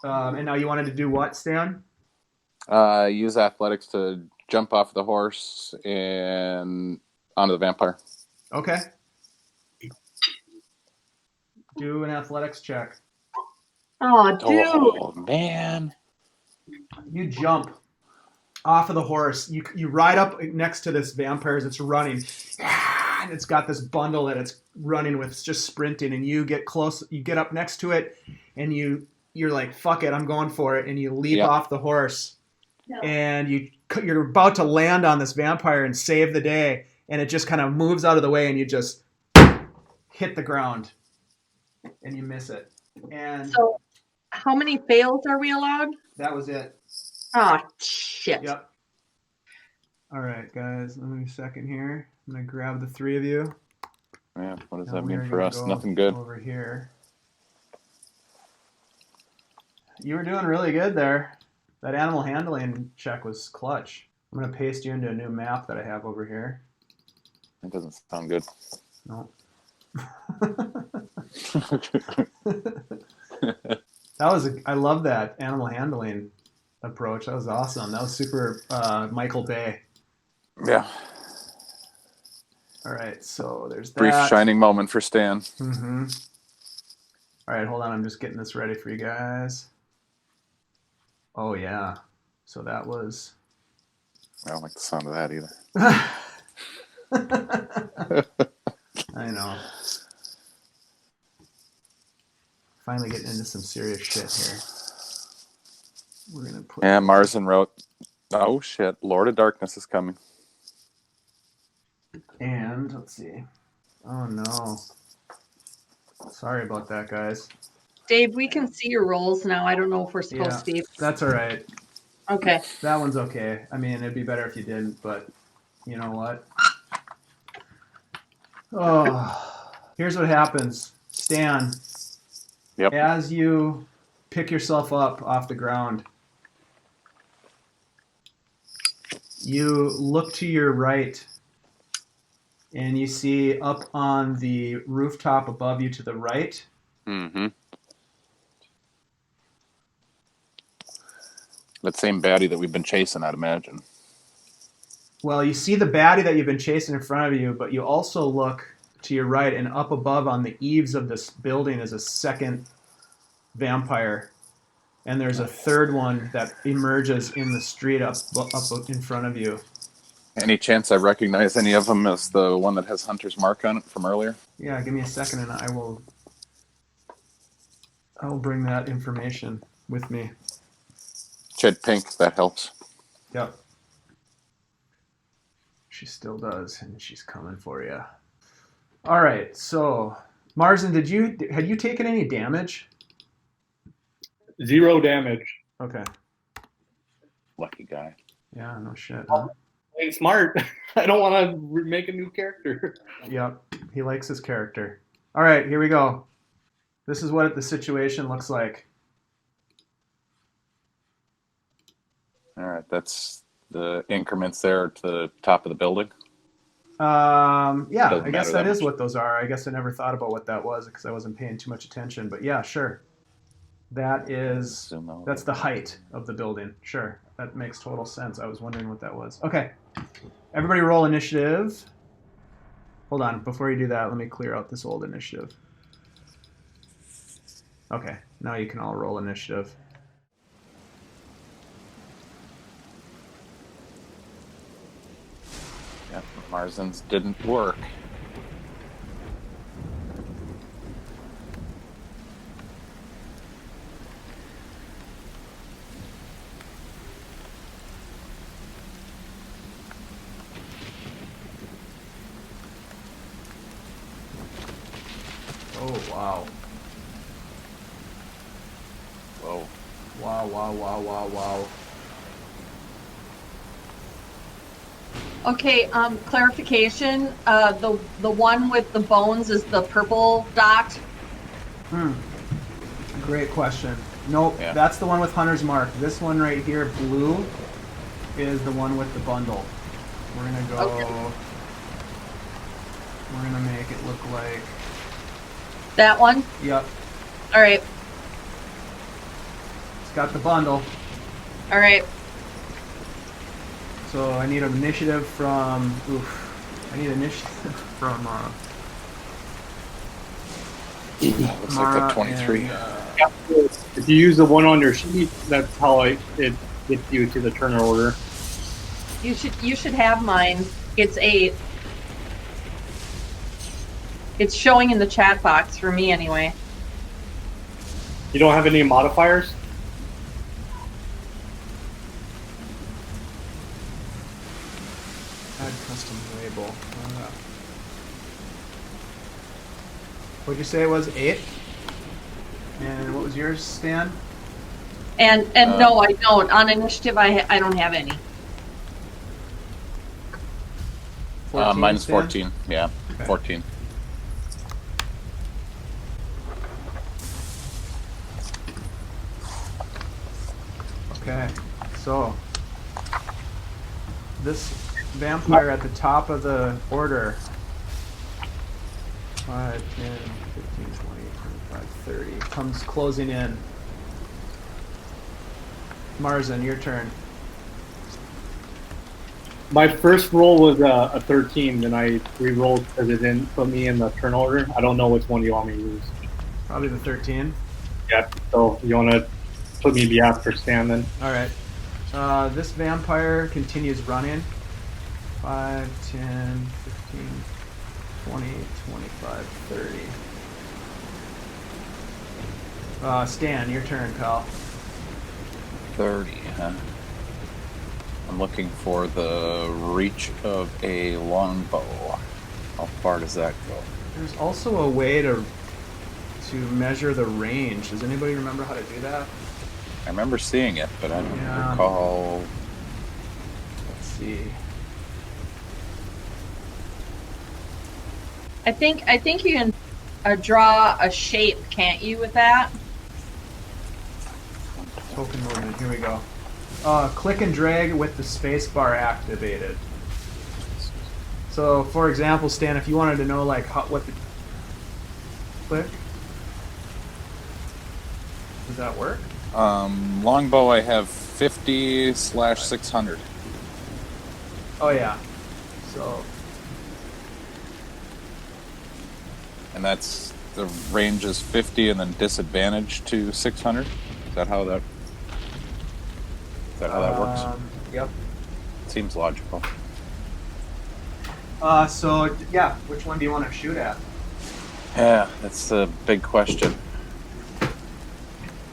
And now you wanted to do what, Stan? Use athletics to jump off the horse and onto the vampire. Okay. Do an athletics check. Oh, dude. Oh man! You jump off of the horse. You ride up next to this vampire as it's running, and it's got this bundle that it's running with. It's just sprinting, and you get close. You get up next to it, and you're like, "Fuck it, I'm going for it!" And you leap off the horse, and you're about to land on this vampire and save the day, and it just kind of moves out of the way, and you just hit the ground, and you miss it. And So, how many fails are we allowed? that was it. Oh, shit. Yep. All right, guys. Let me a second here. I'm gonna grab the 3 of you. Yeah, what does Now that we are mean for gonna us? go Nothing good. Over here. You were doing really good there. That animal handling check was clutch. I'm gonna paste you into a new map that I have over here. That doesn't sound good. No. I love that animal handling approach. That was awesome. That was super Michael Bay. Yeah. All right, so there's that. Brief shining moment for Stan. Mm-hmm. All right, hold on. I'm just getting this ready for you guys. Oh, yeah. So that was... I don't like the sound of that either. I know. Finally getting into some serious shit here. We're going to put... Yeah, Marzen wrote, oh shit, Lord of Darkness is coming. And, let's see. Oh, no. Sorry about that, guys. Dave, we can see your rolls now. I don't know if we're supposed to. That's all right. Okay. That one's okay. I mean, it'd be better if you didn't, but you know what? Oh, here's what happens. Stan, Yep. as you pick yourself up off the ground, you look to your right and you see up on the rooftop above you to the right. Mm-hmm. That same baddie that we've been chasing, I'd imagine. Well, you see the baddie that you've been chasing in front of you, but you also look to your right, and up above on the eaves of this building is a second vampire. And there's a third one that emerges in the street up in front of you. Any chance I recognize any of them as the one that has Hunter's mark on it from earlier? Yeah, give me a second and I will bring that information with me. Shed pink, that helps. Yep. She still does, and she's coming for you. All right, so Marzen, had you taken any damage? 0 damage. Okay. Lucky guy. Yeah, no shit. Huh? Playing smart. I don't want to make a new character. Yep, he likes his character. All right, here we go. This is what the situation looks like. All right, that's the increments there to the top of the building. Yeah, Doesn't I guess matter that that is much. what those are. I guess I never thought about what that was because I wasn't paying too much attention. But yeah, sure. That's the height of the building. Sure, that makes total sense. I was wondering what that was. Okay, everybody roll initiative. Hold on, before you do that, let me clear out this old initiative. Okay, now you can all roll initiative. Yep, Marzen's didn't work. Oh, wow. Whoa. Wow, wow, wow, wow, wow. Okay, clarification. The one with the bones is the purple dot. Great question. Nope, Yeah. that's the one with Hunter's mark. This one right here, blue, is the one with the bundle. We're gonna go. Okay. We're gonna make it look like. That one? Yep, All right. it's got the bundle. All right. So I need an initiative from. I need initiative from. Looks Mara like a 23. and, If you use the one on your sheet, that's how it gets you to the turner order. You should have mine. It's 8. It's showing in the chat box for me anyway. You don't have any modifiers? Add custom label. What'd you say it was? 8? And what was yours, Stan? And no, I don't. On initiative, I don't have any. 14, Mine's Stan? 14. Yeah, Okay. 14. Okay, so this vampire at the top of the order 5, 10, 15, 20, 25, 30 comes closing in. Marzen, your turn. My first roll was a 13, then I re-rolled because it didn't put me in the turn order. I don't know which one you want me to use. Probably the 13. Yeah, so you want to put me after Stan then? All right. This vampire continues running. 5, 10, 15, 20, 25, 30. Stan, your turn, pal. 30, huh? I'm looking for the reach of a longbow. How far does that go? There's also a way to measure the range. Does anybody remember how to do that? I remember seeing it, but I don't Yeah. recall. Let's see. I think you can draw a shape, can't you, with that? Token movement. Here we go. Click and drag with the space bar activated. So, for example, Stan, if you wanted to know like what the click, does that work? Longbow, I have 50/600. Oh yeah. So And that's the range is 50 and then disadvantage to 600. Is that how that works? Yep. Seems logical. So yeah, which one do you want to shoot at? Yeah, that's a big question.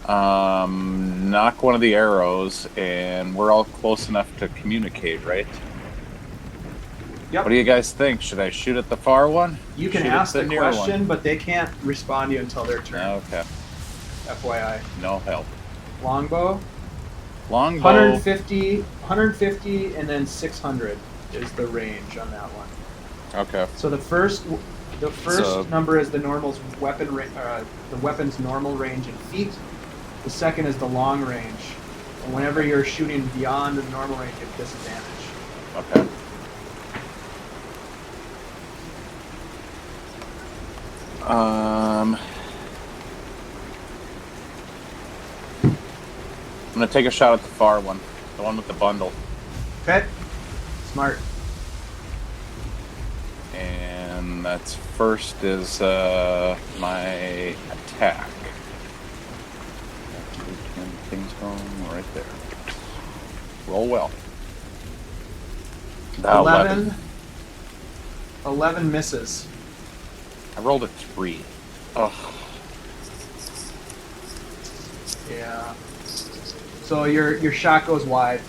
Knock one of the arrows, and we're all close enough to communicate, right? Yep. What do you guys think? Should I shoot at the far one? You can Shoot at ask the near question, one? but they can't respond to you until their turn. Okay, FYI. no help. Longbow. Longbow. 150, and then 600 is the range on that one. Okay. So the first So- number is the normal's weapon, the weapon's normal range in feet. The second is the long range. And whenever you're shooting beyond the normal range, you have disadvantage. Okay. I'm gonna take a shot at the far one, the one with the bundle, Okay. Smart. and that's first is my attack. 10 things going right there. Roll well. 11. 11 misses. I rolled a 3. Ugh. Yeah. So your shot goes wide.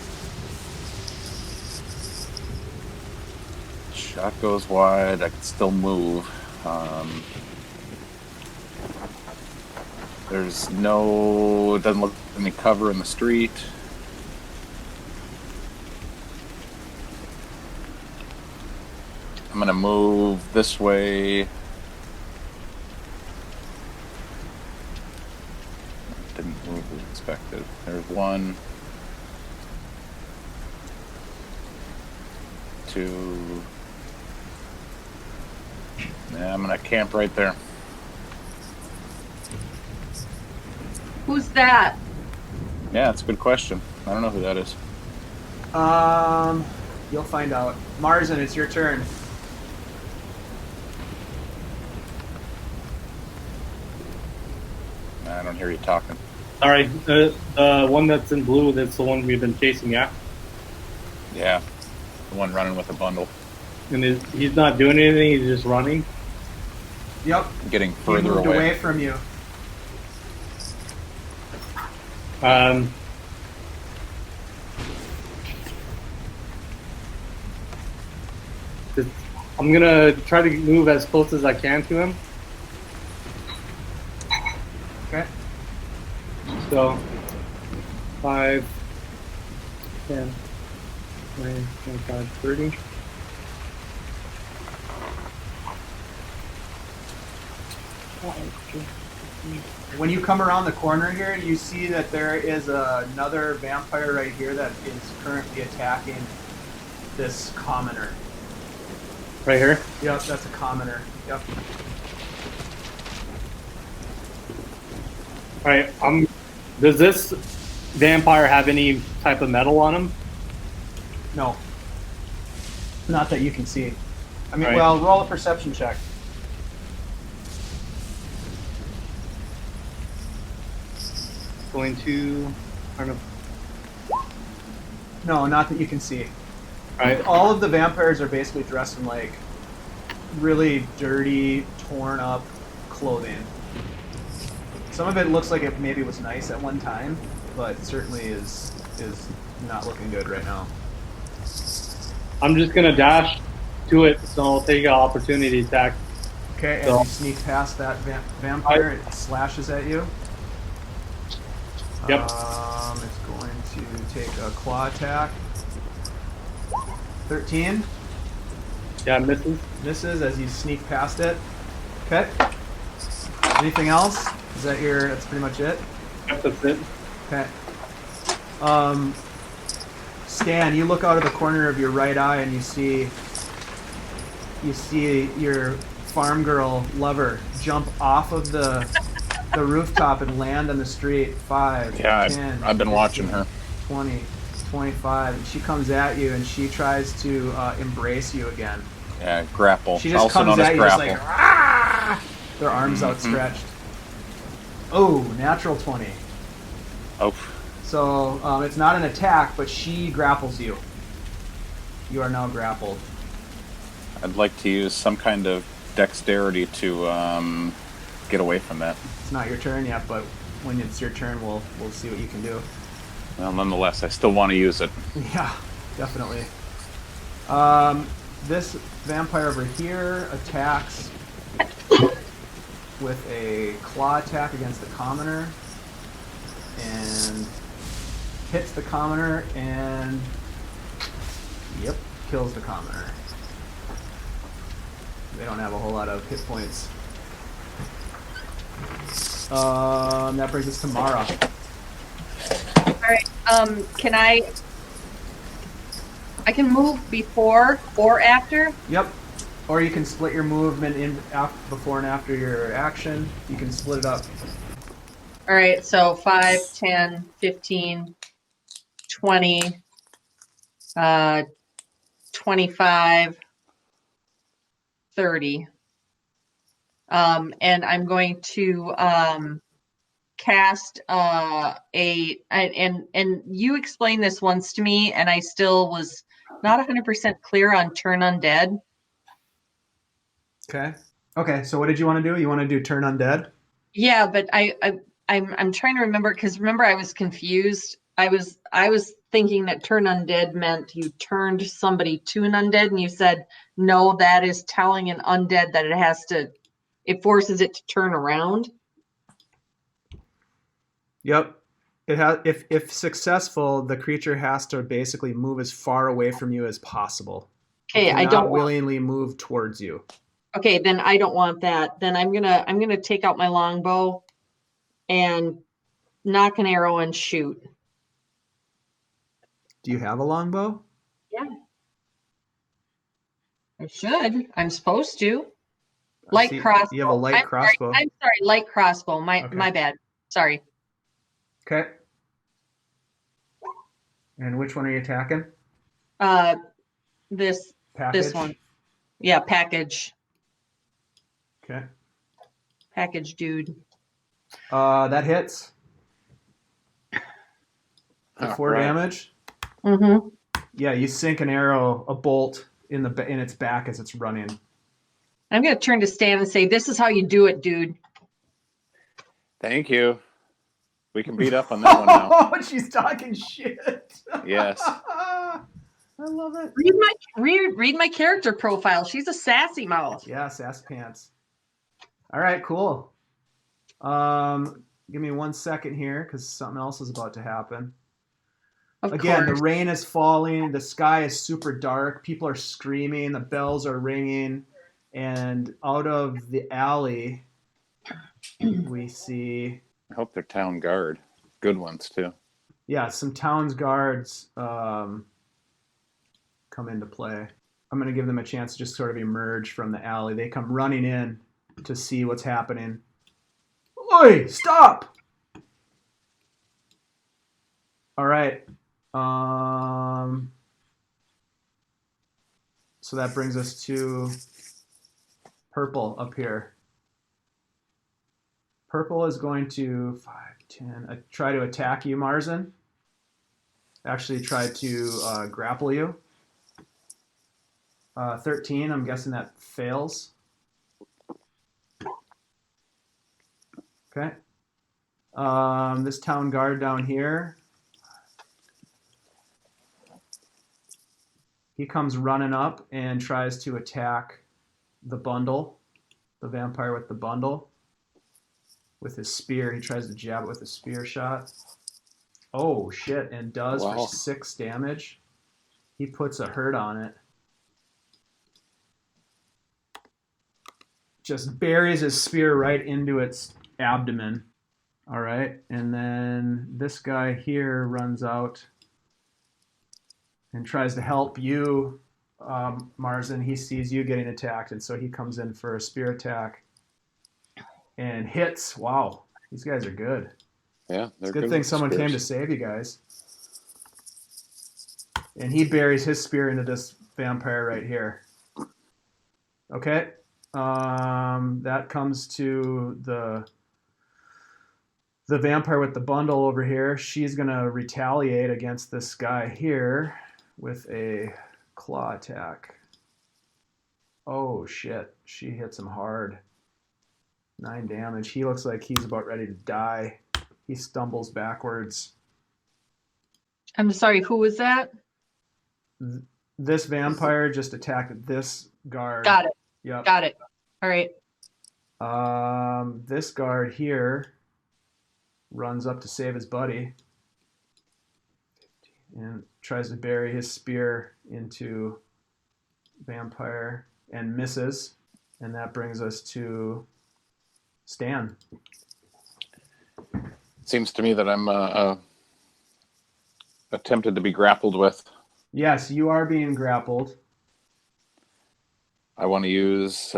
Shot goes wide. I can still move. There's no. It doesn't look like any cover in the street. I'm gonna move this way. Didn't move as expected. There's 1, 2. Yeah, I'm gonna camp right there. Who's that? Yeah, that's a good question. I don't know who that is. You'll find out. Marzen, it's your turn. I don't hear you talking. All right, the one that's in blue, that's the one we've been chasing, yeah? Yeah, the one running with a bundle. And he's not doing anything, he's just running. Yep. Getting He further moved away. away from you. I'm gonna try to move as close as I can to him. Okay. So, 5, 10, 20, 25, 30. When you come around the corner here, you see that there is another vampire right here that is currently attacking this commoner. Right here? Yep, that's a commoner. Yep. Alright, does this vampire have any type of metal on him? No. Not that you can see. I mean, Right. well, roll a perception check. Going to, I don't know. No, not that you can see. Alright, All of the vampires are basically dressed in like really dirty, torn up clothing. Some of it looks like it maybe was nice at one time, but certainly is not looking good right now. I'm just gonna dash to it, so I'll take an opportunity attack. Okay, as So- you sneak past that vampire, it slashes at you. Yep. It's going to take a claw attack. 13 Yeah, misses. misses as you sneak past it. Okay. Anything else? Is that that's pretty much it? Yep, that's it. Okay. Stan, you look out of the corner of your right eye and you see your farm girl lover jump off of the rooftop and land on the street. 5, Yeah, 10, I've been watching her. 20, 25. And she comes at you and she tries to embrace you again. Yeah, grapple. She just Also comes known as at you just grapple. like, "Rah!" Their arms outstretched. Oh, natural 20. Oh, So it's not an attack, but she grapples you. You are now grappled. I'd like to use some kind of dexterity to get away from that. It's not your turn yet, but when it's your turn, we'll see what you can do. Well, nonetheless, I still want to use it. Yeah, definitely. This vampire over here attacks with a claw attack against the commoner and hits the commoner and yep, kills the commoner. They don't have a whole lot of hit points. That brings us to Mara. All right. Can I can move before or after? Yep. Or you can split your movement in before and after your action. You can split it up. All right. So 5, 10, 15, 20, 25, 30. And I'm going to cast and you explained this once to me, and I still was not 100% clear on turn undead. Okay, so what did you want to do? You want to do turn undead? Yeah, but I'm trying to remember, because remember I was confused. I was thinking that turn undead meant you turned somebody to an undead, and you said no, that is telling an undead that it forces it to turn around. Yep. It has if successful, the creature has to basically move as far away from you as possible. Okay, I don't willingly move towards you. Okay, then I don't want that. Then I'm gonna take out my longbow and knock an arrow and shoot. Do you have a longbow? Yeah. I should. I'm supposed to. Light crossbow. You have a light crossbow. I'm sorry, light crossbow. My bad. Sorry. Okay. And which one are you attacking? This Package? this one. Yeah, package. Okay. Package dude. That hits. For 4 damage. Mm-hmm. Yeah, you sink an arrow, a bolt in its back as it's running. I'm gonna turn to Stan and say, "This is how you do it, dude." Thank you. We can beat up on that one now. Oh, she's talking shit. Yes. I love it. Read my character profile. She's a sassy mouth. Yeah, sass pants. All right, cool. Give me 1 second here because something else is about to happen. Again, the rain is falling. The sky is super dark. People are screaming. The bells are ringing. And out of the alley, we see... I hope they're town guard. Good ones, too. Yeah, some town's guards come into play. I'm going to give them a chance to just sort of emerge from the alley. They come running in to see what's happening. Oi, stop! All right. So that brings us to purple up here. Purple is going to 5, 10, try to attack you, Marzen. Actually try to grapple you. 13, I'm guessing that fails. Okay. This town guard down here, he comes running up and tries to attack the bundle, the vampire with the bundle. With his spear, he tries to jab it with a spear shot. Oh, shit, and does for 6 damage. He puts a hurt on it. Just buries his spear right into its abdomen. All right, and then this guy here runs out and tries to help you, Marzen. He sees you getting attacked, and so he comes in for a spear attack and hits. Wow, these guys are good. Yeah, they're good thing someone came to save you guys. And he buries his spear into this vampire right here. Okay, that comes to the vampire with the bundle over here. She's gonna retaliate against this guy here with a claw attack. Oh shit! She hits him hard. 9 damage. He looks like he's about ready to die. He stumbles backwards. I'm sorry, who was that? This vampire just attacked this guard. Got it. Yep. Got it. All right. This guard here runs up to save his buddy and tries to bury his spear into vampire and misses, and that brings us to Stan. Seems to me that I'm attempted to be grappled with. Yes, you are being grappled. I want to use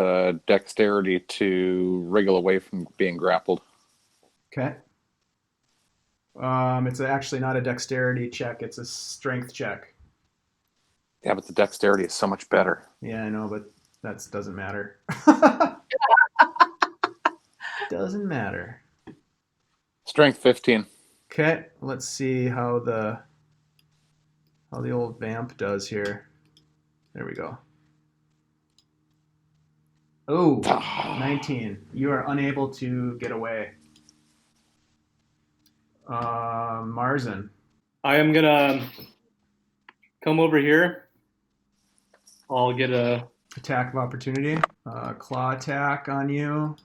dexterity to wriggle away from being grappled. Okay. It's actually not a dexterity check, it's a strength check. Yeah, but the dexterity is so much better. Yeah, I know, but that doesn't matter. Doesn't matter. Strength 15. Okay, let's see how the old vamp does here. There we go. Oh, 19. You are unable to get away. Marzen. I am gonna come over here. I'll get a Attack of opportunity. Claw attack on you.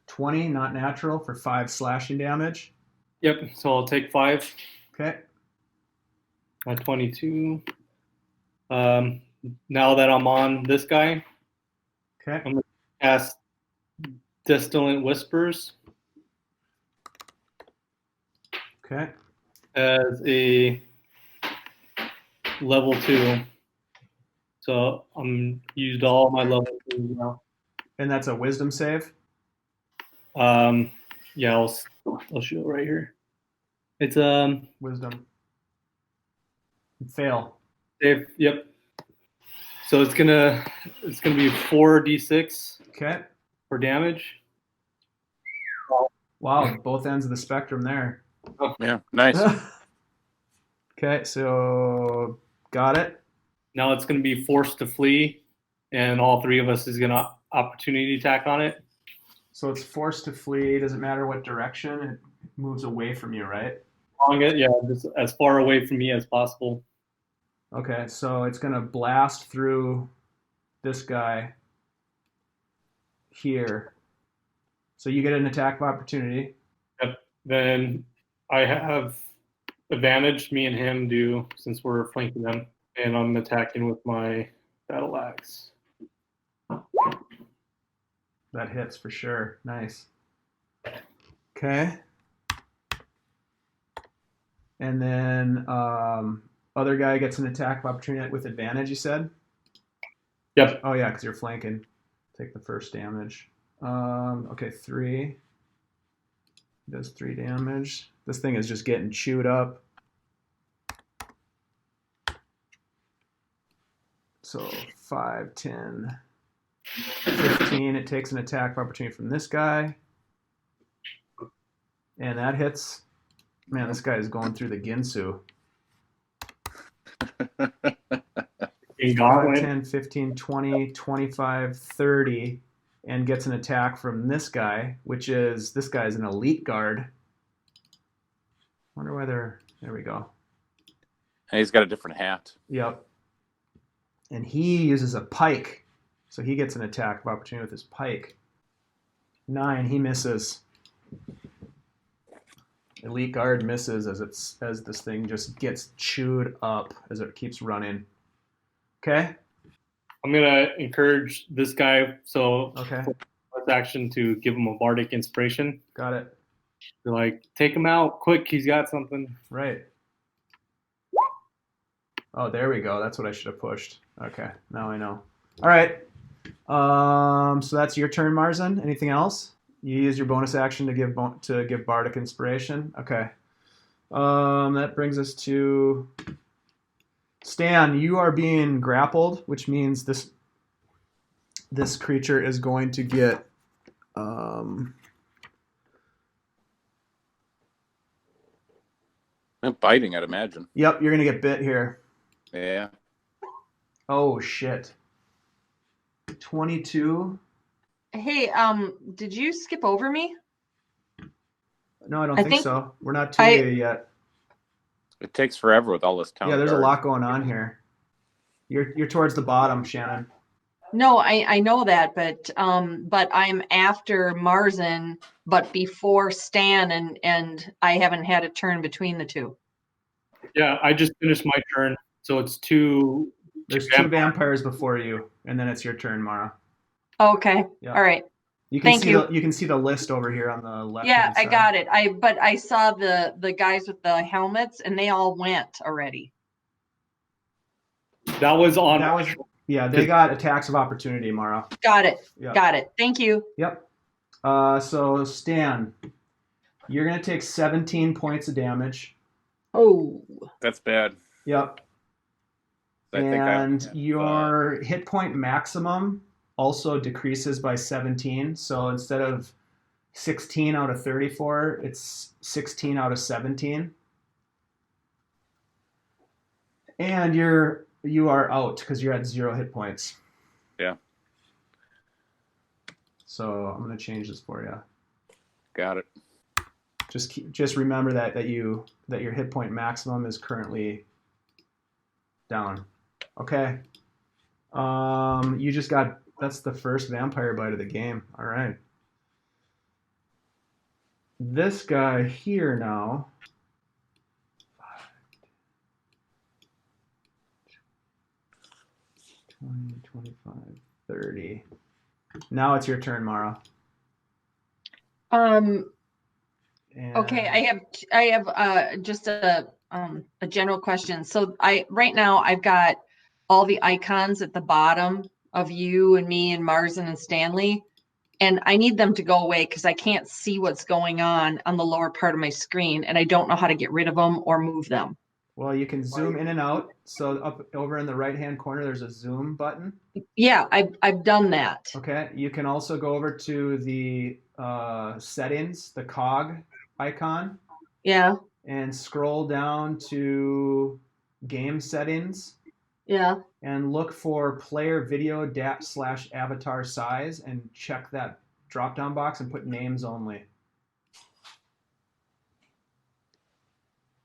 20, not natural, for 5 slashing damage. Yep. So I'll take 5 Okay. at 22. Now that I'm on this guy, Okay. I'm gonna cast Distillant Whispers Okay. as a level 2. So I'm used all my level 2 now. And that's a wisdom save. Yeah, I'll show it right here. It's Wisdom. Fail. save. Yep. So it's gonna be 4d6 Okay. for damage. Wow, both ends of the spectrum there. Yeah, nice. Okay, so got it. Now it's gonna be forced to flee, and all 3 of us is gonna opportunity attack on it. So it's forced to flee. Doesn't matter what direction. It moves away from you, right? Yeah, just as far away from me as possible. Okay, so it's going to blast through this guy here. So you get an attack of opportunity. Yep. Then I have advantage, me and him do, since we're flanking them, and I'm attacking with my battle axe. That hits for sure. Nice. Okay. And then other guy gets an attack of opportunity with advantage, you said? Yep. Oh, yeah, because you're flanking. Take the first damage. Okay, 3. Does 3 damage. This thing is just getting chewed up. So 5, 10, 15. It takes an attack of opportunity from this guy. And that hits. Man, this guy is going through the Ginsu. 5, 10, 15, 20, 25, 30. And gets an attack from this guy, which is, this guy's an elite guard. Wonder why they're, there we go. And he's got a different hat. Yep. And he uses a pike. So he gets an attack of opportunity with his pike. 9, he misses. Elite guard misses as this thing just gets chewed up as it keeps running. Okay? I'm gonna encourage this guy, so Okay. let's action to give him a bardic inspiration. Got it. Be like, take him out quick, he's got something. Right. Oh, there we go. That's what I should have pushed. Okay, now I know. All right. So that's your turn, Marzen. Anything else? You use your bonus action to give bardic inspiration. Okay. That brings us to Stan. You are being grappled, which means this creature is going to get Biting, I'd imagine. Yep, you're gonna get bit here. Yeah. Oh shit. 22. Hey, did you skip over me? No, I don't I think think so. We're not to I- you yet. It takes forever with all this town. Yeah, there's a guards. lot going on here. You're towards the bottom, Shannon. No, I know that, but I'm after Marzen, but before Stan, and I haven't had a turn between the two. Yeah, I just finished my turn, so it's two. There's two vampires before you, and then it's your turn, Mara. Okay. Yeah. All right. You can Thank see you. you can see the list over here on the left. Yeah, I got it. But I saw the guys with the helmets, and they all went already. That was on. That was they got attacks of opportunity, Mara. Got it. Yep. Got it. Thank you. Yep. So Stan, you're gonna take 17 points of damage. Oh. That's bad. Yep. And your hit point maximum also decreases by 17. So instead of 16 out of 34, it's 16 out of 17. And you are out because you're at 0 hit points. Yeah. So I'm gonna change this for you. Got it. Just remember that your hit point maximum is currently down. Okay. You just got, that's the first vampire bite of the game. All right. This guy here now. 20, 25, 30. Now it's your turn, Mara. And Okay, I have just a general question. So right now I've got all the icons at the bottom of you and me and Marzen and Stanley, and I need them to go away because I can't see what's going on the lower part of my screen, and I don't know how to get rid of them or move them. Well, you can zoom in and out. So up over in the right-hand corner, there's a zoom button. Yeah, I've done that. Okay. You can also go over to the settings, the cog icon. Yeah. And scroll down to game settings. Yeah. And look for player video /avatar size and check that drop-down box and put names only.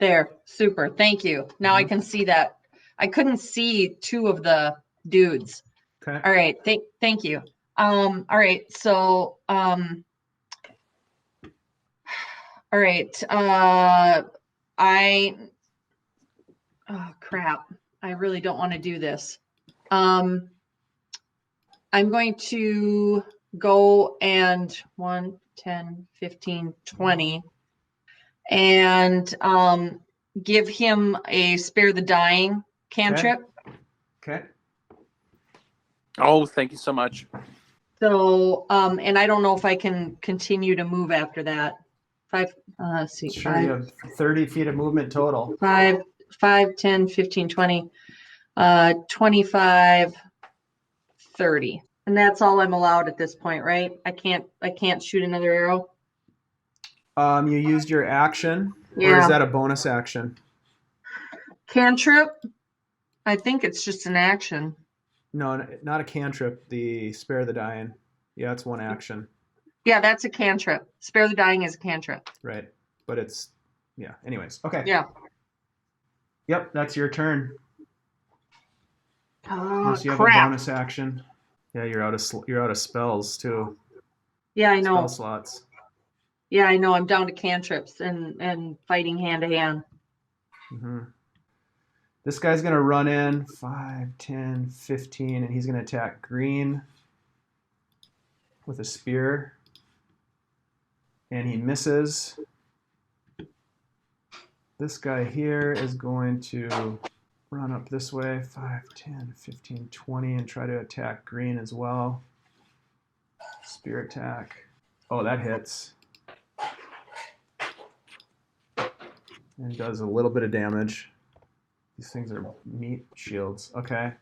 There, super. Thank you. Now I can see that. I couldn't see two of the dudes. Okay. All right. Thank you. All right. So, all right. Oh crap. I really don't want to do this. I'm going to go and 1, 10, 15, 20 and give him a spare the dying cantrip. Okay. Oh, thank you so much. So, and I don't know if I can continue to move after that. Let's see. Sure, you have 30 feet of movement total. 5, 10, 15, 20, 25, 30. And that's all I'm allowed at this point, right? I can't shoot another arrow. You used your action, Yeah. or is that a bonus action? Cantrip? I think it's just an action. No, not a cantrip. The spare the dying. Yeah, it's one action. Yeah, that's a cantrip. Spare the dying is a cantrip. Right. But it's, yeah. Anyways. Okay. Yeah. Yep, that's your turn. Unless you have crap. a bonus action. Yeah, you're out of spells too. Yeah, I know. Spell slots. Yeah, I know. I'm down to cantrips and fighting hand to hand. Mm-hmm. This guy's going to run in 5, 10, 15, and he's going to attack green with a spear. And he misses. This guy here is going to run up this way, 5, 10, 15, 20, and try to attack green as well. Spear attack. Oh, that hits. And does a little bit of damage. These things are meat shields. Okay.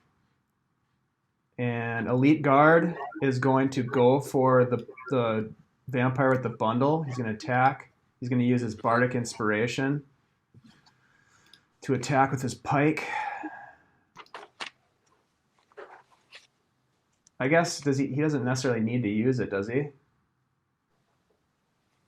And Elite Guard is going to go for the vampire with the bundle. He's going to attack. He's going to use his Bardic Inspiration to attack with his pike. I guess he doesn't necessarily need to use it, does he?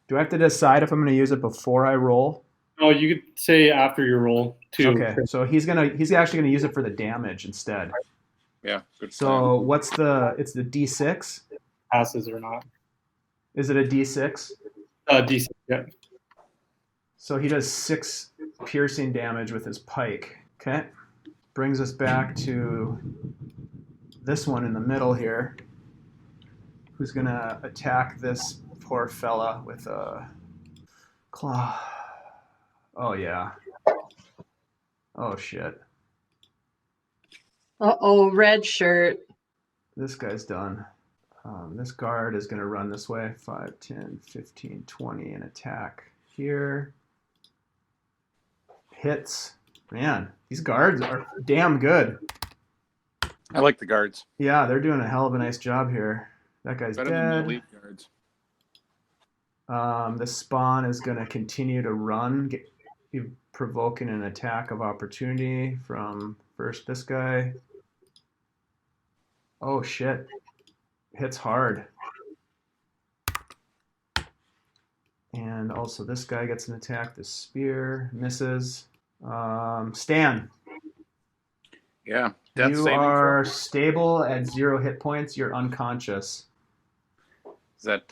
Do I have to decide if I'm going to use it before I roll? No, you could say after your roll too. Okay, so he's actually gonna use it for the damage instead. Yeah, good plan. So what's it's the D6? Passes or not. Is it a D6? DC. Yeah. So he does 6 piercing damage with his pike. Okay, brings us back to this one in the middle here, who's gonna attack this poor fella with a claw. Oh yeah. Oh shit. Uh-oh, red shirt. This guy's done. This guard is going to run this way. 5, 10, 15, 20 and attack here. Hits. Man, these guards are damn good. I like the guards. Yeah, they're doing a hell of a nice job here. That guy's Better than the dead. elite guards. The spawn is going to continue to run, provoking an attack of opportunity from first this guy. Oh shit. Hits hard. And also this guy gets an attack. The spear misses. Stan. Yeah. Death You saving are throw. stable at 0 hit points. You're unconscious. Is that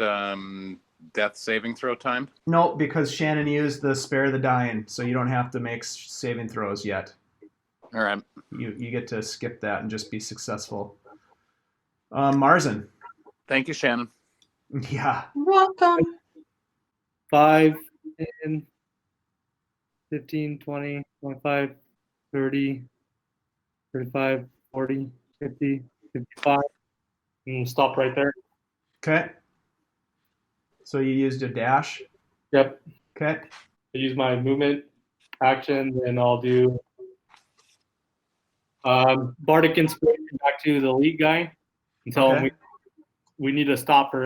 death saving throw time? Nope, because Shannon used the spare the dying, so you don't have to make saving throws yet. All right. You get to skip that and just be successful. Marzen. Thank you, Shannon. Yeah. Welcome. 5, 10, 15, 20, 25, 30, 35, 40, 50, 55. And stop right there. Okay. So you used a dash. Yep. Okay. I use my movement action, then I'll do Bardic Inspiration back to the lead guy and tell him we need to stop her.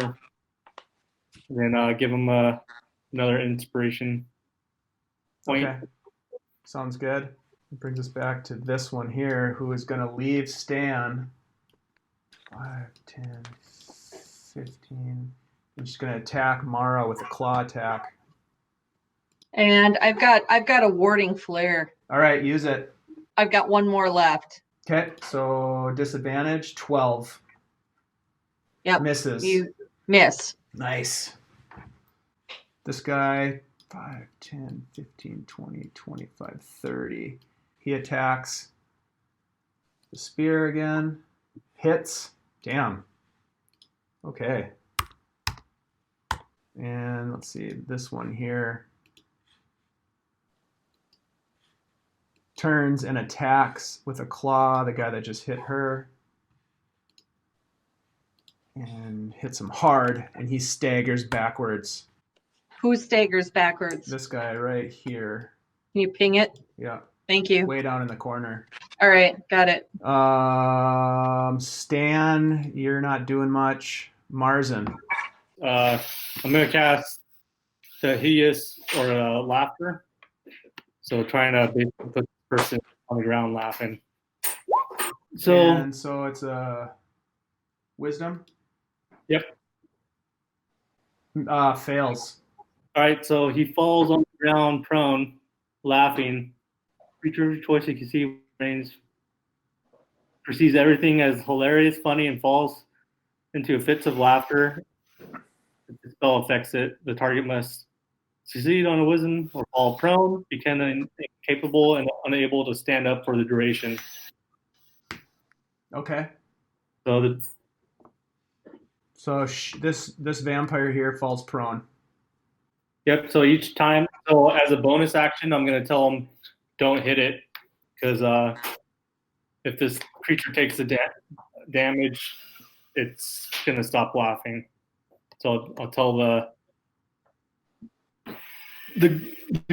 And then give him another inspiration point. Okay. Sounds good. It brings us back to this one here, who is going to leave Stan. 5, 10, 15. I'm just going to attack Mara with a claw attack. And I've got a warding flare. All right, use it. I've got one more left. Okay, so disadvantage 12. Yep. Misses. You miss. Nice. This guy, 5, 10, 15, 20, 25, 30. He attacks the spear again. Hits. Damn. Okay. And let's see, this one here turns and attacks with a claw the guy that just hit her. And hits him hard, and he staggers backwards. Who staggers backwards? This guy right here. Can you ping it? Yeah. Thank you. Way down in the corner. All right, got it. Stan, you're not doing much. Marzen. I'm going to cast the hideous or laughter. So trying to basically put the person on the ground laughing. So it's a wisdom. Yep. Fails. All right, so he falls on the ground prone, laughing. Creature of choice you can see perceives everything as hilarious, funny, and falls into fits of laughter. If the spell affects it, the target must succeed on a wisdom or fall prone, become incapable and unable to stand up for the duration. Okay. So this vampire here falls prone. Yep. So each time, so as a bonus action, I'm going to tell him don't hit it because if this creature takes the damage, it's going to stop laughing. So I'll tell the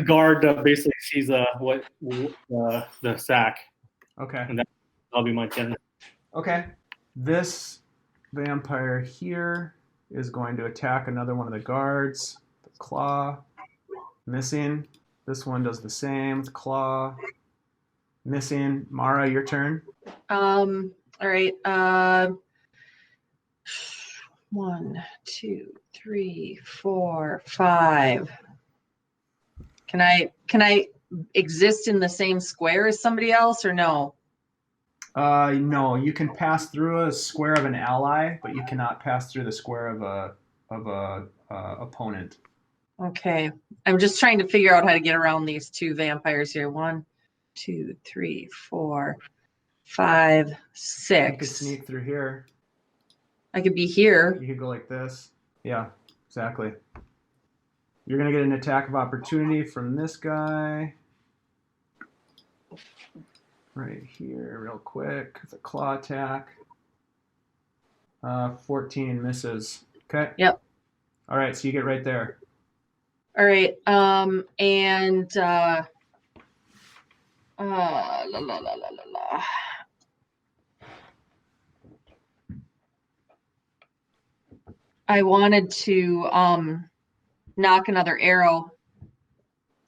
guard basically sees the sack. Okay. And that'll be my turn. Okay. This vampire here is going to attack another one of the guards. The claw. Missing. This one does the same with claw. Missing. Mara, your turn. All right. 1, 2, 3, 4, 5. Can I exist in the same square as somebody else or no? No, you can pass through a square of an ally, but you cannot pass through the square of a opponent. Okay. I'm just trying to figure out how to get around these two vampires here. 1, 2, 3, 4, 5, You could 6. sneak through here. I could be here. You could go like this. Yeah, exactly. You're gonna get an attack of opportunity from this guy. Right here, real quick. It's a claw attack. 14 misses. Okay. Yep. All right, so you get right there. All right. And la la la la la la. I wanted to knock another arrow,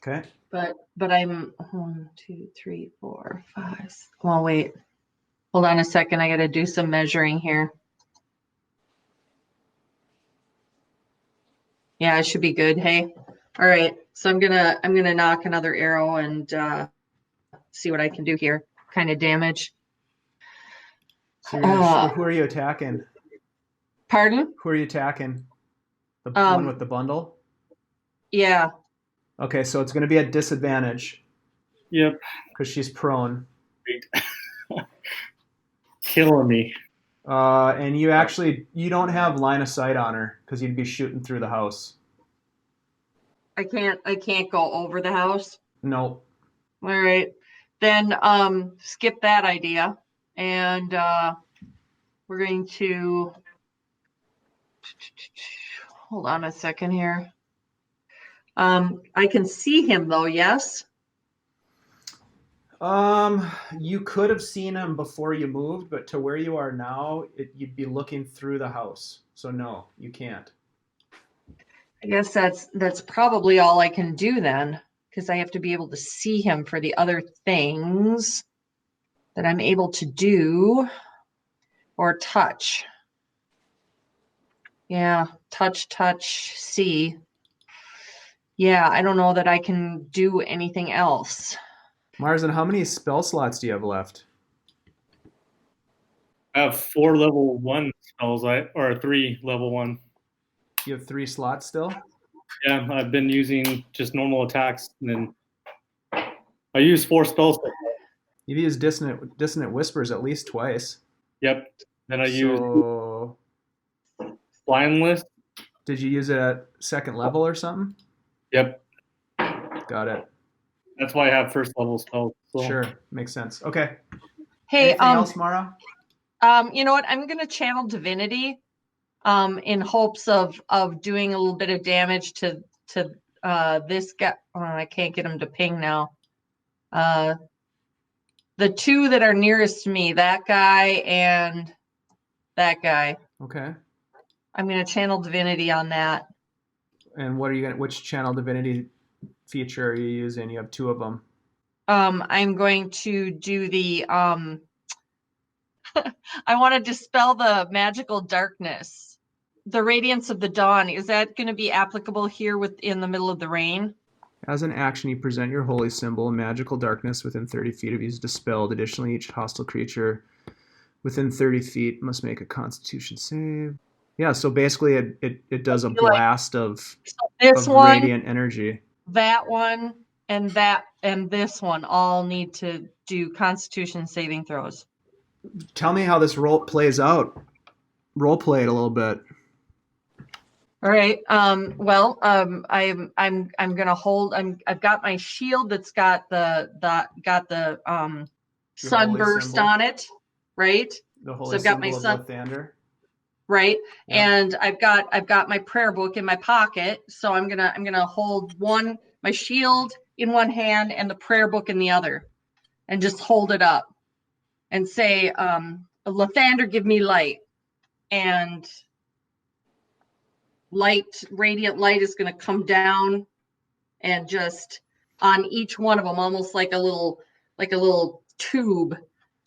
Okay. but I'm 1, 2, 3, 4, 5. Well, wait. Hold on a second. I got to do some measuring here. Yeah, it should be good. Hey. All right. So I'm gonna knock another arrow and see what I can do here. Kind of damage. So you're gonna who are you attacking? Pardon? Who are you attacking? The one with the bundle? Yeah. Okay, so it's gonna be at disadvantage Yep. because she's prone. Killing me. And you don't have line of sight on her because you'd be shooting through the house. I can't go over the house. Nope. All right. Then skip that idea. And we're going to hold on a second here. I can see him though, yes? You could have seen him before you moved, but to where you are now, you'd be looking through the house. So no, you can't. I guess that's probably all I can do then, because I have to be able to see him for the other things that I'm able to do or touch. Yeah, touch, see. Yeah, I don't know that I can do anything else. Marzen, how many spell slots do you have left? I have 4 level 1 spells, or 3 level 1. You have 3 slots still? Yeah, I've been using just normal attacks, and then I use 4 spells. You've used dissonant whispers at least twice. Yep. Then I use So Blindless. did you use it at 2nd level or something? Yep. Got it. That's why I have 1st level spells. So. Sure, makes sense. Okay. Hey, Anything else, Mara? you know what? I'm gonna channel divinity, in hopes of doing a little bit of damage to this guy. Oh, I can't get him to ping now. The 2 that are nearest to me, that guy and that guy. Okay. I'm gonna channel divinity on that. And which channel divinity feature are you using? You have 2 of them. I'm going to do the I want to dispel the magical darkness. The radiance of the dawn, is that going to be applicable here in the middle of the rain? As an action, you present your holy symbol. Magical darkness within 30 feet of you is dispelled. Additionally, each hostile creature within 30 feet must make a Constitution save. Yeah, so basically it does a blast of radiant energy. That one, and this one all need to do Constitution saving throws. Tell me how this role plays out. Role play it a little bit. All right. I'm gonna hold. I've got my shield that's got the sunburst on it, right? The holy So I've got my symbol of Lathander. Right, Yeah. and I've got my prayer book in my pocket. So I'm gonna hold my shield in one hand and the prayer book in the other, and just hold it up and say, Lathander, give me light. And radiant light is going to come down and just on each one of them, almost like a little tube,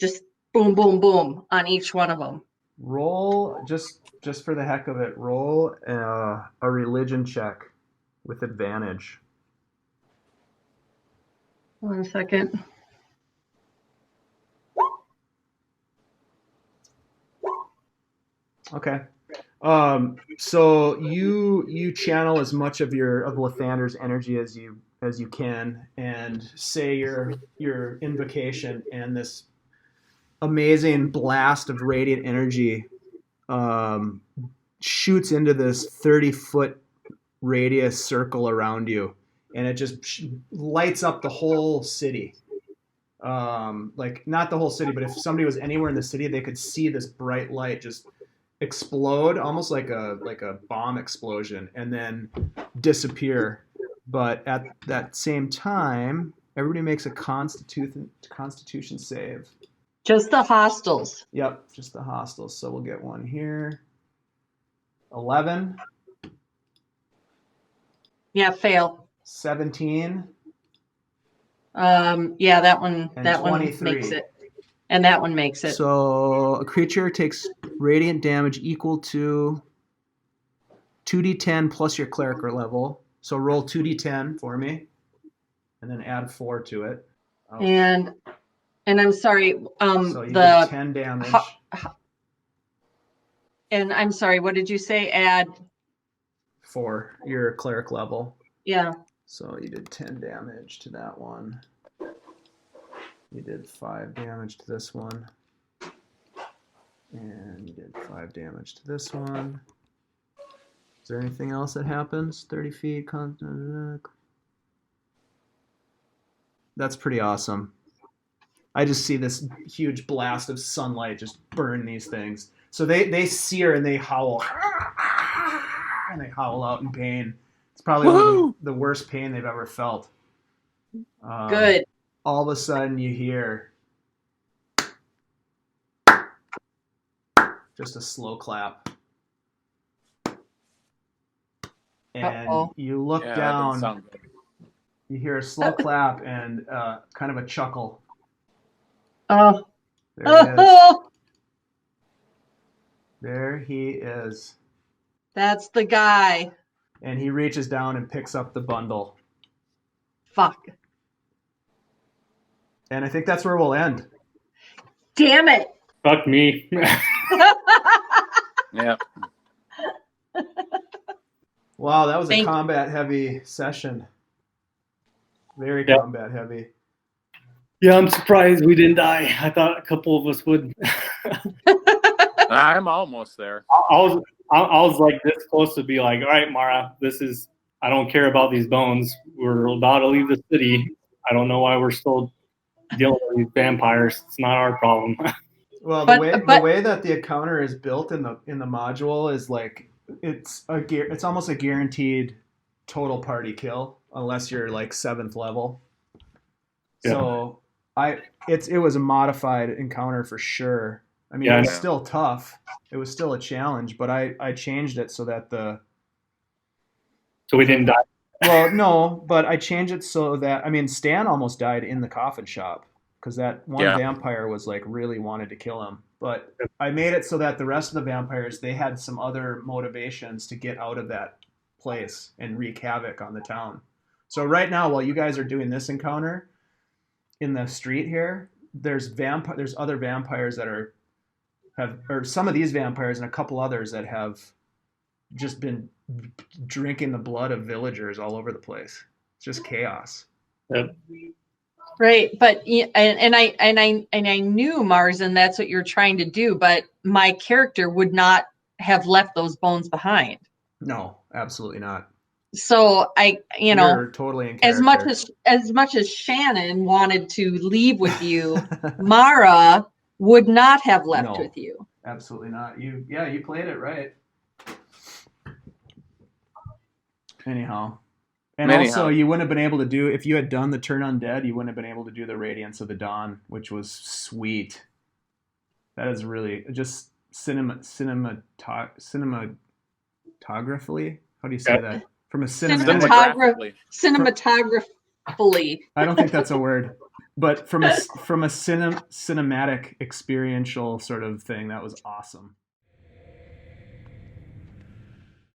just boom, boom, boom on each one of them. Roll just for the heck of it. Roll a religion check with advantage. 1 second. Okay. So you channel as much of Lathander's energy as you can, and say your invocation, and this amazing blast of radiant energy shoots into this 30-foot radius circle around you, and it just lights up the whole city. Like not the whole city, but if somebody was anywhere in the city, they could see this bright light just explode, almost like a bomb explosion, and then disappear. But at that same time, everybody makes a Constitution save. Just the hostiles. Yep, just the hostiles. So we'll get one here. 11. Yeah, fail. 17. Yeah, that one. And That 23. one makes it. And that one makes it. So a creature takes radiant damage equal to 2d10 plus your cleric level. So roll 2d10 for me, and then add 4 to it. Oh. And I'm sorry. So you did 10 damage. And I'm sorry. What did you say? Add 4 your cleric level. Yeah. So you did 10 damage to that one. You did 5 damage to this one. And you did 5 damage to this one. Is there anything else that happens? 30 feet. That's pretty awesome. I just see this huge blast of sunlight just burn these things. So they sear and they howl. And they howl out in pain. It's probably one of the worst pain they've ever felt. Good. All of a sudden you hear just a slow clap. And you look down, you hear a slow clap and kind of a chuckle. Oh. There it is. There he is. That's the guy. And he reaches down and picks up the bundle. Fuck. And I think that's where we'll end. Damn it. Fuck me. Yeah. Wow, that was a combat-heavy session. Very combat heavy. Yeah, I'm surprised we didn't die. I thought a couple of us would. I'm almost there. I was like this close to be like, all right, Mara, I don't care about these bones. We're about to leave the city. I don't know why we're still dealing with these vampires. It's not our problem. Well, the way that the encounter is built in the module is like it's almost a guaranteed total party kill unless you're like 7th level. Yeah. So it was a modified encounter for sure. I mean, it was still tough. It was still a challenge, but I changed it so that so we didn't die. Well, no, but I changed it so that Stan almost died in the coffin shop because that one vampire was like really wanted to kill him. But I made it so that the rest of the vampires, they had some other motivations to get out of that place and wreak havoc on the town. So right now, while you guys are doing this encounter in the street here, there's other vampires that or some of these vampires and a couple others that have just been drinking the blood of villagers all over the place. It's just chaos. Yep. Right, but and I knew, Marzen, that's what you're trying to do, but my character would not have left those bones behind. No, absolutely not. So you're totally in character. As much as Shannon wanted to leave with you, Mara would not have left with you. Absolutely not. You played it right. Anyhow. And also, you wouldn't have been able to do, if you had done the Turn Undead, you wouldn't have been able to do the Radiance of the Dawn, which was sweet. That is really just cinematographically. How do you say that? From a cinematographically. I don't think that's a word, but from a cinematic experiential sort of thing, that was awesome.